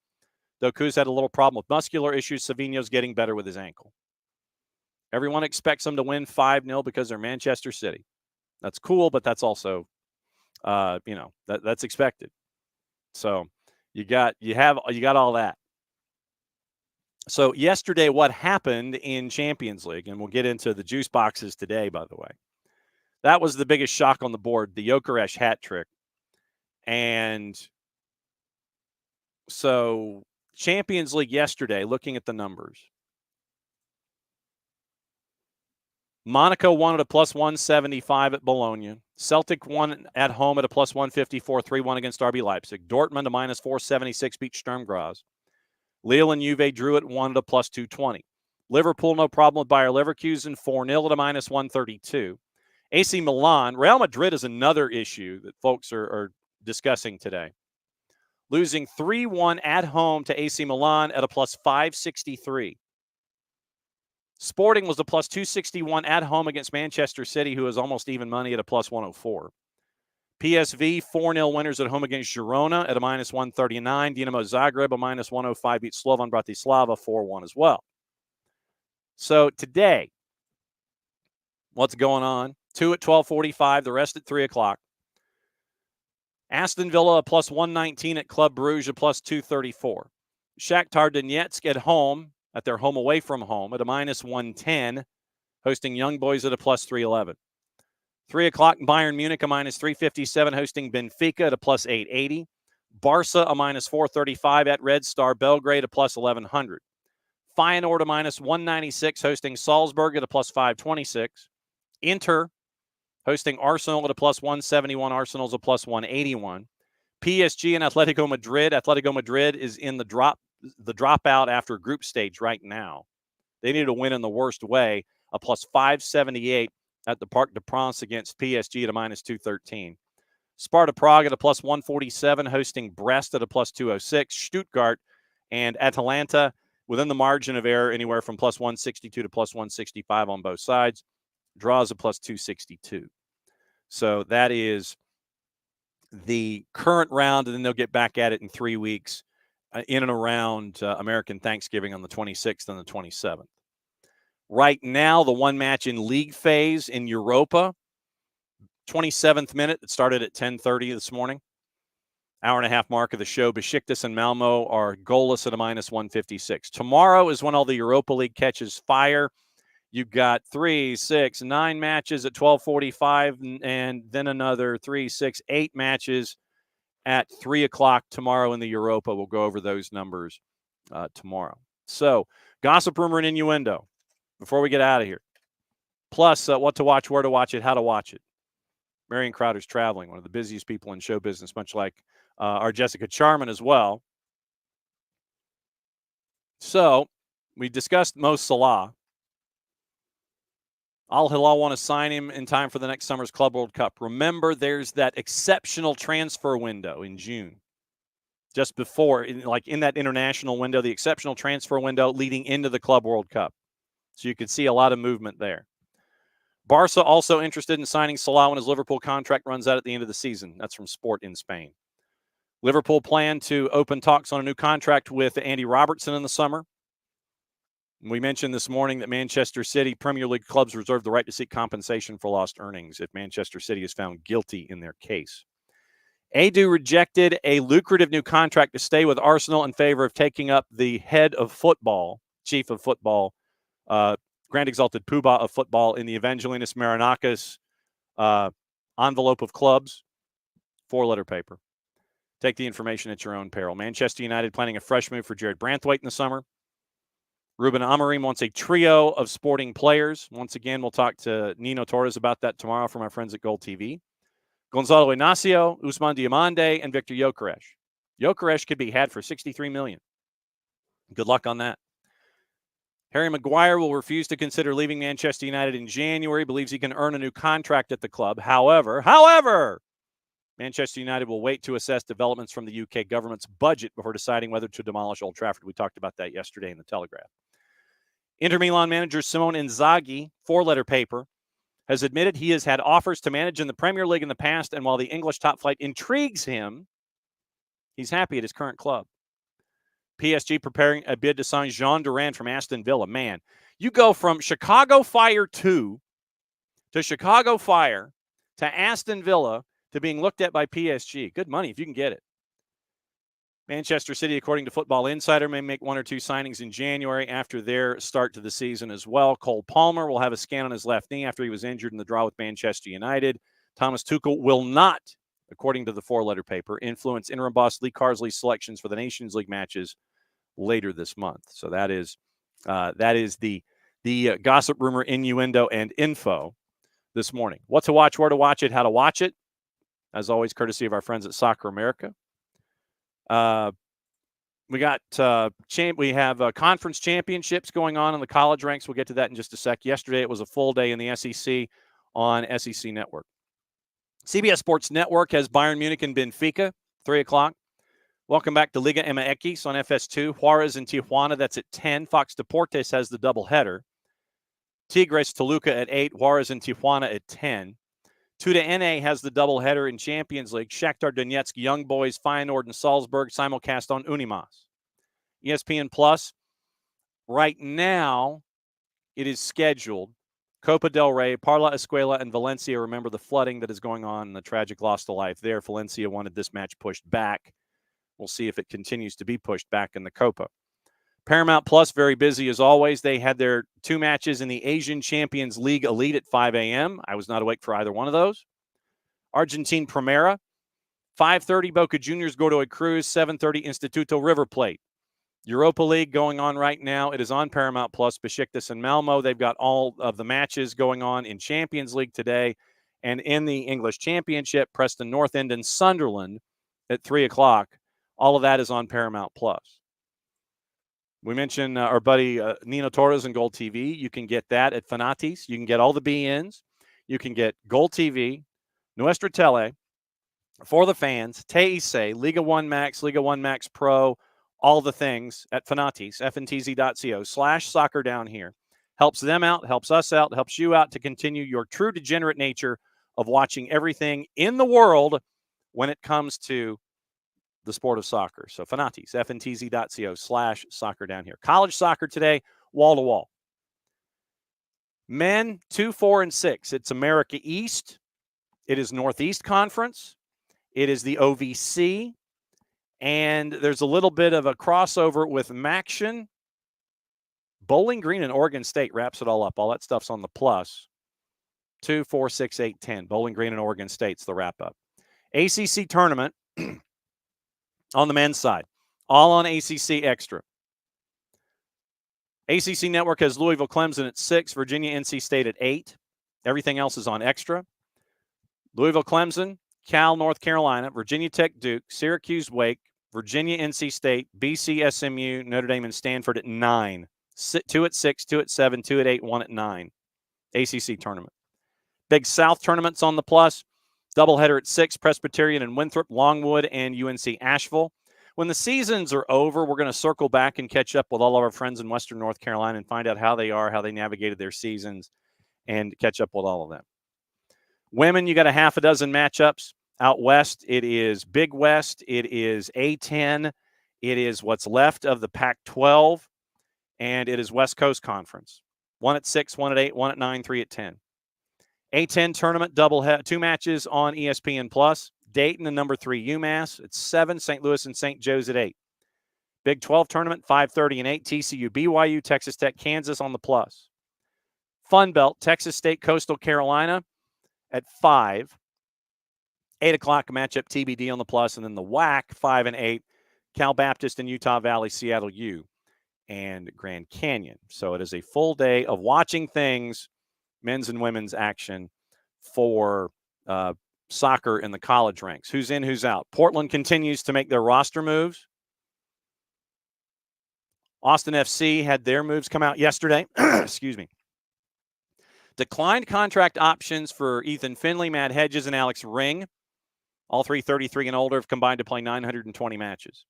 Speaker 1: Doku's had a little problem with muscular issues. Savinho's getting better with his ankle. Everyone expects them to win 5-0 because they're Manchester City. That's cool, but that's also, that's expected. So you got all that. So yesterday, what happened in Champions League, and we'll get into the juice boxes today, by the way. That was the biggest shock on the board, the Gyökeres hat trick. And so Champions League yesterday, looking at the numbers. Monaco won at a plus 175 at Bologna. Celtic won at home at a plus 154, 3-1 against RB Leipzig. Dortmund a minus 476 beat Sturm Graz. Lille and Juve drew at 1 at a plus 220. Liverpool, no problem with Bayer Leverkusen, 4-0 at a minus 132. AC Milan, Real Madrid is another issue that folks are discussing today. Losing 3-1 at home to AC Milan at a plus 563. Sporting was a plus 261 at home against Manchester City, who is almost even money at a plus 104. PSV, 4-0 winners at home against Girona at a minus 139. Dinamo Zagreb, a minus 105, beat Slovan Bratislava 4-1 as well. So today, what's going on? 2 at 12:45, the rest at 3 o'clock. Aston Villa, a plus 119 at Club Brugge, a plus 234. Shakhtar Donetsk at home, at their home away from home, at a minus 110, hosting Young Boys at a plus 311. 3 o'clock, Bayern Munich, a minus 357, hosting Benfica at a plus 880. Barca, a minus 435 at Red Star Belgrade, a plus 1100. Feyenoord, a minus 196, hosting Salzburg at a plus 526. Inter, hosting Arsenal at a plus 171. Arsenal's a plus 181. PSG and Atletico Madrid. Atletico Madrid is in the dropout after group stage right now. They need to win in the worst way, a plus 578 at the Parc des Princes against PSG at a minus 213. Sparta Prague at a plus 147, hosting Brest at a plus 206. Stuttgart and Atalanta within the margin of error, anywhere from plus 162 to plus 165 on both sides. Draws a plus 262. So that is the current round, and then they'll get back at it in 3 weeks in and around American Thanksgiving on the 26th and the 27th. Right now, the one match in league phase in Europa, 27th minute, it started at 10:30 this morning. Hour and a half mark of the show. Besiktas and Malmo are goalless at a minus 156. Tomorrow is when all the Europa League catches fire. You've got 3, 6, 9 matches at 12:45, and then another 3, 6, 8 matches at 3 o'clock tomorrow in the Europa. We'll go over those numbers tomorrow. So, gossip, rumor, and innuendo before we get out of here. Plus, what to watch, where to watch it, how to watch it. Marion Crowder's traveling, one of the busiest people in show business, much like our Jessica Charman as well. So, we discussed Mo Salah. Al Hilal want to sign him in time for the next summer's Club World Cup. Remember, there's that exceptional transfer window in June. Just before, in that international window, the exceptional transfer window leading into the Club World Cup. So you could see a lot of movement there. Barca also interested in signing Salah when his Liverpool contract runs out at the end of the season. That's from Sport in Spain. Liverpool plan to open talks on a new contract with Andy Robertson in the summer. We mentioned this morning that Manchester City Premier League clubs reserve the right to seek compensation for lost earnings if Manchester City is found guilty in their case. Edu rejected a lucrative new contract to stay with Arsenal in favor of taking up the head of football, chief of football, Grand Exalted Poobah of football in the Evangelinus Marinakis envelope of clubs, 4-letter paper. Take the information at your own peril. Manchester United planning a fresh move for Jared Branthwaite in the summer. Ruben Amorim wants a trio of sporting players. Once again, we'll talk to Nino Torres about that tomorrow from our friends at Gold TV. Gonzalo Ignacio, Usman Diamande, and Victor Gyökeres. Gyökeres could be had for $63 million. Good luck on that. Harry Maguire will refuse to consider leaving Manchester United in January, believes he can earn a new contract at the club. However, Manchester United will wait to assess developments from the UK government's budget before deciding whether to demolish Old Trafford. We talked about that yesterday in the Telegraph. Inter Milan manager Simone Inzaghi, four-letter paper, has admitted he has had offers to manage in the Premier League in the past, and while the English top flight intrigues him, he's happy at his current club. PSG preparing a bid to sign Jean Duran from Aston Villa. Man, you go from Chicago Fire 2 to Chicago Fire to Aston Villa to being looked at by PSG. Good money if you can get it. Manchester City, according to Football Insider, may make one or two signings in January after their start to the season as well. Cole Palmer will have a scan on his left knee after he was injured in the draw with Manchester United. Thomas Tuchel will not, according to the four-letter paper, influence interim boss Lee Carsley's selections for the Nations League matches later this month. So that is the gossip, rumor, innuendo, and info this morning. What to watch, where to watch it, how to watch it. As always, courtesy of our friends at Soccer America. We have conference championships going on in the college ranks. We'll get to that in just a sec. Yesterday, it was a full day in the SEC on SEC Network. CBS Sports Network has Bayern Munich and Benfica, 3 o'clock. Welcome back to Liga MX on FS2. Juarez and Tijuana, that's at 10. Fox Deportes has the doubleheader. Tigres Toluca at 8. Juarez and Tijuana at 10. Tuda has the doubleheader in Champions League. Shakhtar Donetsk, Young Boys, Feyenoord, and Salzburg simulcast on Unimas. ESPN Plus, right now, it is scheduled. Copa del Rey, Parla Escuela, and Valencia. Remember the flooding that is going on and the tragic loss to life there. Valencia wanted this match pushed back. We'll see if it continues to be pushed back in the Copa. Paramount Plus, very busy as always. They had their 2 matches in the Asian Champions League Elite at 5 a.m. I was not awake for either one of those. Argentine Primera, 5:30 Boca Juniors, Godoy Cruz, 7:30 Instituto River Plate. Europa League going on right now. It is on Paramount Plus. Besiktas and Malmo, they've got all of the matches going on in Champions League today. And in the English Championship, Preston North End and Sunderland at 3 o'clock. All of that is on Paramount Plus. We mentioned our buddy Nino Torres and Gold TV. You can get that at Fanatis. You can get all the BNs. You can get Gold TV, Nuestra Tele, For the Fans, TIC, Liga 1 Max, Liga 1 Max Pro, all the things at Fanatis, fntz.co/soccer down here. Helps them out, helps us out, helps you out to continue your true degenerate nature of watching everything in the world when it comes to the sport of soccer. So Fanatis, fntz.co/soccer down here. College soccer today, wall to wall. Men 2, 4, and 6. It's America East. It is Northeast Conference. It is the OVC. And there's a little bit of a crossover with Maction. Bowling Green and Oregon State wraps it all up. All that stuff's on the plus. 2, 4, 6, 8, 10. Bowling Green and Oregon State's the wrap up. ACC tournament. On the men's side, all on ACC Extra. ACC Network has Louisville Clemson at 6, Virginia NC State at 8. Everything else is on Extra. Louisville Clemson, Cal North Carolina, Virginia Tech Duke, Syracuse Wake, Virginia NC State, BC SMU, Notre Dame, and Stanford at 9. 2 at 6, 2 at 7, 2 at 8, 1 at 9. ACC tournament. Big South tournaments on the plus. Doubleheader at 6, Presbyterian and Winthrop, Longwood, and UNC Asheville. When the seasons are over, we're going to circle back and catch up with all of our friends in Western North Carolina and find out how they are, how they navigated their seasons, and catch up with all of them. Women, you got a half a dozen matchups. Out west, it is Big West. It is A10. It is what's left of the Pac-12, and it is West Coast Conference. 1 at 6, 1 at 8, 1 at 9, 3 at 10. A10 tournament, 2 matches on ESPN Plus. Dayton and number 3 UMass at 7. St. Louis and St. Joe's at 8. Big 12 tournament, 5:30 and 8. TCU, BYU, Texas Tech, Kansas on the plus. Fun Belt, Texas State, Coastal Carolina at 5. 8 o'clock matchup, TBD on the plus. And then the WAC, 5 and 8. Cal Baptist and Utah Valley, Seattle U. and Grand Canyon. So it is a full day of watching things, men's and women's action for soccer in the college ranks. Who's in, who's out? Portland continues to make their roster moves. Austin FC had their moves come out yesterday. Excuse me. Declined contract options for Ethan Finley, Matt Hedges, and Alex Ring. All three 33 and older have combined to play 920 matches.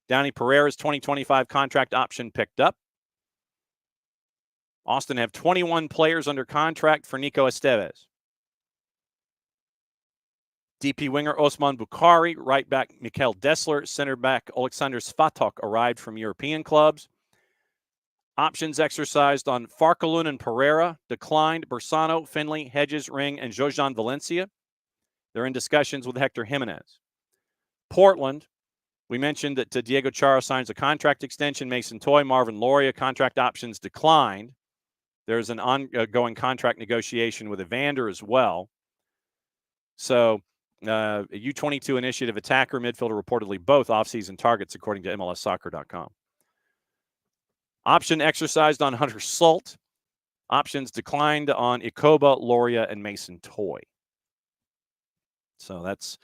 Speaker 1: Downey Pereira's 2025 contract option picked up. Austin have 21 players under contract for Nico Estevez. DP winger Osman Bukhari, right back Mikhail Dessler, center back Alexander Svatok arrived from European clubs. Options exercised on Farkalun and Pereira, declined Bersano, Finley, Hedges, Ring, and Jojan Valencia. They're in discussions with Hector Jimenez. Portland, we mentioned that Diego Chara signs a contract extension. Mason Toy, Marvin Loria, contract options declined. There's an ongoing contract negotiation with Evander as well. So a U22 initiative attacker, midfielder, reportedly both offseason targets, according to MLSsoccer.com. Option exercised on Hunter Salt. Options declined on Ikoba, Loria, and Mason Toy. So that's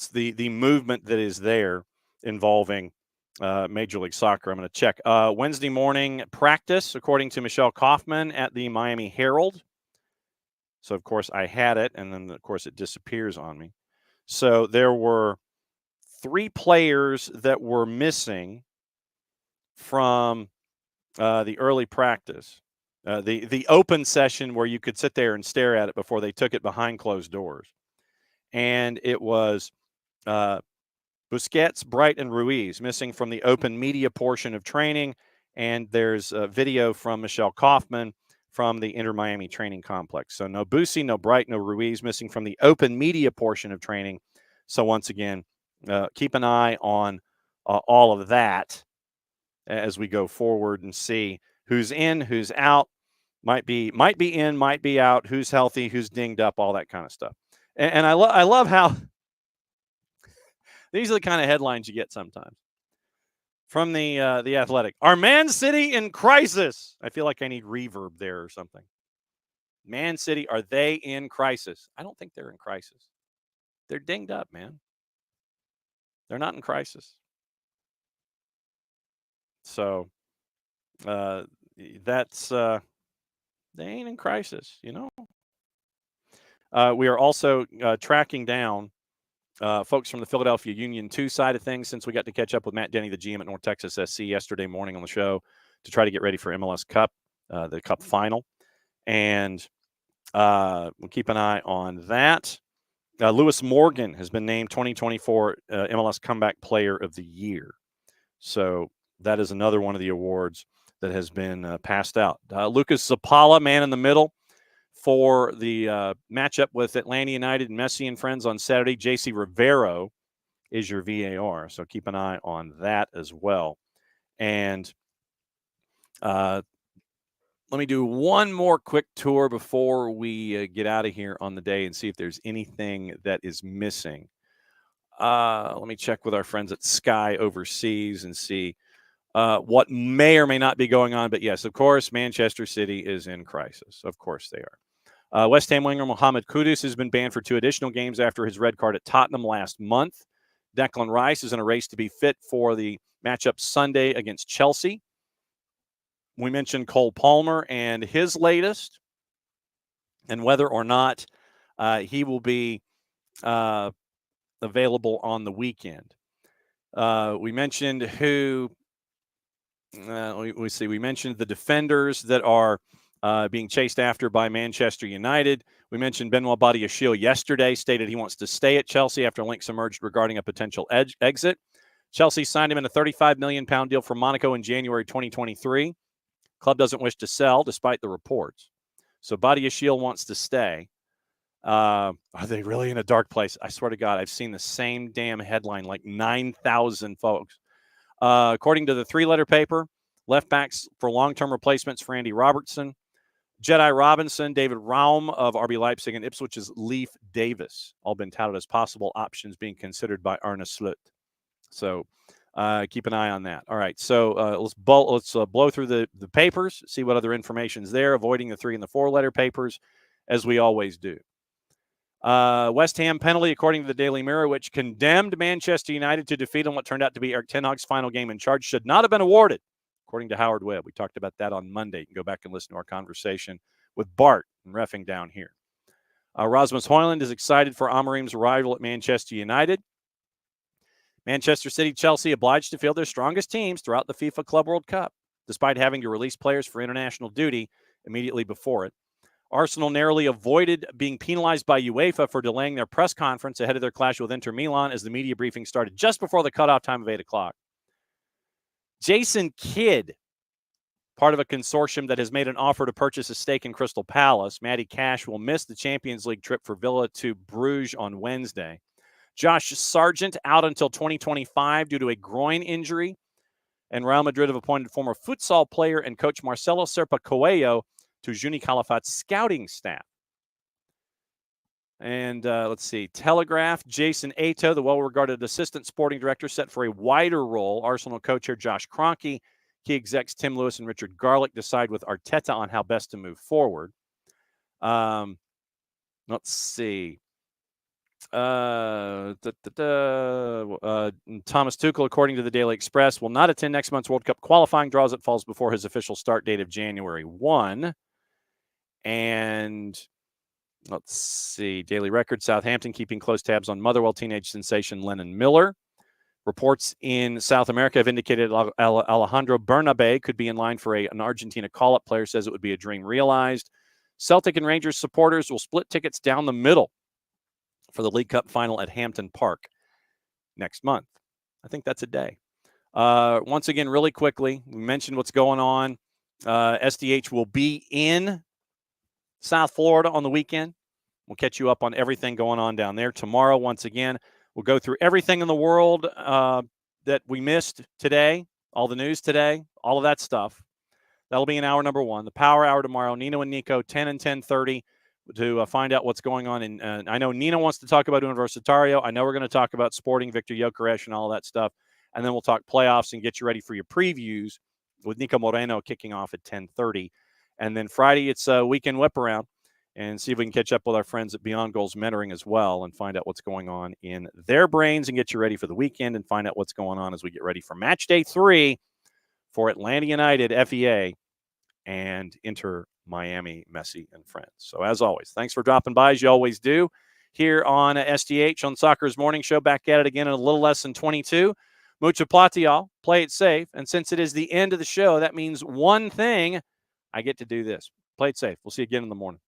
Speaker 1: the movement that is there involving Major League Soccer. I'm going to check. Wednesday morning practice, according to Michelle Kaufman at the Miami Herald. So, of course, I had it, and then, of course, it disappears on me. So there were 3 players that were missing from the early practice, the open session where you could sit there and stare at it before they took it behind closed doors. And it was Busquets, Bright, and Ruiz missing from the open media portion of training. And there's a video from Michelle Kaufman from the Inter Miami training complex. So no Busi, no Bright, no Ruiz missing from the open media portion of training. So once again, keep an eye on all of that as we go forward and see who's in, who's out, might be in, might be out, who's healthy, who's dinged up, all that kind of stuff. And I love how these are the kind of headlines you get sometimes from the Athletic. Are Man City in crisis? I feel like I need reverb there or something. Man City, are they in crisis? I don't think they're in crisis. They're dinged up, man. They're not in crisis. So that's they ain't in crisis, you know. We are also tracking down folks from the Philadelphia Union 2 side of things, since we got to catch up with Matt Denny, the GM at North Texas SC, yesterday morning on the show to try to get ready for MLS Cup, the Cup final. And we'll keep an eye on that. Lewis Morgan has been named 2024 MLS Comeback Player of the Year. So that is another one of the awards that has been passed out. Lucas Zapala, man in the middle, for the matchup with Atlanta United and Messi and friends on Saturday. JC Rivero is your VAR, so keep an eye on that as well. And let me do one more quick tour before we get out of here on the day and see if there's anything that is missing. Let me check with our friends at Sky Overseas and see what may or may not be going on. But yes, of course, Manchester City is in crisis. Of course they are. West Ham winger Mohamed Kudus has been banned for 2 additional games after his red card at Tottenham last month. Declan Rice is in a race to be fit for the matchup Sunday against Chelsea. We mentioned Cole Palmer and his latest, and whether or not he will be available on the weekend. We mentioned who. We mentioned the defenders that are being chased after by Manchester United. We mentioned Benoit Badiashile yesterday, stated he wants to stay at Chelsea after links emerged regarding a potential exit. Chelsea signed him in a £35 million deal from Monaco in January 2023. Club doesn't wish to sell, despite the reports. So Badiashile wants to stay. Are they really in a dark place? I swear to God, I've seen the same damn headline like 9,000 folks. According to the 3-letter paper, left backs for long-term replacements for Andy Robertson, Jedi Robinson, David Raum of RB Leipzig, and Ipswich's Leif Davis, all been touted as possible options being considered by Arne Slot. So Keep an eye on that. All right, so let's blow through the papers, see what other information's there, avoiding the 3 and the 4-letter papers, as we always do. West Ham penalty, according to the Daily Mirror, which condemned Manchester United to defeat in what turned out to be Erik ten Hag's final game in charge, should not have been awarded, according to Howard Webb. We talked about that on Monday. You can go back and listen to our conversation with Bart and reffing down here. Rasmus Højlund is excited for Amorim's arrival at Manchester United. Manchester City, Chelsea obliged to field their strongest teams throughout the FIFA Club World Cup, despite having to release players for international duty immediately before it. Arsenal narrowly avoided being penalized by UEFA for delaying their press conference ahead of their clash with Inter Milan as the media briefing started just before the cutoff time of 8 o'clock. Jason Kidd, part of a consortium that has made an offer to purchase a stake in Crystal Palace. Matty Cash will miss the Champions League trip for Villa to Bruges on Wednesday. Josh Sargent out until 2025 due to a groin injury. And Real Madrid have appointed former futsal player and coach Marcelo Serpa Coelho to Juni Califat's scouting staff. And let's see, Telegraph, Jason Ato, the well-regarded assistant sporting director, set for a wider role. Arsenal co-chair Josh Kroenke, key execs Tim Lewis and Richard Garlick decide with Arteta on how best to move forward. Let's see. Thomas Tuchel, according to the Daily Express, will not attend next month's World Cup qualifying draws. It falls before his official start date of January 1. And let's see, Daily Record, Southampton keeping close tabs on Motherwell teenage sensation Lennon Miller. Reports in South America have indicated Alejandro Bernabe could be in line for an Argentina call-up. Player says it would be a dream realized. Celtic and Rangers supporters will split tickets down the middle for the League Cup final at Hampton Park next month. I think that's a day. Once again, really quickly, we mentioned what's going on. SDH will be in South Florida on the weekend. We'll catch you up on everything going on down there. Tomorrow, once again, we'll go through everything in the world that we missed today, all the news today, all of that stuff. That'll be in hour number 1. The Power Hour tomorrow, Nino and Nico, 10 and 10:30. To find out what's going on. And I know Nina wants to talk about Universitario. I know we're going to talk about Sporting, Victor Gyökeres, and all that stuff. And then we'll talk playoffs and get you ready for your previews with Nico Moreno kicking off at 10:30. And then Friday, it's a weekend whip around and see if we can catch up with our friends at Beyond Goals Mentoring as well and find out what's going on in their brains and get you ready for the weekend and find out what's going on as we get ready for match day 3 for Atlanta United, FEA, and Inter Miami, Messi, and friends. So as always, thanks for dropping by as you always do here on SDH on Soccer's Morning Show. Back at it again in a little less than 22. Mucha plata, y'all. Play it safe. And since it is the end of the show, that means one thing. I get to do this. Play it safe. We'll see you again in the morning.